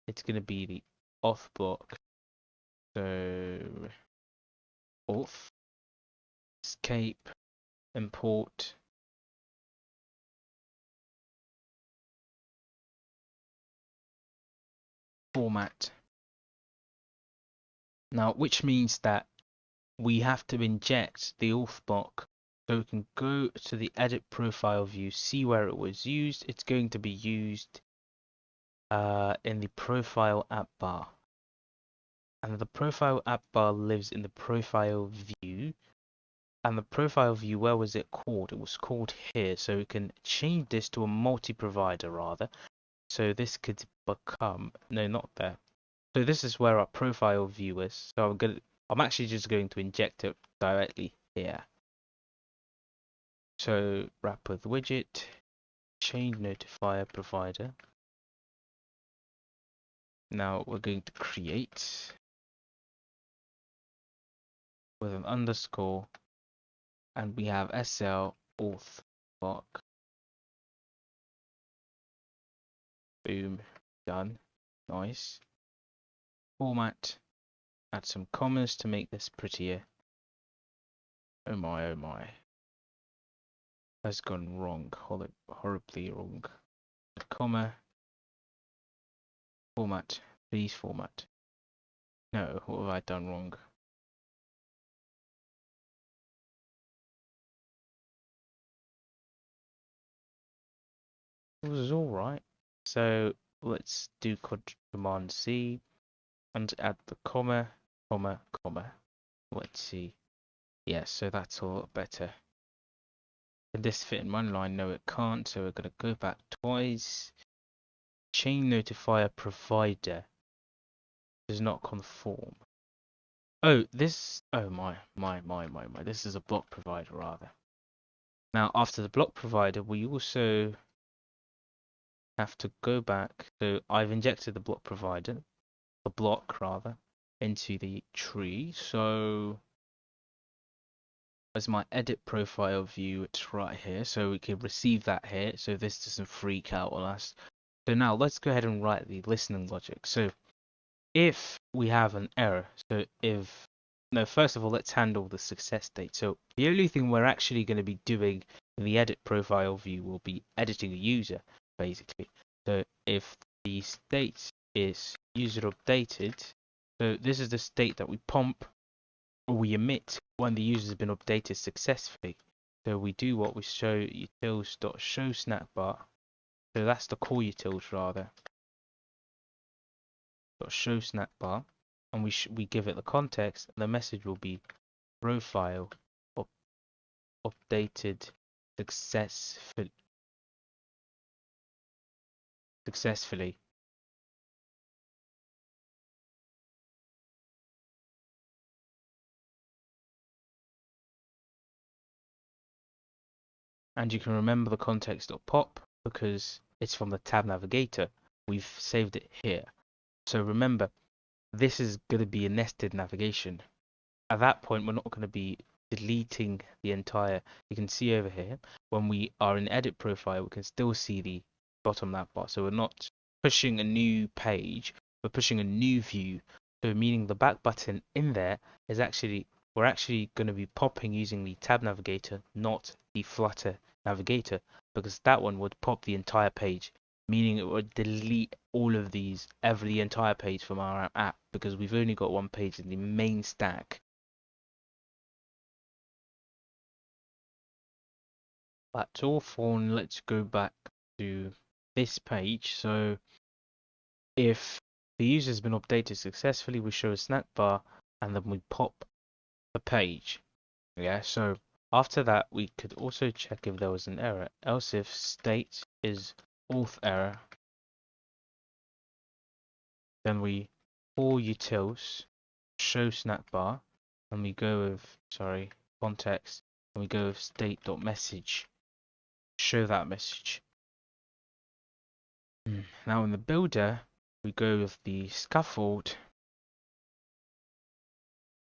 it's going to be the auth block. So auth escape import format. Now, which means that we have to inject the auth block so we can go to the edit profile view, see where it was used. It's going to be used in the profile app bar. and the profile app bar lives in the profile view. And the profile view, where was it called? It was called here. So we can change this to a multi-provider rather. So this could become, no, not there. So this is where our profile view is. So I'm actually just going to inject it directly here. So wrap with widget, change notifier provider. Now we're going to create with an underscore, and we have SL auth block. Boom, done. Nice. Format, add some commas to make this prettier. Oh my, oh my. That's gone wrong, horribly wrong. Comma, format, please format. No, what have I done wrong? It was alright. So let's do Command C and add the comma, comma, comma. Let's see. Yes, so that's a lot better. Can this fit in one line? No, it can't. So we're going to go back twice. Chain notifier provider does not conform. Oh, this. Oh my. This is a BLoC provider rather. Now, after the BLoC provider, we also have to go back. So I've injected the BLoC provider, the block rather, into the tree. So as my edit profile view, it's right here. So we can receive that here. So this doesn't freak out on us. So now let's go ahead and write the listening logic. So if we have an error, first of all, let's handle the success state. So the only thing we're actually going to be doing in the edit profile view will be editing a user, basically. So if the state is user updated, so this is the state that we pump or we emit when the user has been updated successfully. So we do what we show utils.show snackbar. So that's the core utils rather. Show snackbar, and we give it the context, and the message will be profile updated successfully. And you can remember the context.pop because it's from the tab navigator. We've saved it here. So remember, this is going to be a nested navigation. At that point, we're not going to be deleting the entire. You can see over here, when we are in edit profile, we can still see the bottom nav bar. So we're not pushing a new page, we're pushing a new view. So meaning the back button in there is we're actually going to be popping using the tab navigator, not the Flutter navigator, because that one would pop the entire page, meaning it would delete all of the entire page from our app, because we've only got one page in the main stack. That's all fine. Let's go back to this page. So if the user has been updated successfully, we show a snack bar and then we pop the page. Yeah, so after that, we could also check if there was an error. Else if state is auth error, then we call utils show snack bar and we go with, context, and we go with state.message, show that message. Now in the builder, we go with the scaffold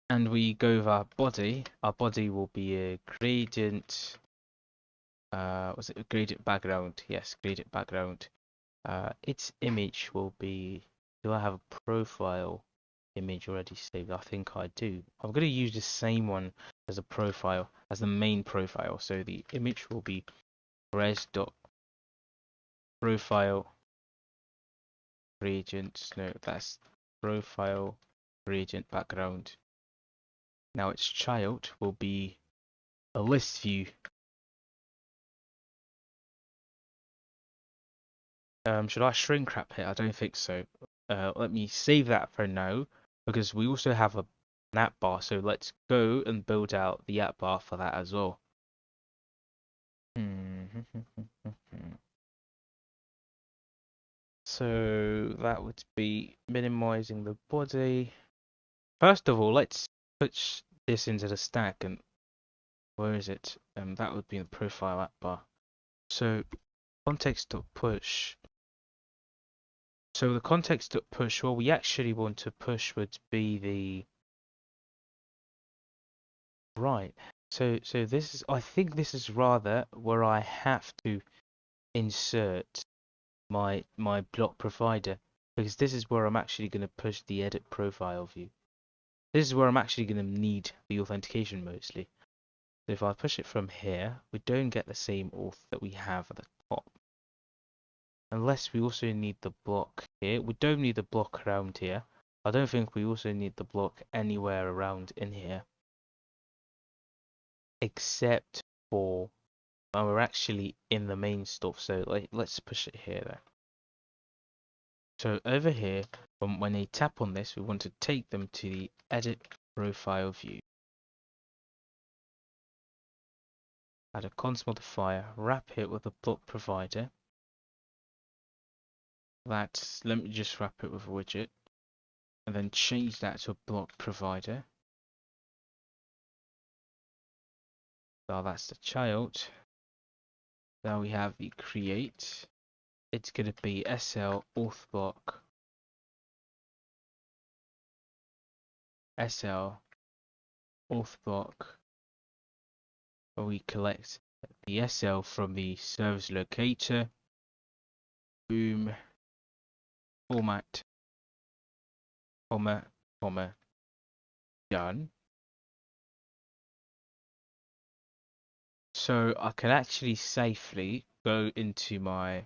and we go with our body. Our body will be a gradient. Was it a gradient background? Yes, gradient background. Its image will be. Do I have a profile image already saved? I think I do. I'm going to use the same one as a profile, as the main profile. So the image will be res.profile gradient. No, that's profile gradient background. Now its child will be a list view. Should I shrink wrap here? I don't think so. Let me save that for now. because we also have an app bar. So let's go and build out the app bar for that as well. So that would be minimizing the body. First of all, let's push this into the stack, and where is it? That would be in the profile app bar. So context.push. So the context.push, what we actually want to push would be the right. So this is, I think this is rather where I have to insert my BLoC provider, because this is where I'm actually going to push the edit profile view. This is where I'm actually going to need the authentication mostly. So if I push it from here, we don't get the same auth that we have at the top. Unless we also need the BLoC here. We don't need the BLoC around here. I don't think we also need the BLoC anywhere around in here. Except for when we're actually in the main stuff. So let's push it here then. So over here, when they tap on this, we want to take them to the edit profile view. Add a const modifier, wrap it with a BLoC provider. Let me just wrap it with a widget, and then change that to a BLoC provider. So that's the child. Now we have the create. It's going to be SL auth block, SL auth block, where we collect the SL from the service locator. Boom. Format, comma, done. So I can actually safely go into my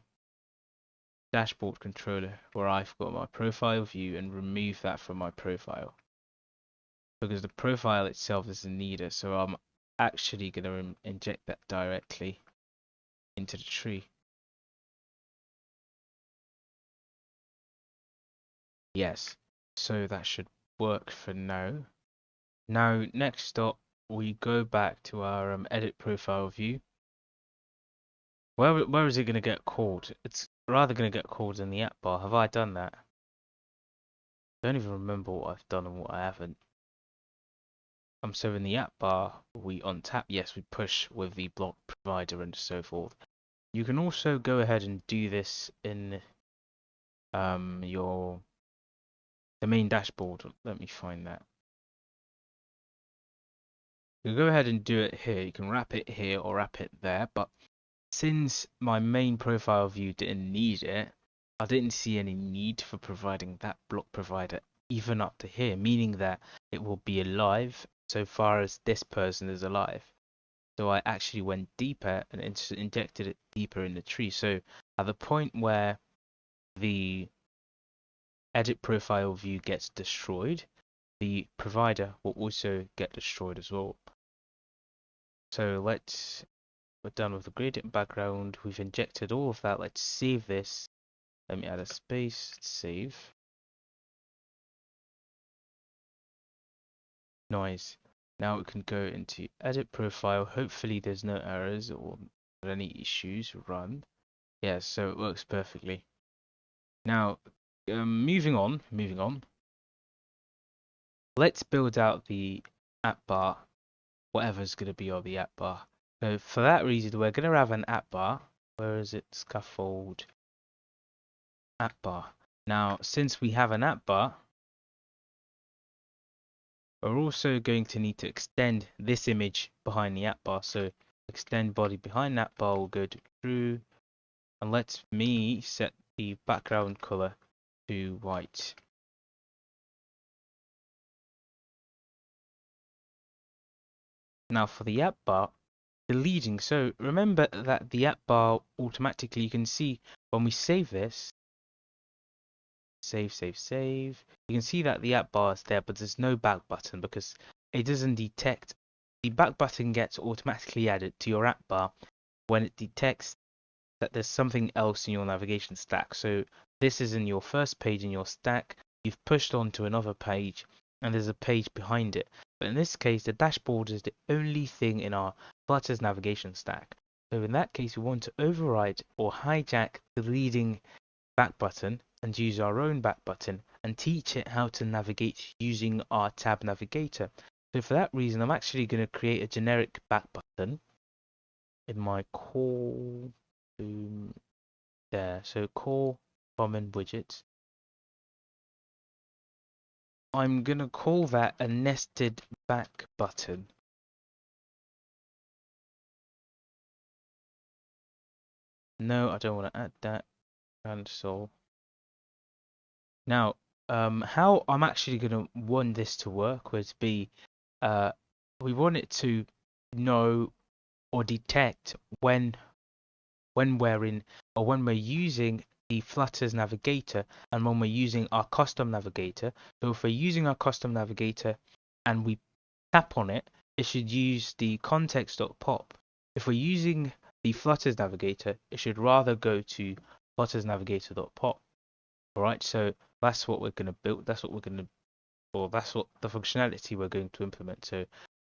dashboard controller where I've got my profile view and remove that from my profile, because the profile itself isn't needed. So I'm actually going to inject that directly into the tree. Yes, so that should work for now. Now next up, we go back to our edit profile view. Where is it going to get called? It's rather going to get called in the app bar. Have I done that? I don't even remember what I've done and what I haven't. So in the app bar, we untap, yes, we push with the BLoC provider and so forth. You can also go ahead and do this in the main dashboard. Let me find that. You can go ahead and do it here. You can wrap it here or wrap it there, but since my main profile view didn't need it, I didn't see any need for providing that BLoC provider even up to here, meaning that it will be alive so far as this person is alive. So I actually went deeper and injected it deeper in the tree. So at the point where the edit profile view gets destroyed, the provider will also get destroyed as well. So we're done with the gradient background. We've injected all of that. Let's save this. Let me add a space, save. Nice. Now we can go into edit profile. Hopefully there's no errors or any issues. Run. Yeah, so it works perfectly. Now, moving on. Let's build out the app bar, whatever's going to be on the app bar. So for that reason, we're going to have an app bar. Where is it? Scaffold. App bar. Now, since we have an app bar, we're also going to need to extend this image behind the app bar. So extend body behind that bar will go to true, and let me set the background color to white. Now for the app bar, deleting. So remember that the app bar automatically, you can see when we save this, save. You can see that the app bar is there, but there's no back button because it doesn't detect. The back button gets automatically added to your app bar when it detects that there's something else in your navigation stack. So this is in your first page in your stack. you've pushed onto another page and there's a page behind it. But in this case, the dashboard is the only thing in our Flutter's navigation stack. So in that case, we want to override or hijack the leading back button and use our own back button and teach it how to navigate using our tab navigator. So for that reason, I'm actually going to create a generic back button in my core there. So core common widgets. I'm going to call that a nested back button. No, I don't want to add that. Cancel. Now, how I'm actually going to want this to work would be, we want it to know or detect when we're in or when we're using the Flutter's navigator and when we're using our custom navigator. So if we're using our custom navigator and we tap on it, it should use the context.pop. If we're using the Flutter's navigator, it should rather go to Flutter's navigator.pop. All right, so that's what we're going to build. That's what we're going to, or that's what the functionality we're going to implement. So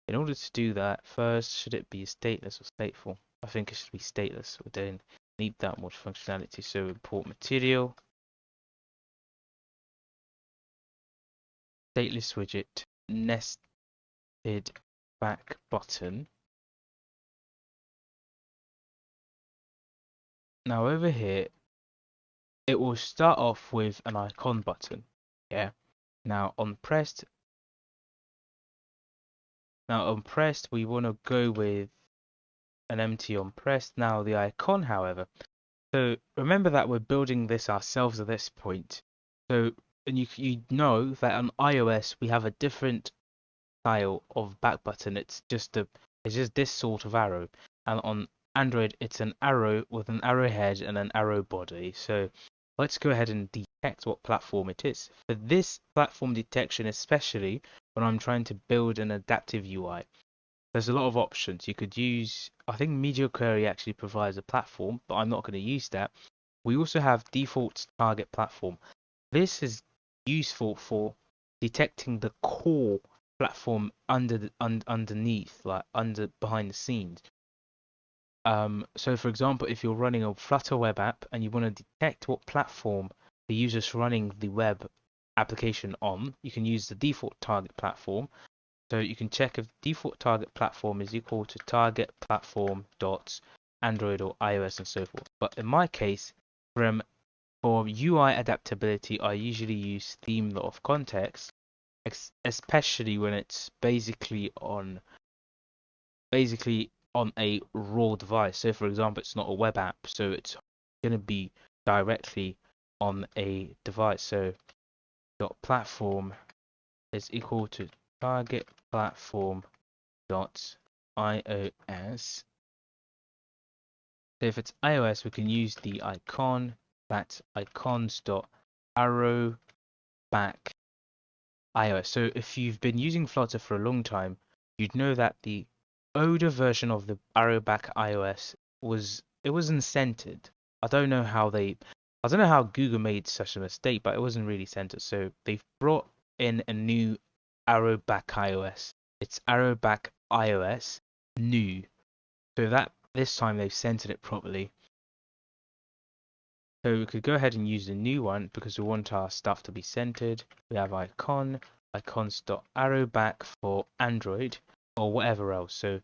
in order to do that, first, should it be stateless or stateful? I think it should be stateless. We don't need that much functionality. So import material, stateless widget, nested back button. Now over here, it will start off with an icon button. Yeah. Now on pressed, we want to go with an empty on pressed. Now the icon, however, so remember that we're building this ourselves at this point. So, and you know that on iOS we have a different style of back button. It's just this sort of arrow, and on Android it's an arrow with an arrowhead and an arrow body. So let's go ahead and detect what platform it is. For this platform detection, especially when I'm trying to build an adaptive UI, there's a lot of options. You could use, I think Media Query actually provides a platform, but I'm not going to use that. We also have default target platform. This is useful for detecting the core platform underneath, like behind the scenes. So for example, if you're running a Flutter web app and you want to detect what platform the user's running the web application on, you can use the default target platform. So you can check if default target platform is equal to target platform dot Android or iOS and so forth. But in my case, for UI adaptability, I usually use theme of context, especially when it's basically on a raw device. So for example, it's not a web app, so it's going to be directly on a device. So dot platform is equal to target platform dot iOS. So if it's iOS, we can use the icon, that's icons dot arrow back iOS. So if you've been using Flutter for a long time, you'd know that the older version of the arrow back iOS wasn't centered. I don't know how Google made such a mistake, but it wasn't really centered. So they've brought in a new arrow back iOS. It's arrow back iOS new. So that this time they've centered it properly. So we could go ahead and use the new one because we want our stuff to be centered. We have icons.arrow back for Android or whatever else. So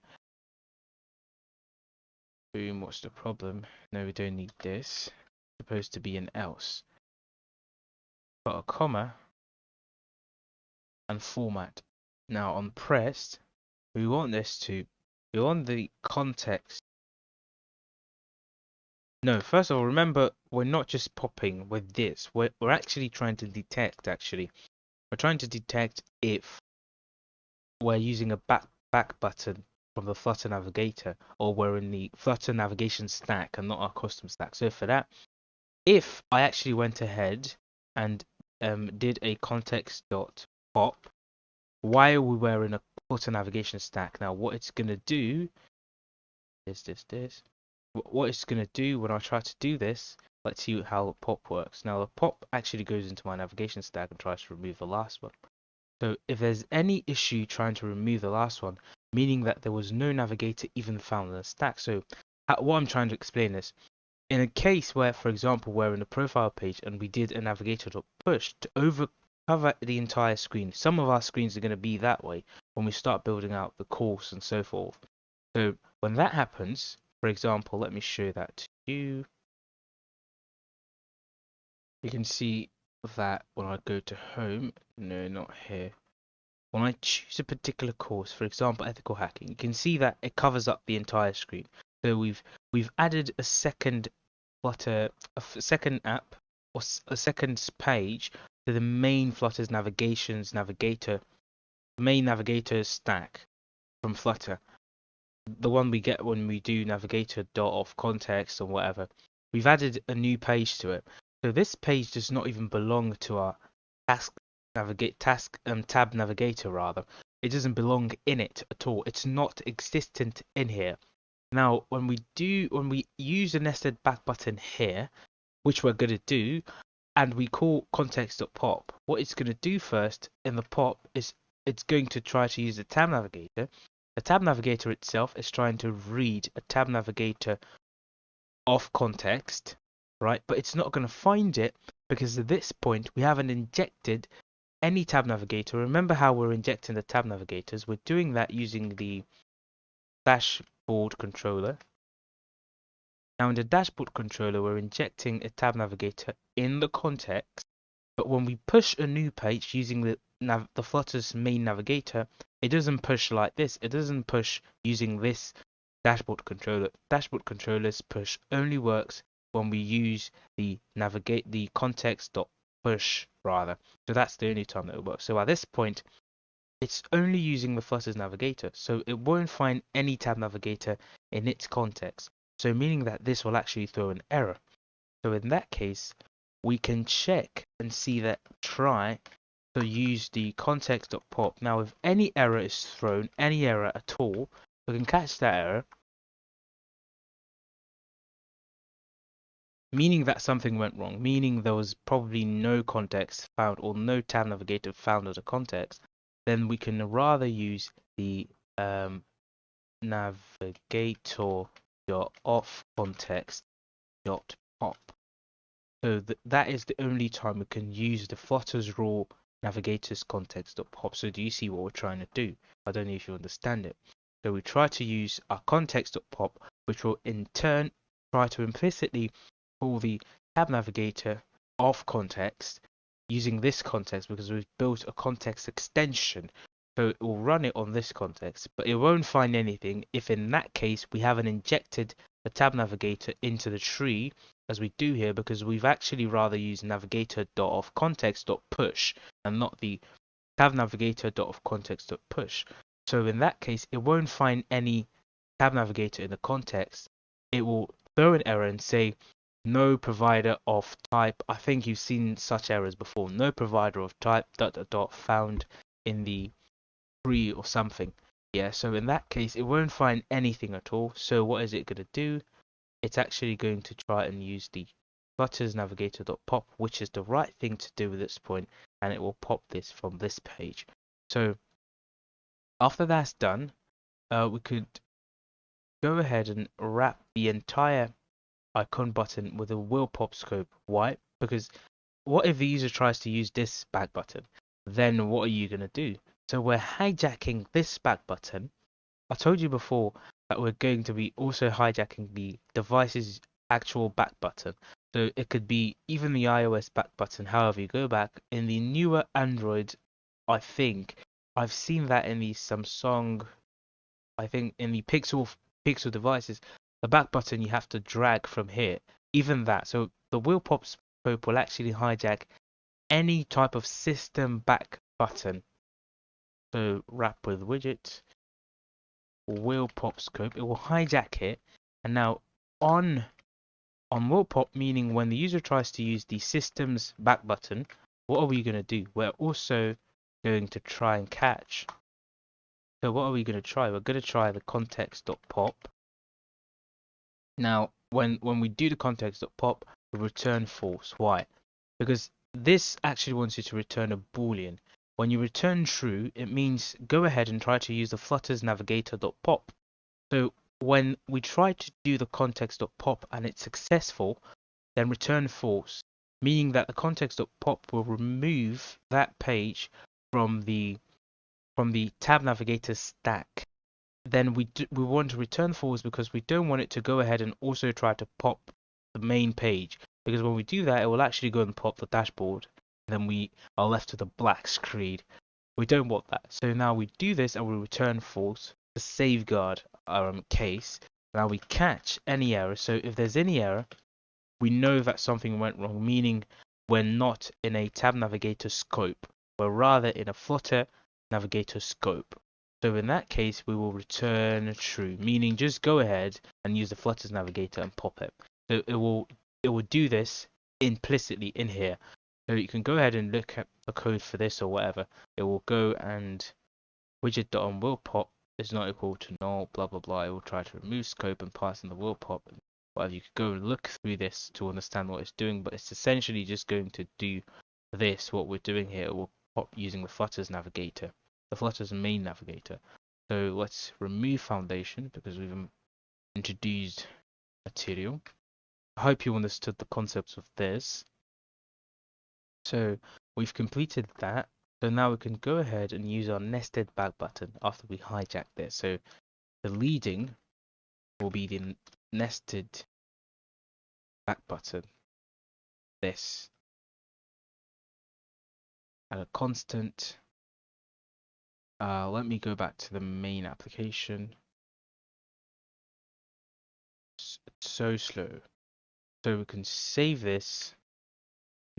boom, what's the problem? No, we don't need this. It's supposed to be an else. Got a comma and format. Now on pressed, we want the context. No, first of all, remember we're not just popping with this. We're actually trying to detect. We're trying to detect if we're using a back button from the Flutter Navigator or we're in the Flutter navigation stack and not our custom stack. So for that, if I actually went ahead and did a context.pop while we were in a Flutter navigation stack, now what it's gonna do is this. What it's going to do when I try to do this let's see how pop works. Now the pop actually goes into my navigation stack and tries to remove the last one. So if there's any issue trying to remove the last one, meaning that there was no navigator even found in the stack. So what I'm trying to explain is, in a case where, for example, we're in the profile page and we did a navigator.push to cover the entire screen. Some of our screens are going to be that way when we start building out the course and so forth. So when that happens, for example, let me show that to you. You can see that when I go to home, no, not here. When I choose a particular course, for example, ethical hacking, you can see that it covers up the entire screen. So we've added a second Flutter, second app or a second page to the main Flutter's navigator, main navigator stack from Flutter, the one we get when we do navigator dot off context or whatever. We've added a new page to it. So this page does not even belong to our tab navigator rather. It doesn't belong in it at all. It's not existent in here. Now, when we use a nested back button here, which we're going to do, and we call context.pop, what it's going to do first in the pop is it's going to try to use the tab navigator. The tab navigator itself is trying to read a tab navigator off context, right? But it's not going to find it because at this point we haven't injected any tab navigator. Remember how we're injecting the tab navigators? We're doing that using the dashboard controller. Now in the dashboard controller, we're injecting a tab navigator in the context, but when we push a new page using the Flutter's main navigator, it doesn't push like this. It doesn't push using this dashboard controller. Dashboard controllers push only works when we use the context.push rather. So that's the only time that it works. So at this point, it's only using the Flutter's navigator, so it won't find any tab navigator in its context. So meaning that this will actually throw an error. So in that case, we can check and see that try to use the context.pop. Now if any error is thrown, any error at all, we can catch that error, meaning that something went wrong, meaning there was probably no context found or no tab navigator found as a context. Then we can rather use the navigator dot off context dot pop. So that is the only time we can use the Flutter's raw navigator's context dot pop. So do you see what we're trying to do? I don't know if you understand it. So we try to use our context dot pop, which will in turn try to implicitly pull the tab navigator off context using this context because we've built a context extension. So it will run it on this context, but it won't find anything if in that case we haven't injected the tab navigator into the tree as we do here, because we've actually rather used navigator.offContext.push and not the tab navigator.offContext.push. So in that case, it won't find any tab navigator in the context. It will throw an error and say no provider of type. I think you've seen such errors before. No provider of type ... found in the tree or something. Yeah, so in that case, it won't find anything at all. So what is it going to do? It's actually going to try and use the Flutter's navigator.pop, which is the right thing to do at this point, and it will pop this from this page. So after that's done, we could go ahead and wrap the entire icon button with a will pop scope. Why? Because what if the user tries to use this back button? Then what are you going to do? So we're hijacking this back button. I told you before that we're going to be also hijacking the device's actual back button. So it could be even the iOS back button. However, you go back in the newer Android, I think I've seen that in the Samsung, I think in the Pixel devices, the back button you have to drag from here. Even that. So the will pop scope will actually hijack any type of system back button. So wrap with widget, will pop scope, it will hijack it, and now on will pop, meaning when the user tries to use the system's back button, what are we going to do? We're also going to try and catch. So what are we going to try? We're going to try the context.pop. Now when we do the context.pop, will return false. Why? Because this actually wants you to return a boolean. When you return true, it means go ahead and try to use the Flutter's navigator.pop. So when we try to do the context.pop and it's successful, then return false, meaning that the context.pop will remove that page from the tab navigator stack. Then we want to return false because we don't want it to go ahead and also try to pop the main page, because when we do that, it will actually go and pop the dashboard, and then we are left with a black screen. We don't want that. So now we do this and we return false to safeguard our case. Now we catch any error. So if there's any error, we know that something went wrong, meaning we're not in a tab navigator scope. We're rather in a Flutter navigator scope. So in that case, we will return true, meaning just go ahead and use the Flutter's navigator and pop it. So it will do this implicitly in here. So you can go ahead and look at the code for this or whatever. It will go and widget.on will pop is not equal to null, blah blah blah. It will try to remove scope and pass in the will pop. Whatever, you could go and look through this to understand what it's doing, but it's essentially just going to do this, what we're doing here. It will pop using the Flutter's navigator, the Flutter's main navigator. So let's remove foundation because we've introduced material. I hope you understood the concepts of this. So we've completed that. So now we can go ahead and use our nested back button after we hijack this. So the leading will be the nested back button. This. At a constant. Let me go back to the main application. It's so slow. So we can save this.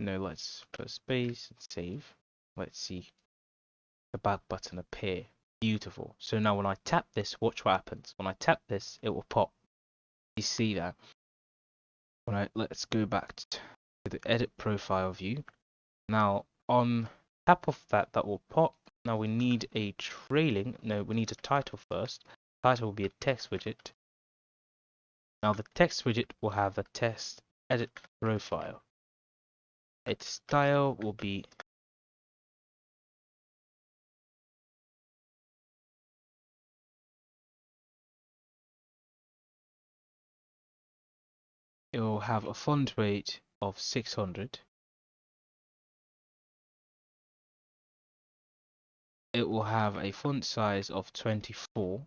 No, let's put a space and save. Let's see the back button appear. Beautiful. So now when I tap this, watch what happens. When I tap this, it will pop. You see that? Let's go back to the edit profile view. Now on tap of that will pop. Now we need a trailing. No, we need a title first. Title will be a text widget. Now the text widget will have a text edit profile. Its style will be it will have a font weight of 600. It will have a font size of 24.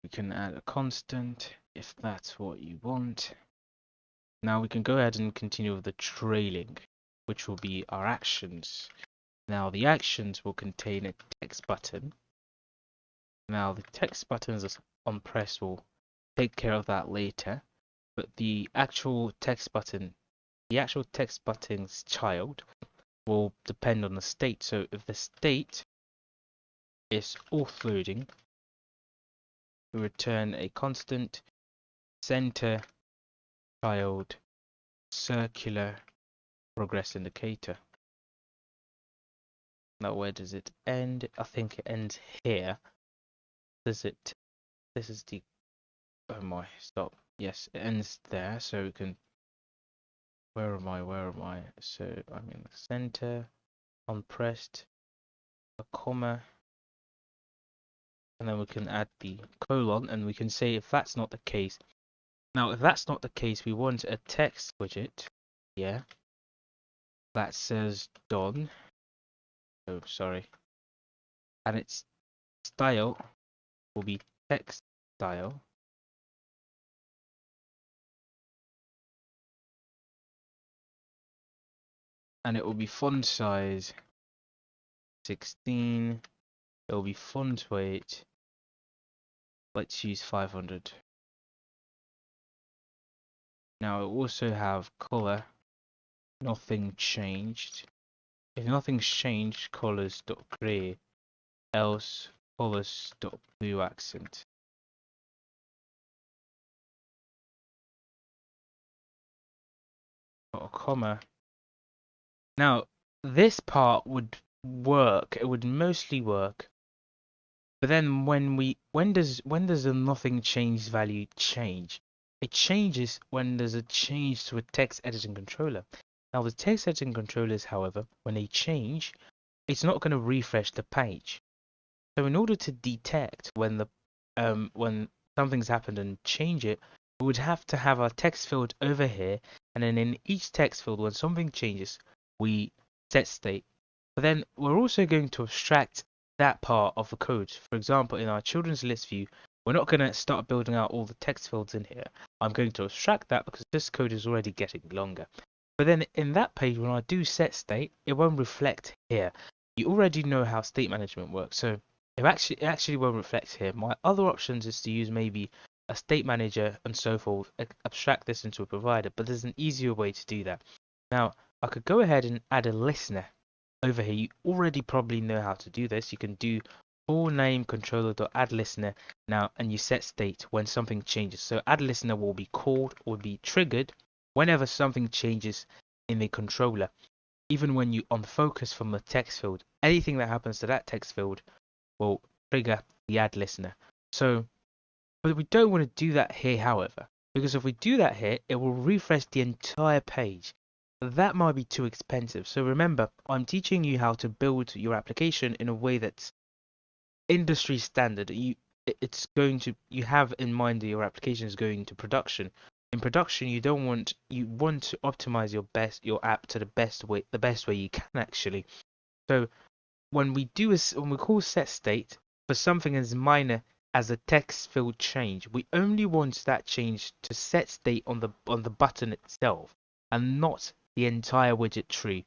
We can add a constant if that's what you want. Now we can go ahead and continue with the trailing, which will be our actions. Now the actions will contain a text button. Now the text buttons on press will take care of that later, but the actual text button's child will depend on the state. So if the state is auth loading, we return a constant center child circular progress indicator. Now where does it end? I think it ends here. This is the, oh my, stop. Yes, it ends there, so we can, where am I? So I'm in the center, unpressed, a comma, and then we can add the colon, and we can say if that's not the case. Now, if that's not the case, we want a text widget, yeah, that says done. Oh, sorry. And its style will be text style. And it will be font size 16. It will be font weight. Let's use 500. Now it will also have color. Nothing changed. If nothing's changed, colors.gray. Else colors.blue accent. Got a comma. Now this part would work. It would mostly work But then when does the nothing changed value change? It changes when there's a change to a text editing controller. Now the text editing controllers, however, when they change, it's not going to refresh the page. So in order to detect when something's happened and change it, we would have to have our text field over here, and then in each text field, when something changes, we set state. But then we're also going to abstract that part of the code. For example, in our children's list view, we're not going to start building out all the text fields in here. I'm going to abstract that because this code is already getting longer. But then in that page, when I do set state, it won't reflect here. You already know how state management works, so it actually won't reflect here. My other options is to use maybe a state manager and so forth, abstract this into a provider, but there's an easier way to do that. Now, I could go ahead and add a listener over here. You already probably know how to do this. You can do full name controller.add listener now, and you set state when something changes. So add listener will be called or be triggered whenever something changes in the controller. Even when you unfocus from the text field, anything that happens to that text field will trigger the add listener. So, but we don't want to do that here, however, because if we do that here, it will refresh the entire page. That might be too expensive. So remember, I'm teaching you how to build your application in a way that's industry standard. You have in mind that your application is going to production. In production, you want to optimize your app to the best way you can actually. So when we call set state for something as minor as a text field change, we only want that change to set state on the button itself and not the entire widget tree.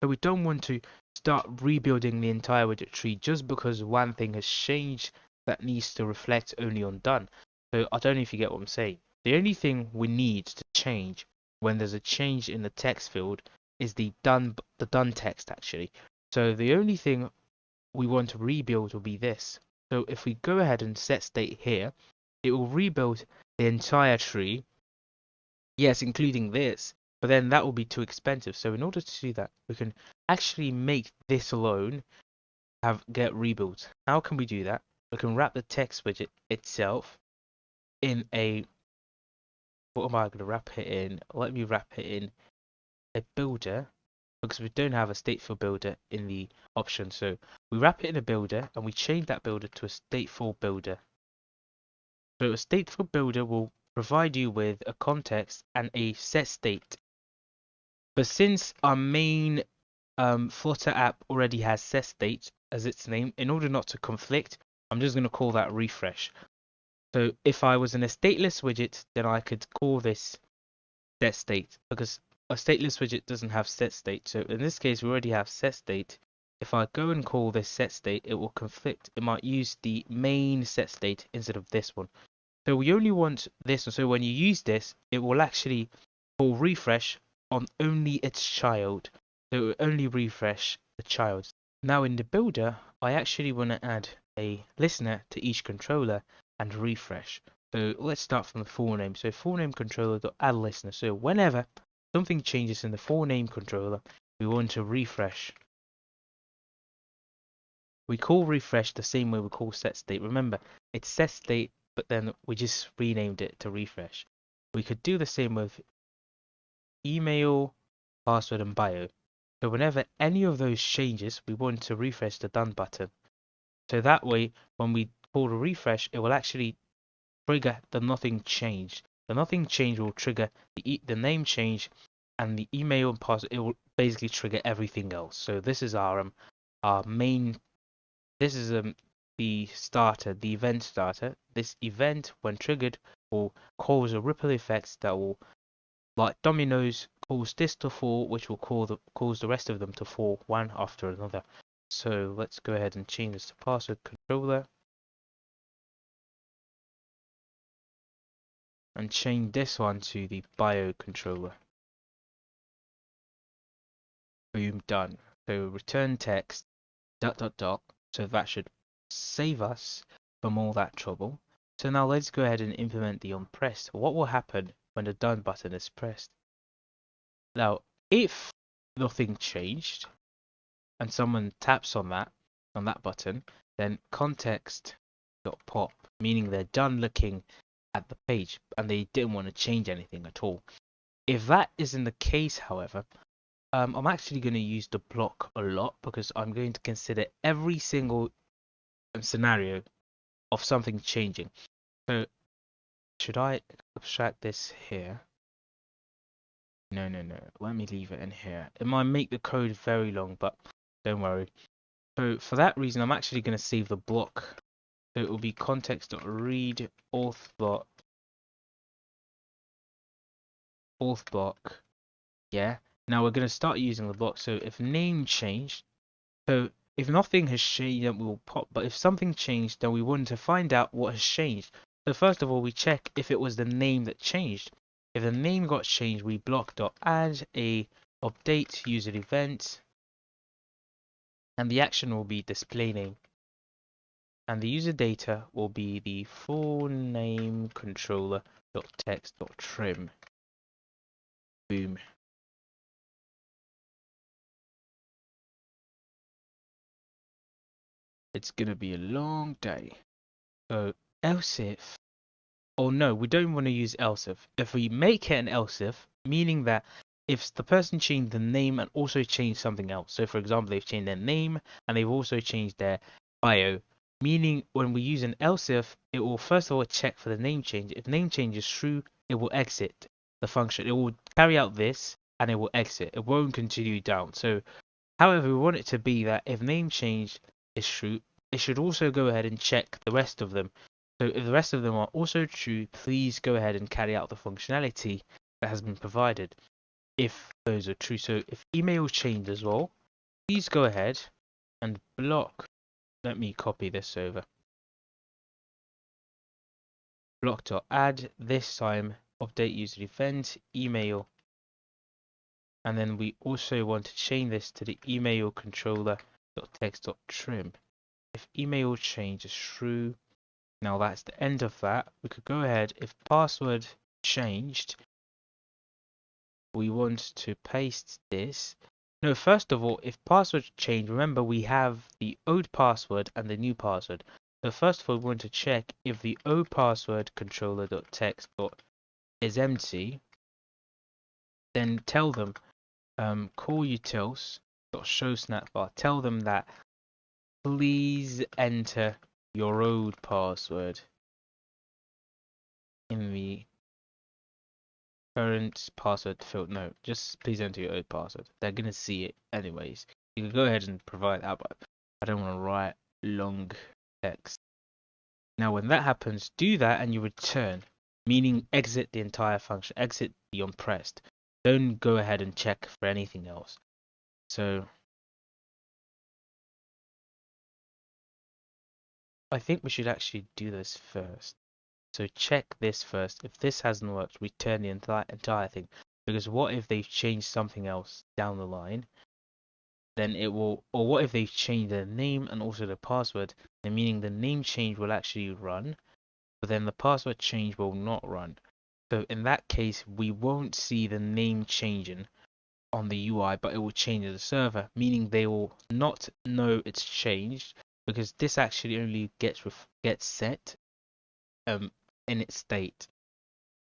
So we don't want to start rebuilding the entire widget tree just because one thing has changed that needs to reflect only on done. So I don't know if you get what I'm saying. The only thing we need to change when there's a change in the text field is the done text actually. So the only thing we want to rebuild will be this. So if we go ahead and set state here, it will rebuild the entire tree. Yes, including this, but then that will be too expensive. So in order to do that, we can actually make this alone get rebuilt. How can we do that? We can wrap the text widget itself in a, what am I going to wrap it in? Let me wrap it in a builder because we don't have a stateful builder in the option. So we wrap it in a builder and we change that builder to a stateful builder. So a stateful builder will provide you with a context and a set state. But since our main Flutter app already has set state as its name, in order not to conflict, I'm just going to call that refresh. So if I was in a stateless widget, then I could call this set state because a stateless widget doesn't have set state. So in this case, we already have set state. If I go and call this set state, it will conflict. It might use the main set state instead of this one. So we only want this one. So when you use this, it will actually call refresh on only its child. So it will only refresh the child. Now in the builder, I actually want to add a listener to each controller and refresh. So let's start from the full name. So full name controller.add listener. So whenever something changes in the full name controller, we want to refresh. We call refresh the same way we call set state. Remember, it's set state, but then we just renamed it to refresh. We could do the same with email, password, and bio. So whenever any of those changes, we want to refresh the done button. So that way, when we call a refresh, it will actually trigger the nothing change. The nothing change will trigger the name change and the email and password. It will basically trigger everything else. So this is our main. This is the starter, the event starter. This event, when triggered, will cause a ripple effect that will, like dominoes, cause this to fall, which will cause the rest of them to fall one after another. So let's go ahead and change this to password controller. And change this one to the bio controller. Boom, done. So return text, ... So that should save us from all that trouble. So now let's go ahead and implement the onPressed. What will happen when the done button is pressed? Now, if nothing changed and someone taps on that button, then context.pop, meaning they're done looking at the page and they didn't want to change anything at all. If that isn't the case, however, I'm actually going to use the BLoC a lot because I'm going to consider every single scenario of something changing. So should I abstract this here? No. Let me leave it in here. It might make the code very long, but don't worry. So for that reason, I'm actually going to save the BLoC. So it will be context.read auth BLoC. Yeah. Now we're going to start using the BLoC. So if name changed, so if nothing has changed, then we will pop. But if something changed, then we want to find out what has changed. So first of all, we check if it was the name that changed. If the name got changed, we BLoC.add a update user event, and the action will be display name. And the user data will be the full name controller.text.trim. Boom. It's gonna be a long day. So else if, oh no, we don't want to use else if we make it an else if, meaning that if the person changed the name and also changed something else, so for example they've changed their name and they've also changed their bio, meaning when we use an else if, it will first of all check for the name change. If name change is true, it will exit the function. It will carry out this and it will exit. It won't continue down. So however, we want it to be that if name change is true, it should also go ahead and check the rest of them. So if the rest of them are also true, please go ahead and carry out the functionality that has been provided if those are true. So if email changed as well, please go ahead and BLoC. Let me copy this over. BLoC.add, this time update user event, email. And then we also want to change this to the email controller.text.trim. If email change is true, now that's the end of that. We could go ahead, if password changed, we want to paste this. No, first of all, if password changed, remember we have the old password and the new password. So first of all, we want to check if the old password controller.text is empty. Then tell them call utils.show snapbar. Tell them that please enter your old password in the current password field. No, just please enter your old password. They're gonna see it anyways. You can go ahead and provide that, but I don't want to write long text. Now when that happens, do that and you return, meaning exit the entire function, exit the onPressed. Don't go ahead and check for anything else. So I think we should actually do this first. So check this first. If this hasn't worked, return the entire thing. Because what if they've changed something else down the line? Then it will, or what if they've changed their name and also the password? Then meaning the name change will actually run, but then the password change will not run. So in that case, we won't see the name changing on the UI, but it will change the server, meaning they will not know it's changed because this actually only gets set in its state.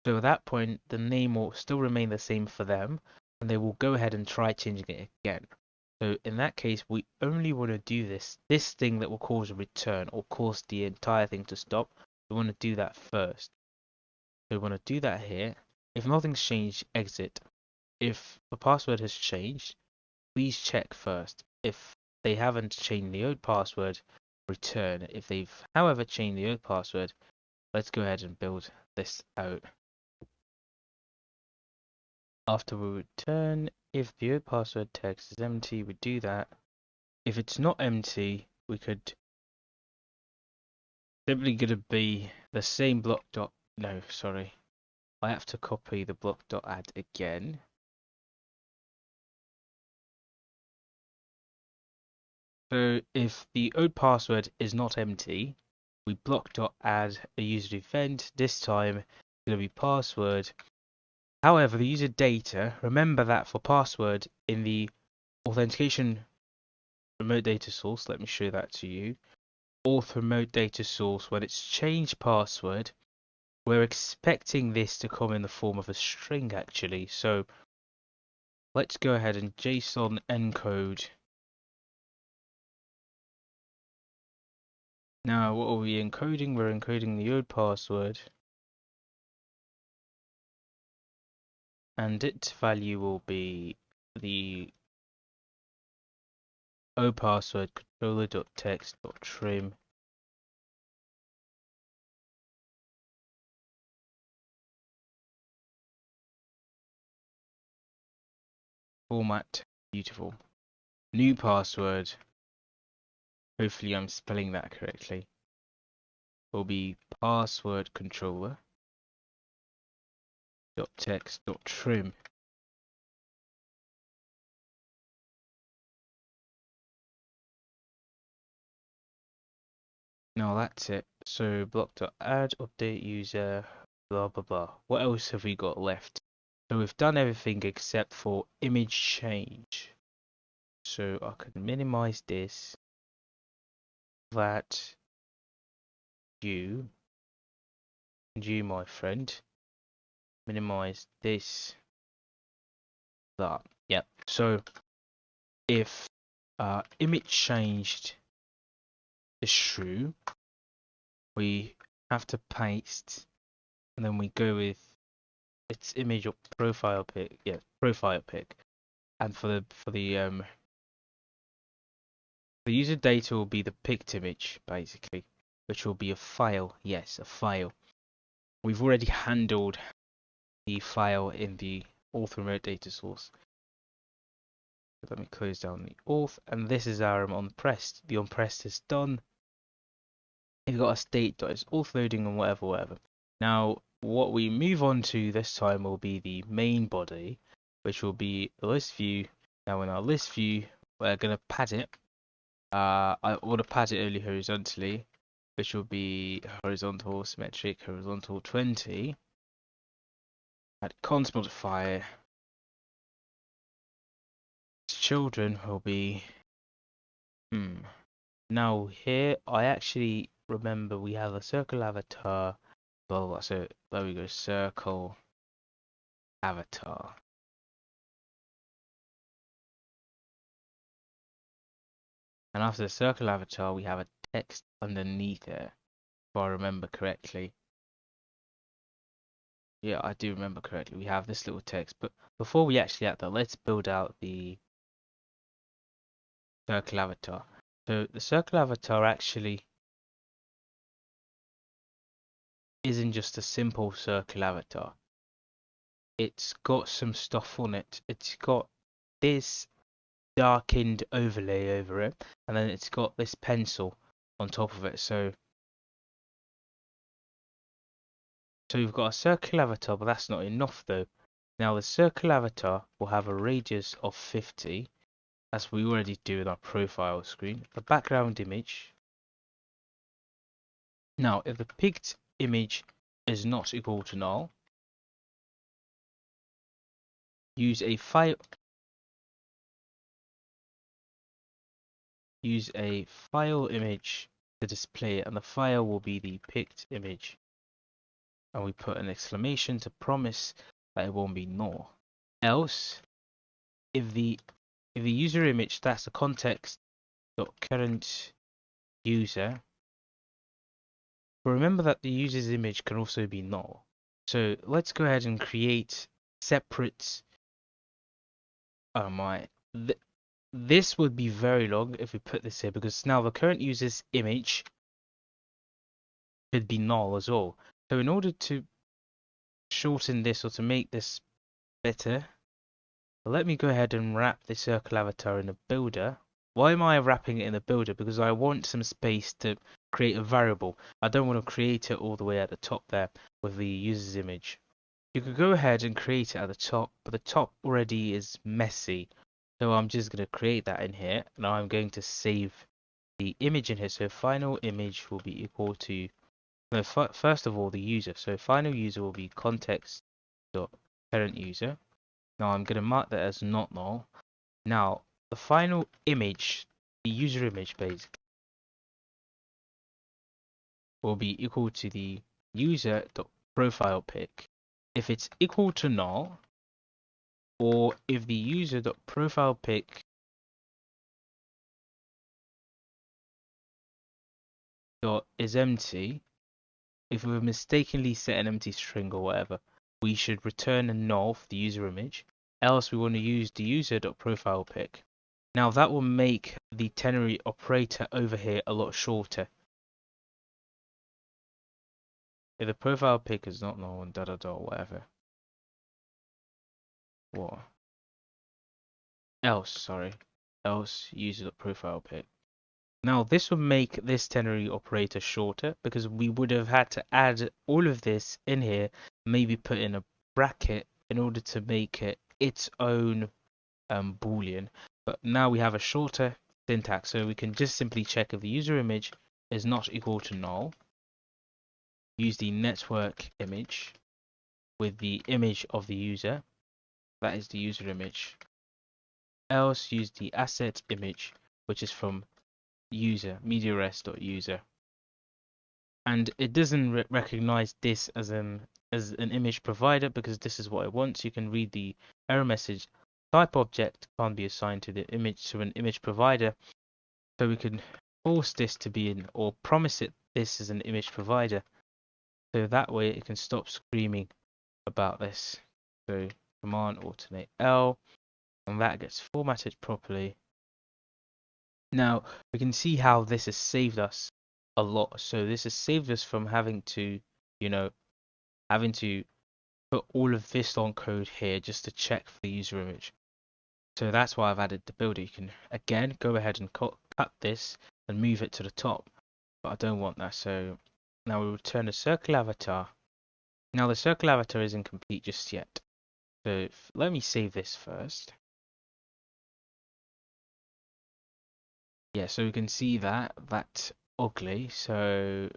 So at that point, the name will still remain the same for them, and they will go ahead and try changing it again. So in that case, we only want to do this thing that will cause a return or cause the entire thing to stop. We want to do that first. So we want to do that here. If nothing's changed, exit. If the password has changed, please check first. If they haven't changed the old password, return. If they've, however, changed the old password, let's go ahead and build this out. After we return, if the old password text is empty, we do that. If it's not empty, we could simply gonna be the same BLoC dot. No, sorry, I have to copy the BLoC.add again. So if the old password is not empty, we BLoC.add a user event. This time it's gonna be password. However, the user data, remember that for password in the authentication remote data source, let me show that to you. auth remote data source, when it's changed password, we're expecting this to come in the form of a string actually. So let's go ahead and JSON encode. Now what are we encoding? We're encoding the old password, and its value will be the old password controller.text.trim. Format, beautiful. New password, hopefully I'm spelling that correctly, will be password controller.text.trim. Now that's it. So block.add, update user, blah blah blah. What else have we got left? So we've done everything except for image change. So I can minimize this, that, you, and you, my friend. Minimize this, that. Yep. So if image changed is true, we have to paste, and then we go with its image or profile pic. Yeah, profile pic. And for the user data will be the picked image basically, which will be a file. Yes, a file. We've already handled the file in the auth remote data source. Let me close down the auth, and this is our onPressed. The onPressed is done. You've got a state.is auth loading and whatever. Now, what we move on to this time will be the main body, which will be the list view. Now, in our list view, we're going to pad it. I want to pad it only horizontally, which will be horizontal, symmetric, horizontal 20. Add const modifier. Children will be. Now here, I actually remember we have a circle avatar. Well, so there we go, circle avatar. And after the circle avatar, we have a text underneath it, if I remember correctly. Yeah, I do remember correctly. We have this little text, but before we actually add that, let's build out the circle avatar. So the circle avatar actually isn't just a simple circle avatar. It's got some stuff on it. It's got this darkened overlay over it, and then it's got this pencil on top of it. So we've got a circle avatar, but that's not enough though. Now the circle avatar will have a radius of 50, as we already do in our profile screen. A background image. Now if the picked image is not equal to null, use a file image to display it, and the file will be the picked image. And we put an exclamation to promise that it won't be null. Else, if the user image, that's the context dot current user, but remember that the user's image can also be null. So let's go ahead and create separate. Oh my, this would be very long if we put this here, because now the current user's image could be null as well. So in order to shorten this or to make this better, let me go ahead and wrap the circle avatar in a builder. Why am I wrapping it in a builder? Because I want some space to create a variable. I don't want to create it all the way at the top there with the user's image. You could go ahead and create it at the top, but the top already is messy. So I'm just going to create that in here, and I'm going to save the image in here. So final image will be equal to, no, first of all, the user. So final user will be context dot parent user. Now I'm going to mark that as not null. Now the final image, the user image basically, will be equal to the user.profile pic if it's equal to null, or if the user.profile pic dot is empty. If we mistakenly set an empty string or whatever, we should return a null for the user image. Else we want to use the user.profile pic. Now that will make the ternary operator over here a lot shorter. If the profile pic is not null and whatever. What? Else user.profile pic. Now this will make this ternary operator shorter because we would have had to add all of this in here, maybe put in a bracket in order to make it its own boolean. But now we have a shorter syntax, so we can just simply check if the user image is not equal to null. Use the network image with the image of the user, that is the user image. Else use the asset image, which is from user, mediares.user. And it doesn't recognize this as an image provider because this is what it wants. You can read the error message. Type object can't be assigned to an image provider, so we can force this to be or promise it this is an image provider, so that way it can stop screaming about this. So command alternate L, and that gets formatted properly. Now we can see how this has saved us a lot. So this has saved us from having to put all of this long code here just to check for the user image. So that's why I've added the builder. You can again go ahead and cut this and move it to the top, but I don't want that. So now we return a circle avatar. Now the circle avatar isn't complete just yet. So let me save this first. Yeah, so we can see that's ugly. So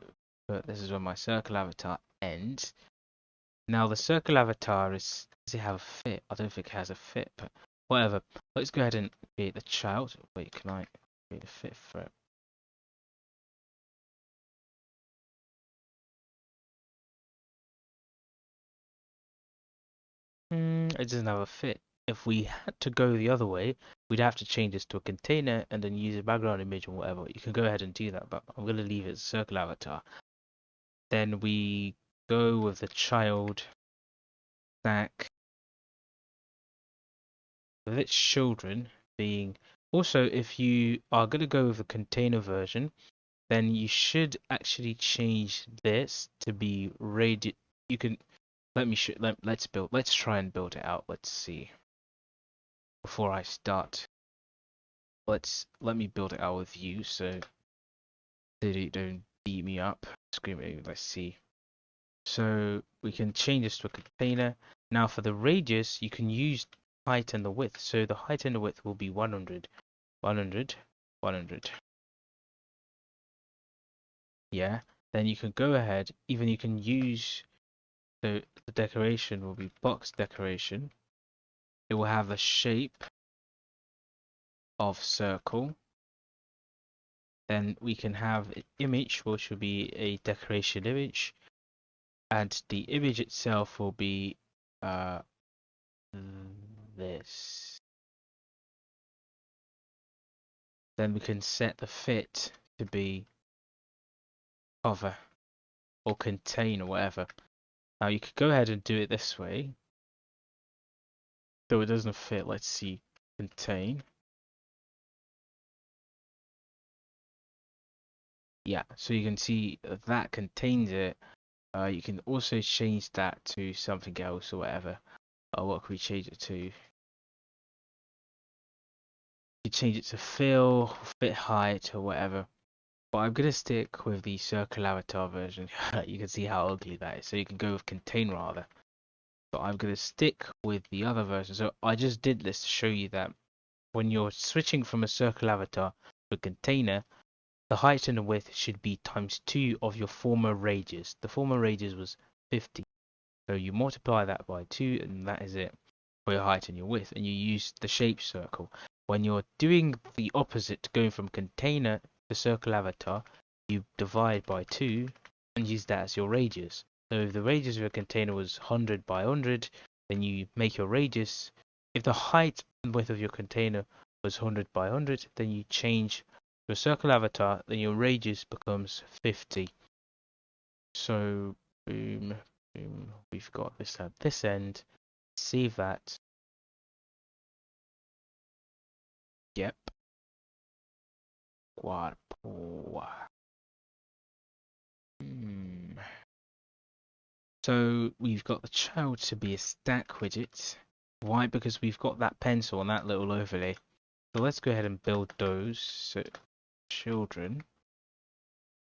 but this is where my circle avatar ends. Now the circle avatar does it have a fit? I don't think it has a fit, but whatever. Let's go ahead and create the child. Wait, can I create a fit for it? It doesn't have a fit. If we had to go the other way, we'd have to change this to a container and then use a background image or whatever. You can go ahead and do that, but I'm going to leave it as a circle avatar. Then we go with the child stack with its children being. Also, if you are going to go with a container version, then you should actually change this to be radius. You can let's try and build it out. Let's see. Before I start, let me build it out with you so they don't beat me up. Scream at me. Let's see. So we can change this to a container. Now for the radius, you can use height and the width. So the height and the width will be 100, 100, 100. Yeah. Then you can go ahead. Even you can use. So the decoration will be box decoration. It will have a shape of circle. Then we can have an image, which will be a decoration image, and the image itself will be this. Then we can set the fit to be cover or contain or whatever. Now you could go ahead and do it this way, though it doesn't fit. Let's see, contain. Yeah, so you can see that contains it. You can also change that to something else or whatever. What can we change it to? You change it to fill, fit height, or whatever. But I'm gonna stick with the circle avatar version. You can see how ugly that is. So you can go with contain rather. But I'm gonna stick with the other version. So I just did this to show you that when you're switching from a circle avatar to a container, the height and the width should be ×2 of your former radius. The former radius was 50. So you multiply that by 2 and that is it for your height and your width. And you use the shape circle. When you're doing the opposite, going from container to circle avatar, you divide by 2 and use that as your radius. So if the radius of your container was 100 by 100, then you make your radius. If the height and width of your container was 100 by 100, then you change your circle avatar, then your radius becomes 50. So boom, boom, we've got this at this end. Save that. Yep. Guarpo. So we've got the child to be a stack widget. Why? Because we've got that pencil and that little overlay. So let's go ahead and build those. So children.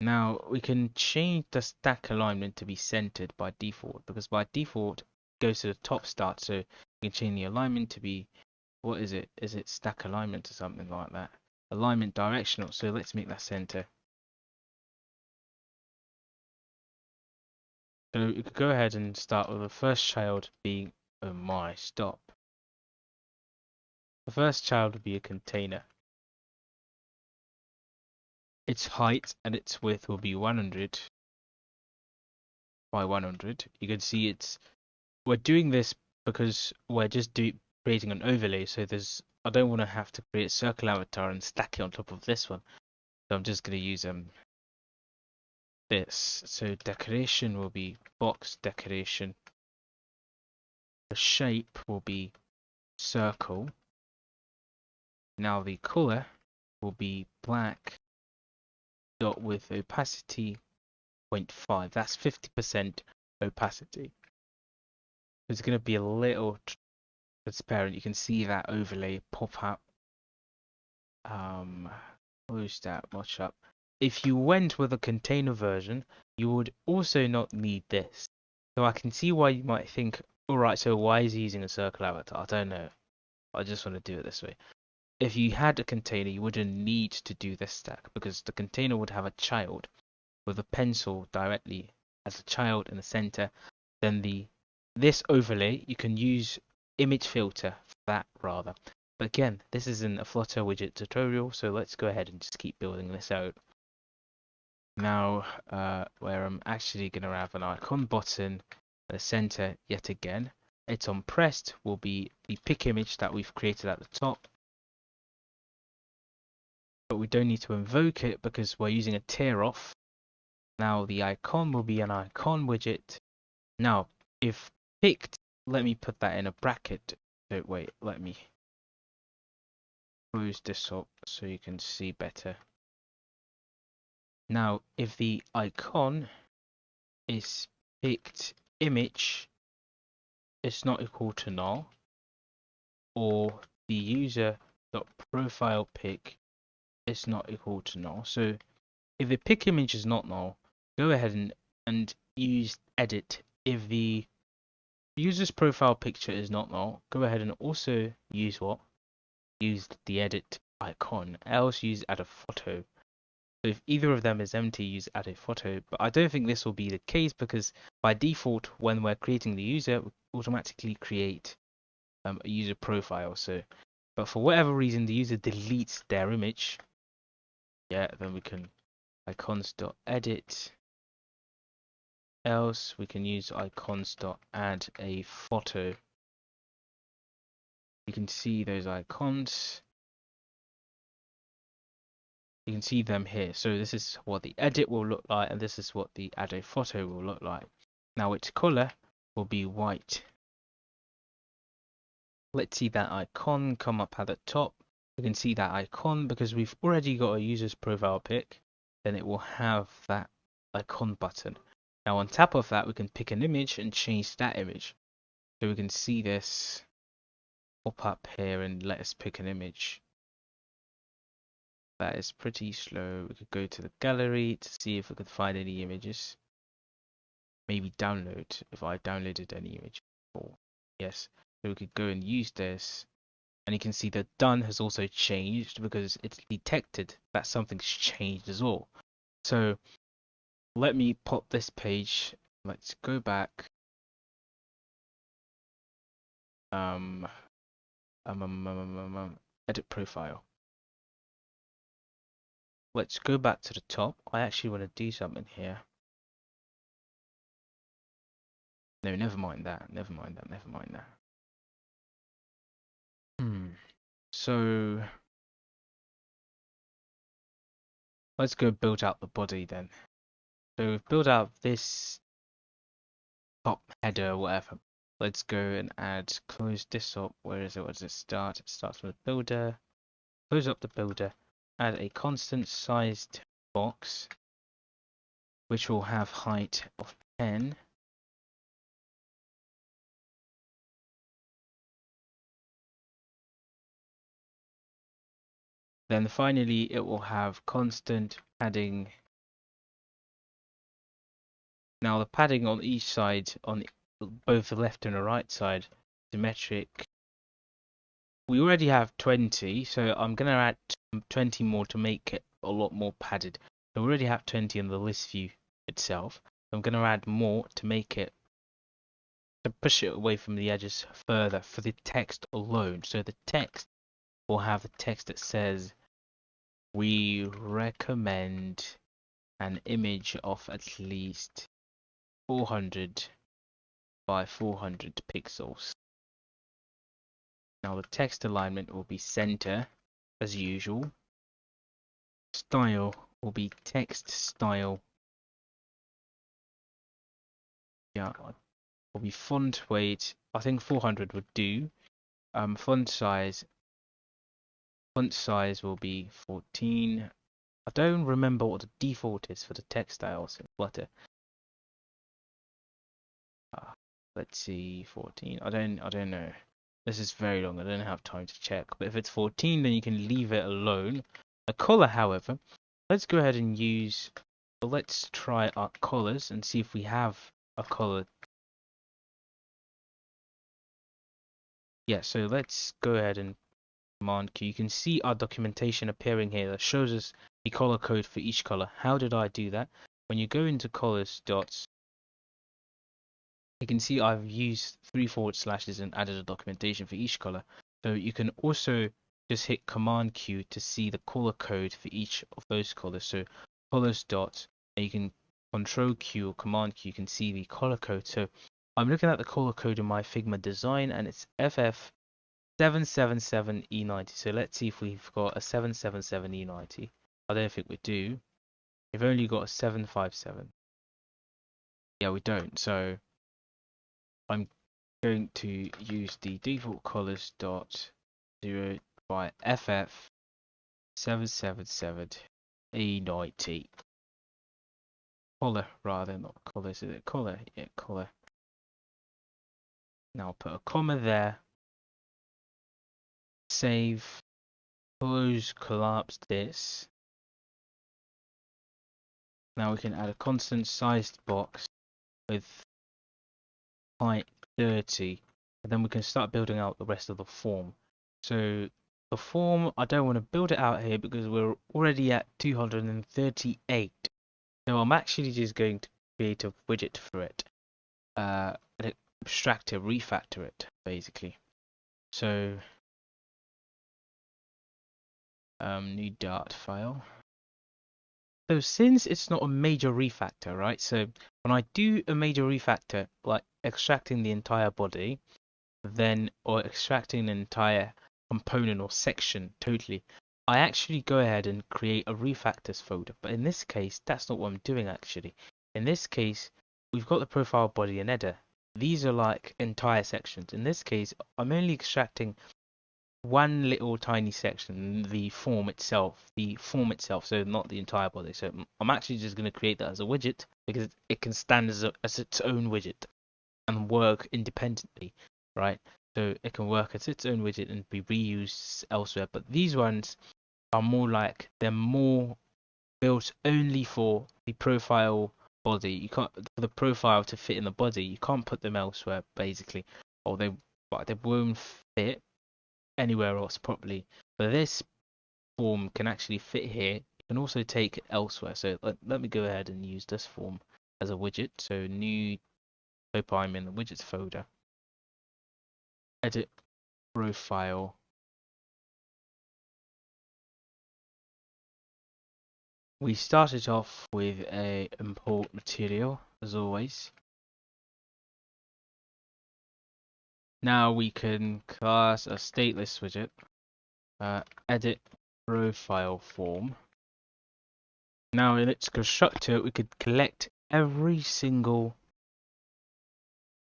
Now we can change the stack alignment to be centered by default, because by default it goes to the top start. So you can change the alignment to be, what is it? Is it stack alignment or something like that? Alignment directional. So let's make that center. So you could go ahead and start with the first child being, oh my, stop. The first child would be a container. Its height and its width will be 100 by 100. You can see we're doing this because we're just creating an overlay. So I don't want to have to create a circle avatar and stack it on top of this one. So I'm just going to use this. So decoration will be box decoration. The shape will be circle. Now the color will be black dot with opacity 0.5. That's 50% opacity. It's going to be a little transparent. You can see that overlay pop up. Close that much up. If you went with a container version, you would also not need this. So I can see why you might think, alright, so why is he using a circle avatar? I don't know. I just want to do it this way. If you had a container, you wouldn't need to do this stack, because the container would have a child with a pencil directly as a child in the center. Then this overlay, you can use image filter for that rather. But again, this isn't a Flutter widget tutorial, so let's go ahead and just keep building this out. Now, where I'm actually going to have an icon button at the center yet again. It's on pressed will be the pick image that we've created at the top. But we don't need to invoke it because we're using a tear off. Now the icon will be an icon widget. Now, if picked, let me put that in a bracket. So wait, let me close this up so you can see better. Now, if the icon is picked image is not equal to null, or the user dot profile pick is not equal to null. So if the pick image is not null, go ahead and use edit. If the user's profile picture is not null, go ahead and also use what? Use the edit icon, else use add a photo. So if either of them is empty, use add a photo. But I don't think this will be the case, because by default, when we're creating the user, we automatically create a user profile. So, but for whatever reason, the user deletes their image. Yeah, then we can icons.edit. Else we can use icons.add a photo. You can see those icons. You can see them here. So this is what the edit will look like, and this is what the add a photo will look like. Now its color will be white. Let's see that icon come up at the top. We can see that icon because we've already got a user's profile pic. Then it will have that icon button. Now on top of that, we can pick an image and change that image. So we can see this pop up here and let us pick an image. That is pretty slow. We could go to the gallery to see if we could find any images. Maybe download, if I downloaded any image before. Yes, so we could go and use this. And you can see that done has also changed because it's detected that something's changed as well. So let me pop this page. Let's go back. Edit profile. Let's go back to the top. I actually want to do something here. No, never mind that. Never mind that. Never mind that. So let's go build out the body then. So we've built out this top header or whatever. Let's go and close this up. Where is it? Where does it start? It starts with the builder. Close up the builder. Add a constant sized box, which will have height of 10. Then finally, it will have constant padding. Now the padding on each side, on both the left and the right side, symmetric. We already have 20, so I'm going to add 20 more to make it a lot more padded. So we already have 20 in the list view itself. I'm going to add more to make it, to push it away from the edges further for the text alone. So the text will have a text that says, we recommend an image of at least 400 by 400 pixels. Now the text alignment will be center as usual. Style will be text style. Yeah, will be font weight. I think 400 would do. Font size will be 14. I don't remember what the default is for the text styles in Flutter. Let's see, 14. I don't know. This is very long. I don't have time to check. But if it's 14, then you can leave it alone. A color, however, let's go ahead and use. Well, let's try our colors and see if we have a color. Yeah, so let's go ahead and Command Q. You can see our documentation appearing here that shows us the color code for each color. How did I do that? When you go into colors dots, you can see I've used 3 forward slashes and added a documentation for each color. So you can also just hit Command Q to see the color code for each of those colors. So colors dots, and you can Control Q or Command Q, you can see the color code. So I'm looking at the color code in my Figma design, and it's FF777E90. So let's see if we've got a 777E90. I don't think we do. We've only got a 757. Yeah, we don't. So I'm going to use the default colors dot 0 by FF777E90. Color rather, not colors. Is it color? Yeah, color. Now I'll put a comma there. Save. Close. Collapse this. Now we can add a constant sized box with height 30, and then we can start building out the rest of the form. So the form, I don't want to build it out here because we're already at 238. So I'm actually just going to create a widget for it, extract it, refactor it, basically. So new Dart file. So since it's not a major refactor, right? So when I do a major refactor, like extracting the entire body, then or extracting an entire component or section totally, I actually go ahead and create a refactors folder. But in this case, that's not what I'm doing actually. In this case, we've got the profile, body, and header. These are like entire sections. In this case, I'm only extracting one little tiny section, the form itself, so not the entire body. So I'm actually just going to create that as a widget because it can stand as its own widget and work independently, right? So it can work as its own widget and be reused elsewhere. But these ones are more like they're more built only for the profile body. You can't for the profile to fit in the body. You can't put them elsewhere basically, or they won't fit anywhere else properly. But this form can actually fit here. You can also take it elsewhere. So let me go ahead and use this form as a widget. So new, hope I'm in the widgets folder. Edit profile. We started off with a import material as always. Now we can class a stateless widget, edit profile form. Now in its constructor, we could collect every single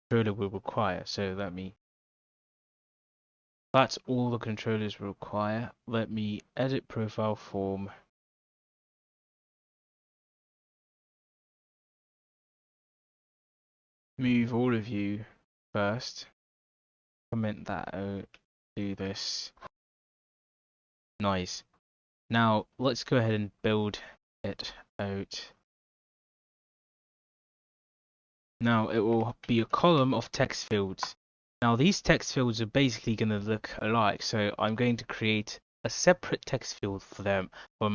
controller we require. So that's all the controllers we require. Let me edit profile form. Move all of you first. Comment that out. Do this. Nice. Now let's go ahead and build it out. Now it will be a column of text fields. Now these text fields are basically going to look alike, so I'm going to create a separate text field for them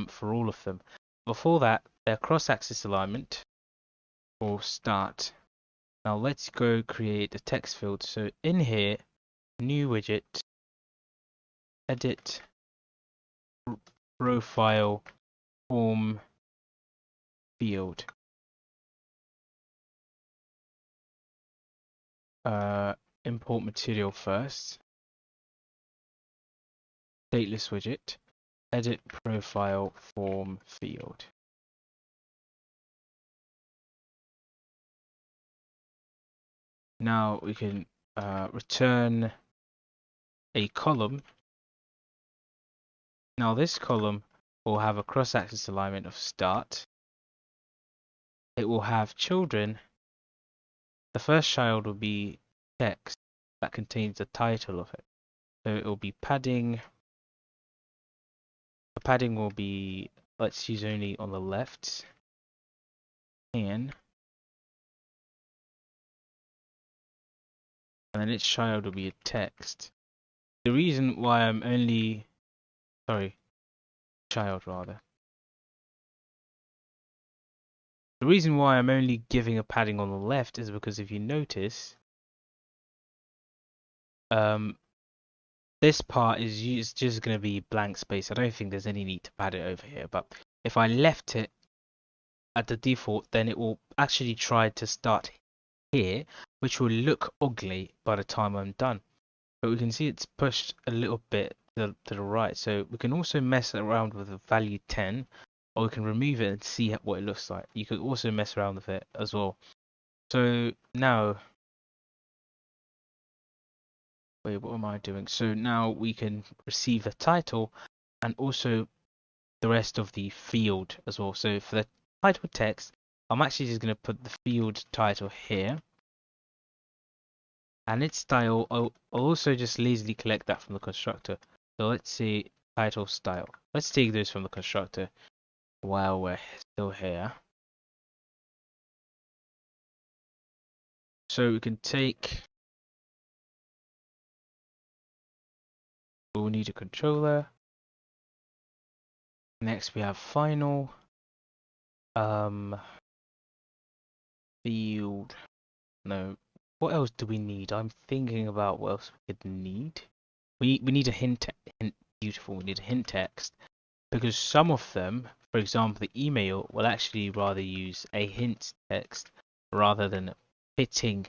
for all of them. Before that, their cross-axis alignment will start. Now let's go create a text field. So in here, new widget, edit profile form field. Import material first. Stateless widget, edit profile form field. Now we can return a column. Now this column will have a cross-axis alignment of start. It will have children. The first child will be text that contains the title of it. So it will be padding. The padding will be, let's use only on the left. And then its child will be a text. The reason why I'm only, child rather. The reason why I'm only giving a padding on the left is because if you notice, this part is just going to be blank space. I don't think there's any need to pad it over here, but if I left it at the default, then it will actually try to start here, which will look ugly by the time I'm done. But we can see it's pushed a little bit to the right, so we can also mess around with the value 10, or we can remove it and see what it looks like. You could also mess around with it as well. So now, wait, what am I doing? So now we can receive the title and also the rest of the field as well. So for the title text, I'm actually just going to put the field title here. And its style, I'll also just lazily collect that from the constructor. So let's see title style. Let's take those from the constructor while we're still here. So we can take, we'll need a controller. Next we have final field. No, what else do we need? I'm thinking about what else we could need. We need a hint. Beautiful. We need a hint text because some of them, for example, the email will actually rather use a hint text rather than fitting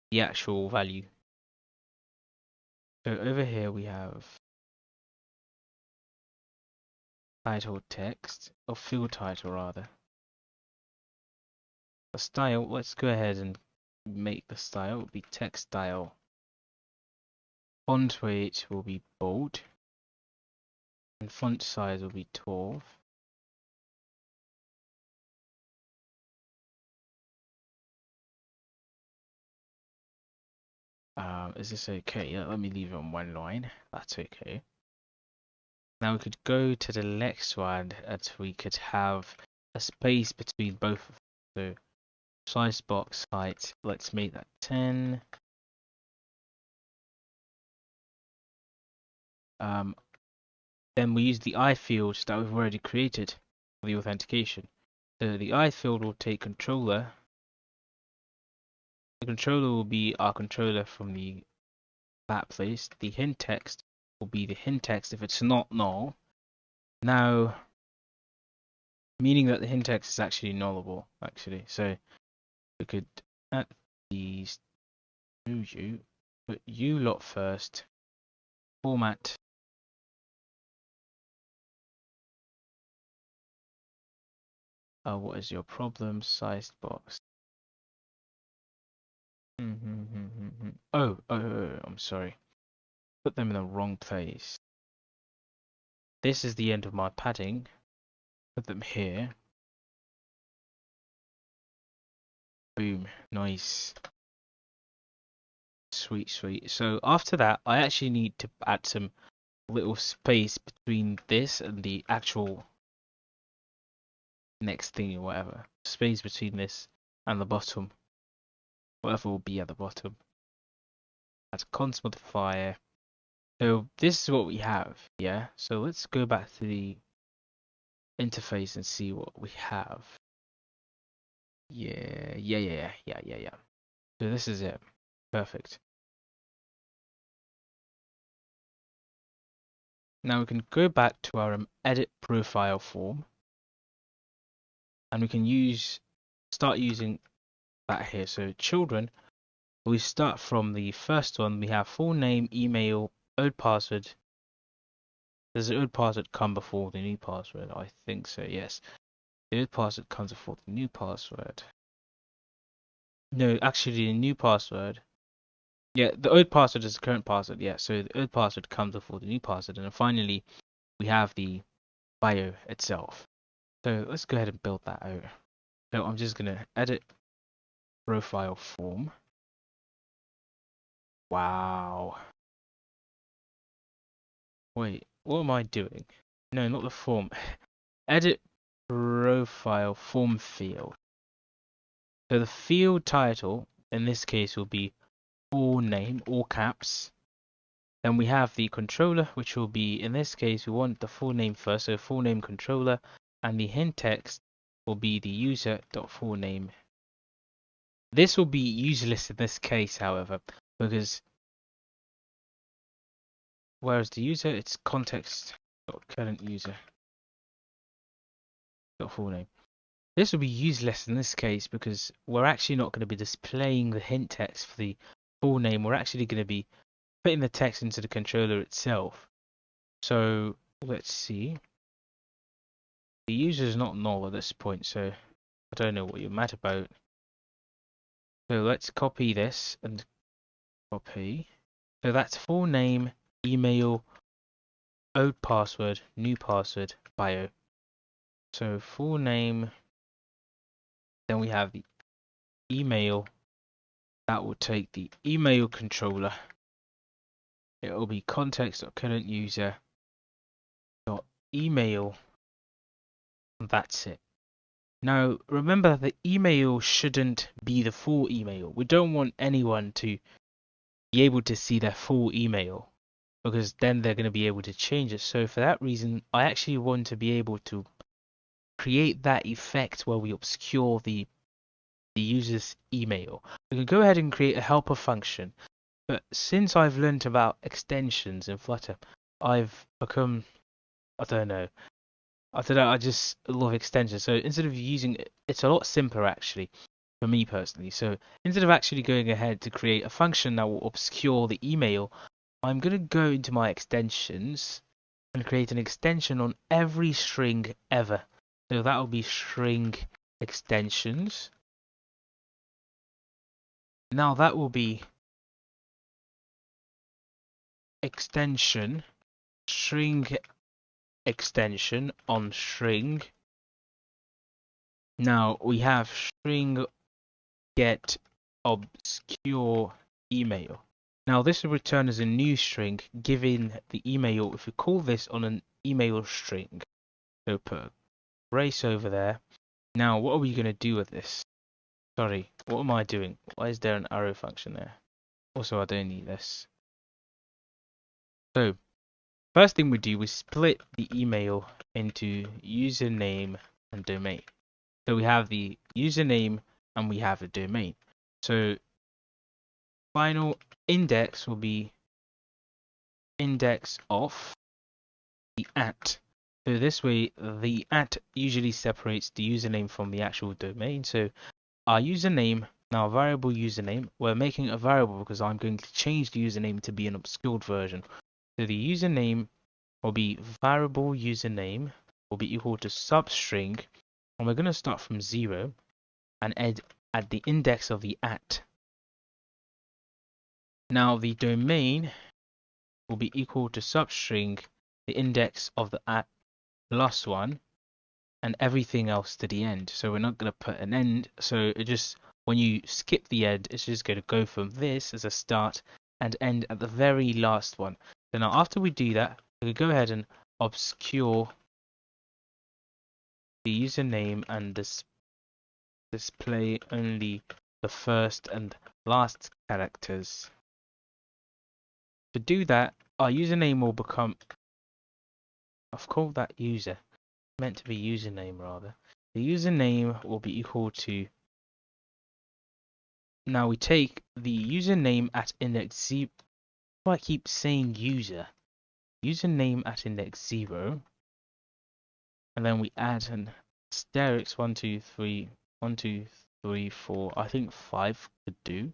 the actual value. So over here we have title text, or field title rather. The style, let's go ahead and make the style, it will be text style. Font weight will be bold. And font size will be 12. Is this okay? Yeah, let me leave it on one line. That's okay. Now we could go to the next one and we could have a space between both of them. So size box height, let's make that 10. Then we use the I field that we've already created for the authentication. So the I field will take controller. The controller will be our controller from that place. The hint text will be the hint text if it's not null. Now, meaning that the hint text is actually nullable, actually. So we could add these to you. put BLoC first. Format. What is your problem? Sized box. Oh, I'm sorry. Put them in the wrong place. This is the end of my padding. Put them here. Boom. Nice. Sweet, sweet. So after that, I actually need to add some little space between this and the actual next thing or whatever. Space between this and the bottom. Whatever will be at the bottom. Add a const modifier. So this is what we have, yeah? So let's go back to the interface and see what we have. Yeah. So this is it. Perfect. Now we can go back to our edit profile form. And we can start using that here. So children, we start from the first one. We have full name, email, old password. Does the old password come before the new password? I think so, yes. The old password comes before the new password. No, actually the new password. Yeah, the old password is the current password, yeah. So the old password comes before the new password. And then finally, we have the bio itself. So let's go ahead and build that out. So I'm just going to edit profile form. Wow. Wait, what am I doing? No, not the form. Edit profile form field. So the field title in this case will be full name, all caps. Then we have the controller, which will be, in this case, we want the full name first, so full name controller, and the hint text will be the user.fullname. This will be useless in this case, however, because whereas the user, it's context.current user.fullname. This will be useless in this case because we're actually not going to be displaying the hint text for the full name. We're actually going to be putting the text into the controller itself. So let's see. The user is not null at this point, so I don't know what you're mad about. So let's copy this and copy. So that's full name, email, old password, new password, bio. So full name, then we have the email. That will take the email controller. It will be context.current user dot email. And that's it. Now remember, the email shouldn't be the full email. We don't want anyone to be able to see their full email because then they're going to be able to change it. So for that reason, I actually want to be able to create that effect where we obscure the user's email. We can go ahead and create a helper function. But since I've learned about extensions in Flutter, I've become, I don't know, I just love extensions. So instead of using it, it's a lot simpler actually, for me personally. So instead of actually going ahead to create a function that will obscure the email, I'm going to go into my extensions and create an extension on every string ever. So that will be string extensions. Now that will be extension, string extension on string. Now we have string get obscure email. Now this will return as a new string given the email if we call this on an email string. So put brace over there. Now what are we going to do with this? Sorry, what am I doing? Why is there an arrow function there? Also, I don't need this. So first thing we do, we split the email into username and domain. So we have the username and we have the domain. So final index will be index of the @ So this way the @ usually separates the username from the actual domain. So our username Now, variable username, we're making a variable because I'm going to change the username to be an obscured version. So the username will be variable username will be equal to substring, and we're going to start from 0 and add the index of the @. Now the domain will be equal to substring the index of the @ plus 1 and everything else to the end. So we're not going to put an end. So it just, when you skip the end, it's just going to go from this as a start and end at the very last one. So now after we do that, we can go ahead and obscure the username and display only the first and last characters. To do that, our username will become, I've called that user, meant to be username rather. The username will be equal to, now we take the username at index 0, I keep saying username at index 0, and then we add an asterisk 1, 2, 3, 1, 2, 3, 4, I think 5 could do,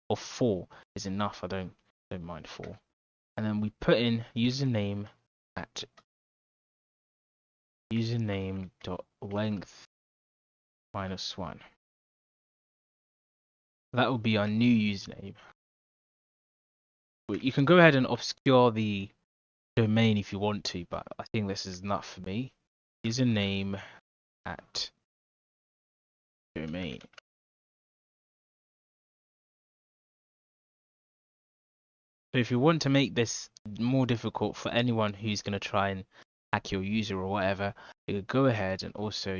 or 4 is enough, I don't mind 4. And then we put in username at username.length -1. That will be our new username. You can go ahead and obscure the domain if you want to, but I think this is enough for me. Username at domain. So if you want to make this more difficult for anyone who's going to try and hack your user or whatever, you could go ahead and also,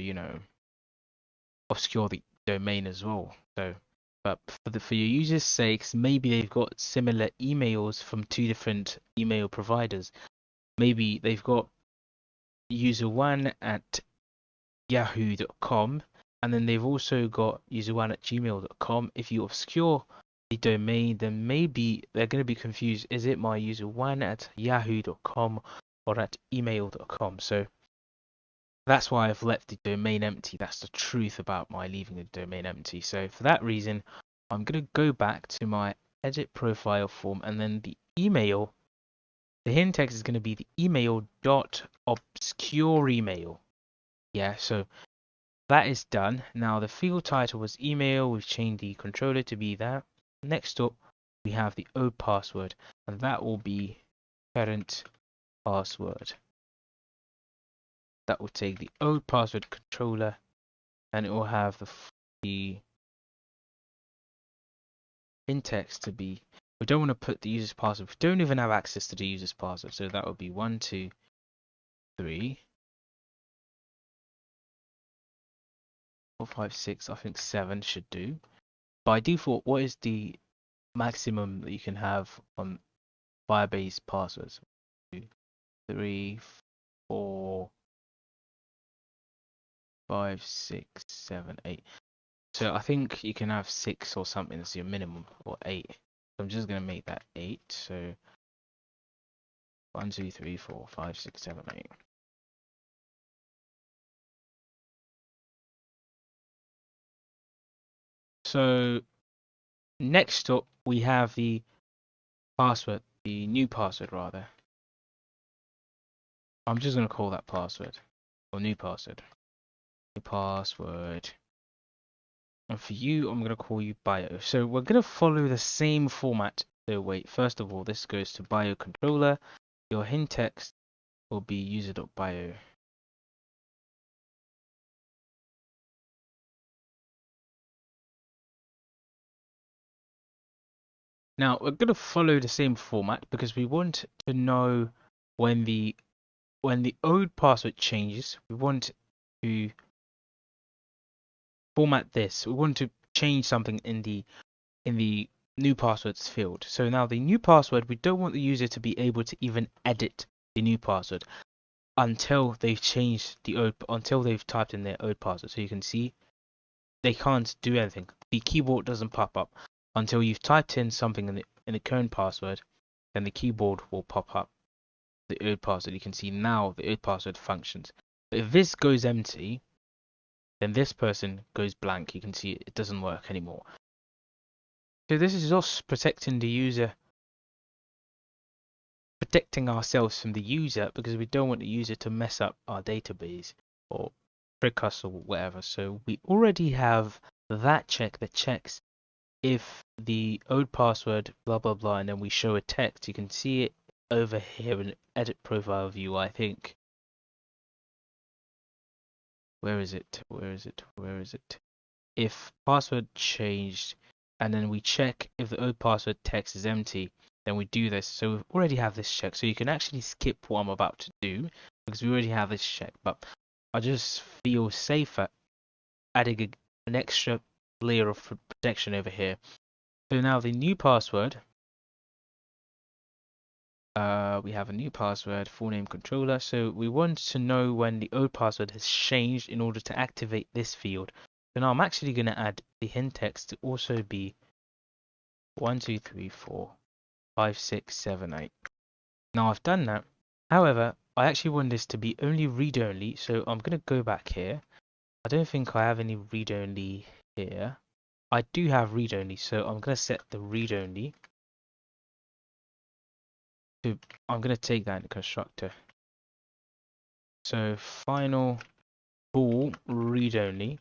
obscure the domain as well. So, but for your users' sakes, maybe they've got similar emails from 2 different email providers. Maybe they've got user1 at yahoo.com, and then they've also got user1 at gmail.com. If you obscure the domain, then maybe they're going to be confused. Is it my user1 at yahoo.com or at email.com? So that's why I've left the domain empty. That's the truth about my leaving the domain empty. So for that reason, I'm going to go back to my edit profile form, and then the email, the hidden text is going to be the email dot obscure email. Yeah, so that is done. Now the field title was email. We've changed the controller to be that. Next up, we have the old password, and that will be current password. That will take the old password controller, and it will have the in-text to be. We don't want to put the user's password. We don't even have access to the user's password, so that would be 1, 2, 3, 4, 5, 6. I think 7 should do. By default, what is the maximum that you can have on Firebase passwords? 2, 3, 4, 5, 6, 7, 8. So I think you can have 6 or something as your minimum, or 8. So I'm just gonna make that 8. So 1, 2, 3, 4, 5, 6, 7, 8. So next up we have the password, the new password rather. I'm just gonna call that password, or new password. New password. And for you, I'm going to call you bio. So we're going to follow the same format. So wait, first of all, this goes to bio controller. Your hint text will be user.bio. Now we're going to follow the same format because we want to know when the old password changes. We want to format this. We want to change something in the new passwords field. So now the new password, we don't want the user to be able to even edit the new password until they've changed until they've typed in their old password. So you can see they can't do anything. The keyboard doesn't pop up until you've typed in something in the current password. Then the keyboard will pop up the old password. You can see now the old password functions. But if this goes empty, then this person goes blank. You can see it doesn't work anymore. So this is us protecting the user, protecting ourselves from the user, because we don't want the user to mess up our database or trick us or whatever. So we already have that check that checks if the old password blah blah blah, and then we show a text. You can see it over here in edit profile view, I think. Where is it? Where is it? Where is it? If password changed, and then we check if the old password text is empty, then we do this. So we already have this check. So you can actually skip what I'm about to do because we already have this check. But I just feel safer adding an extra layer of protection over here. So now the new password, we have a new password, full name controller. So we want to know when the old password has changed in order to activate this field. So now I'm actually going to add the hint text to also be 1, 2, 3, 4, 5, 6, 7, 8. Now I've done that. However, I actually want this to be only read-only. So I'm going to go back here. I don't think I have any read-only here. I do have read-only, so I'm going to set the read-only. So I'm going to take that in the constructor. So final bool read-only.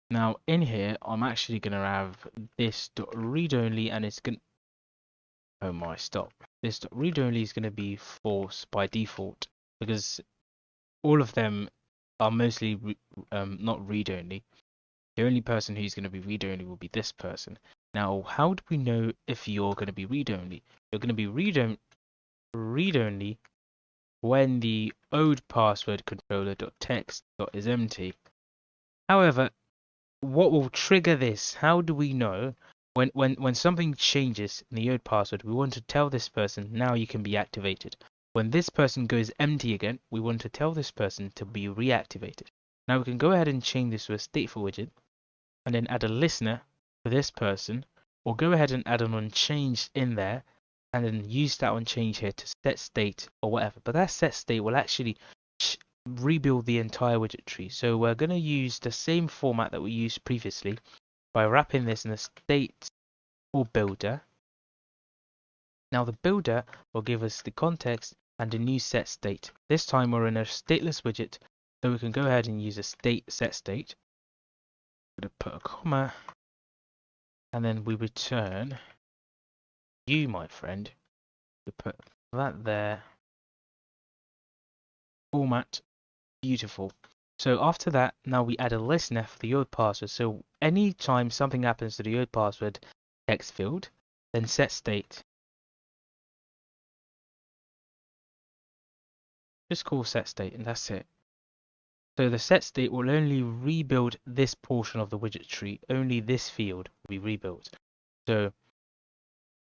Now in here, I'm actually going to have this dot read-only, and it's going. Oh my, stop! This dot read-only is going to be false by default because all of them are mostly not read-only. The only person who's going to be read-only will be this person. Now, how do we know if you're going to be read-only? You're going to be read-only when the old password controller.text is empty. However, what will trigger this? How do we know when something changes in the old password? We want to tell this person now you can be activated. When this person goes empty again, we want to tell this person to be reactivated. Now we can go ahead and change this to a stateful widget and then add a listener for this person, or go ahead and add an unchanged in there and then use that unchanged here to set state or whatever. But that set state will actually rebuild the entire widget tree. So we're going to use the same format that we used previously by wrapping this in a state or builder. Now the builder will give us the context and a new set state. This time we're in a stateless widget, so we can go ahead and use a state set state. I'm going to put a comma, and then we return you, my friend. We put that there. Format. Beautiful. So after that, now we add a listener for the old password. So anytime something happens to the old password text field, then set state. Just call set state, and that's it. So the set state will only rebuild this portion of the widget tree. Only this field will be rebuilt. So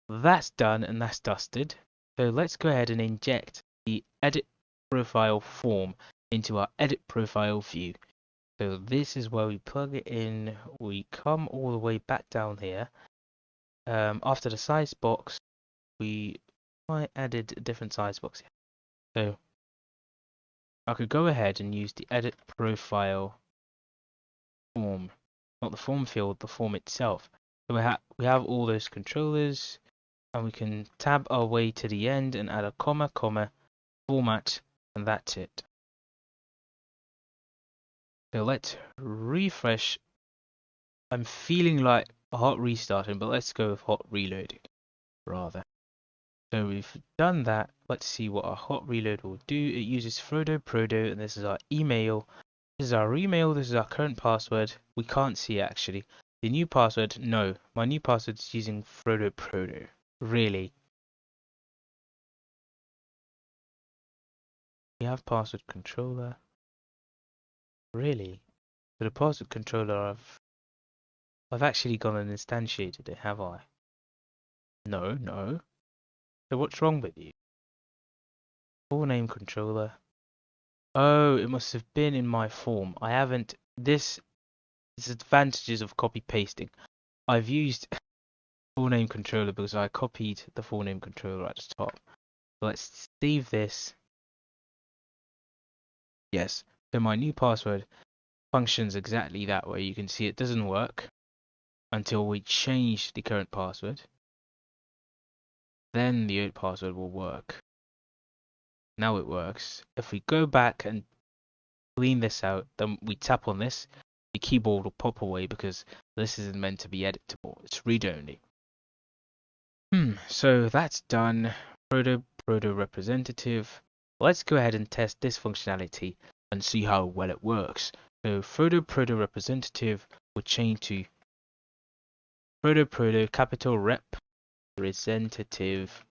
that's done and that's dusted. So let's go ahead and inject the edit profile form into our edit profile view. So this is where we plug it in. We come all the way back down here. After the size box, I added a different size box here. So I could go ahead and use the edit profile form, not the form field, the form itself. So we have all those controllers, and we can tab our way to the end and add a comma, format, and that's it. So let's refresh. I'm feeling like hot restarting, but let's go with hot reloading rather. So we've done that. Let's see what our hot reload will do. It uses Frodo Prodo, and this is our email. This is our email. This is our current password. We can't see it actually. The new password, no. My new password is using Frodo Prodo. Really? We have password controller. Really? So the password controller, I've actually gone and instantiated it, have I? No. So what's wrong with you? Full name controller. Oh, it must have been in my form. I haven't. This is advantages of copy pasting. I've used full name controller because I copied the full name controller at the top. So let's save this. Yes. So my new password functions exactly that way. You can see it doesn't work. until we change the current password. Then the old password will work. Now it works. If we go back and clean this out, then we tap on this, the keyboard will pop away because this isn't meant to be editable. It's read-only. So that's done. Proto representative. Let's go ahead and test this functionality and see how well it works. So proto representative will change to proto capital representative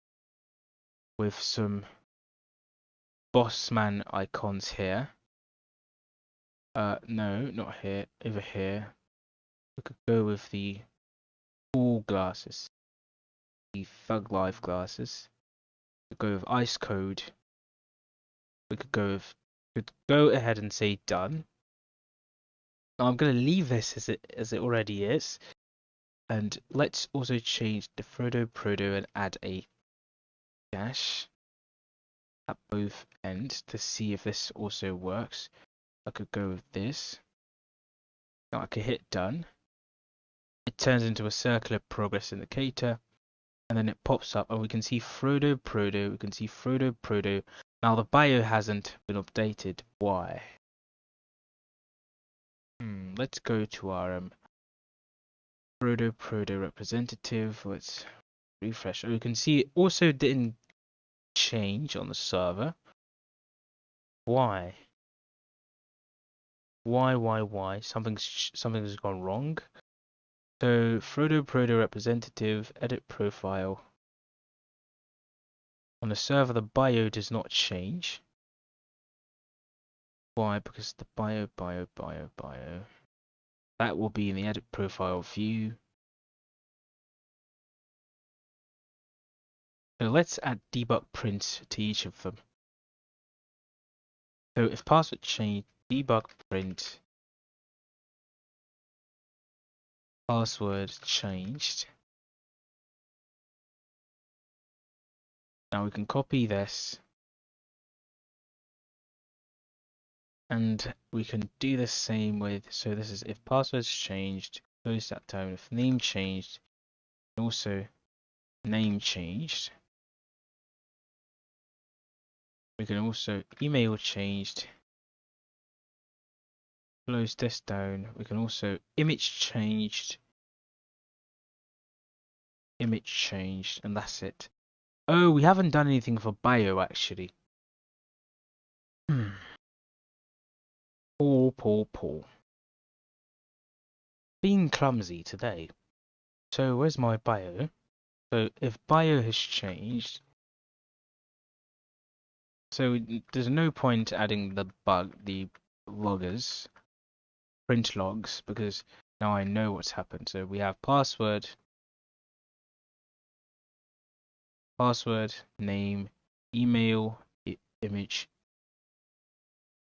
with some bossman icons here. No, not here, over here. We could go with the cool glasses, the Thug Life glasses. We could go with ice code. We could go ahead and say done. Now I'm going to leave this as it already is, and let's also change the proto and add a dash at both ends to see if this also works. I could go with this. Now I could hit done. It turns into a circular progress indicator, and then it pops up, and we can see proto. We can see proto. Now the bio hasn't been updated. Why? Let's go to our proto representative. Let's refresh. We can see it also didn't change on the server. Why? Why? Something's gone wrong. So proto representative, edit profile. On the server, the bio does not change. Why? Because the bio. That will be in the edit profile view. So let's add debug print to each of them. So if password changed, debug print password changed. Now we can copy this and we can do the same with, so this is if passwords changed, close that down. If name changed, also name changed. We can also email changed, close this down. We can also image changed, and that's it. Oh, we haven't done anything for bio actually. Poor. Being clumsy today. So where's my bio? So if bio has changed, so there's no point adding the loggers, print logs, because now I know what's happened. So we have password, name, email, image.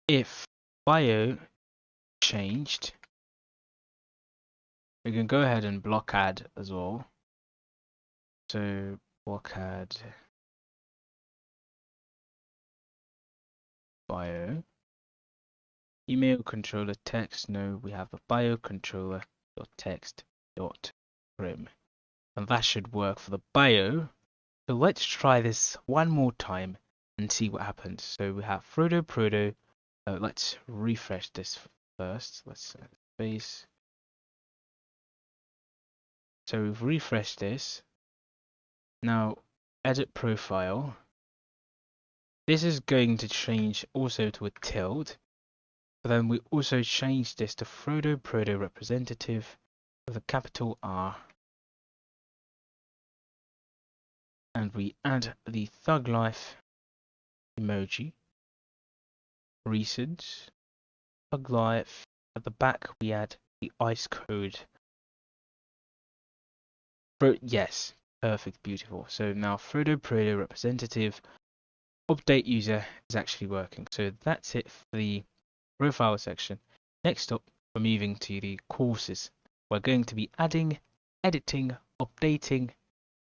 If bio changed, we can go ahead and BLoC add as well. So BLoC add bio, email controller text. No, we have a bio controller dot text dot prim, and that should work for the bio. So let's try this one more time and see what happens. So we have proto. Let's refresh this first. Let's space. So we've refreshed this. Now edit profile. This is going to change also to a tilde. But then we also change this to proto representative with a capital R. And we add the Thug Life emoji. Recent. Thug Life. At the back we add the ice code. Yes, perfect, beautiful. So now proto representative update user is actually working. So that's it for the profile section. Next up, we're moving to the courses. We're going to be adding, editing, updating.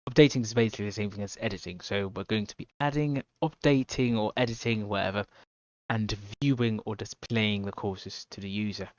Updating is basically the same thing as editing. So we're going to be adding, updating, or editing, whatever, and viewing or displaying the courses to the user.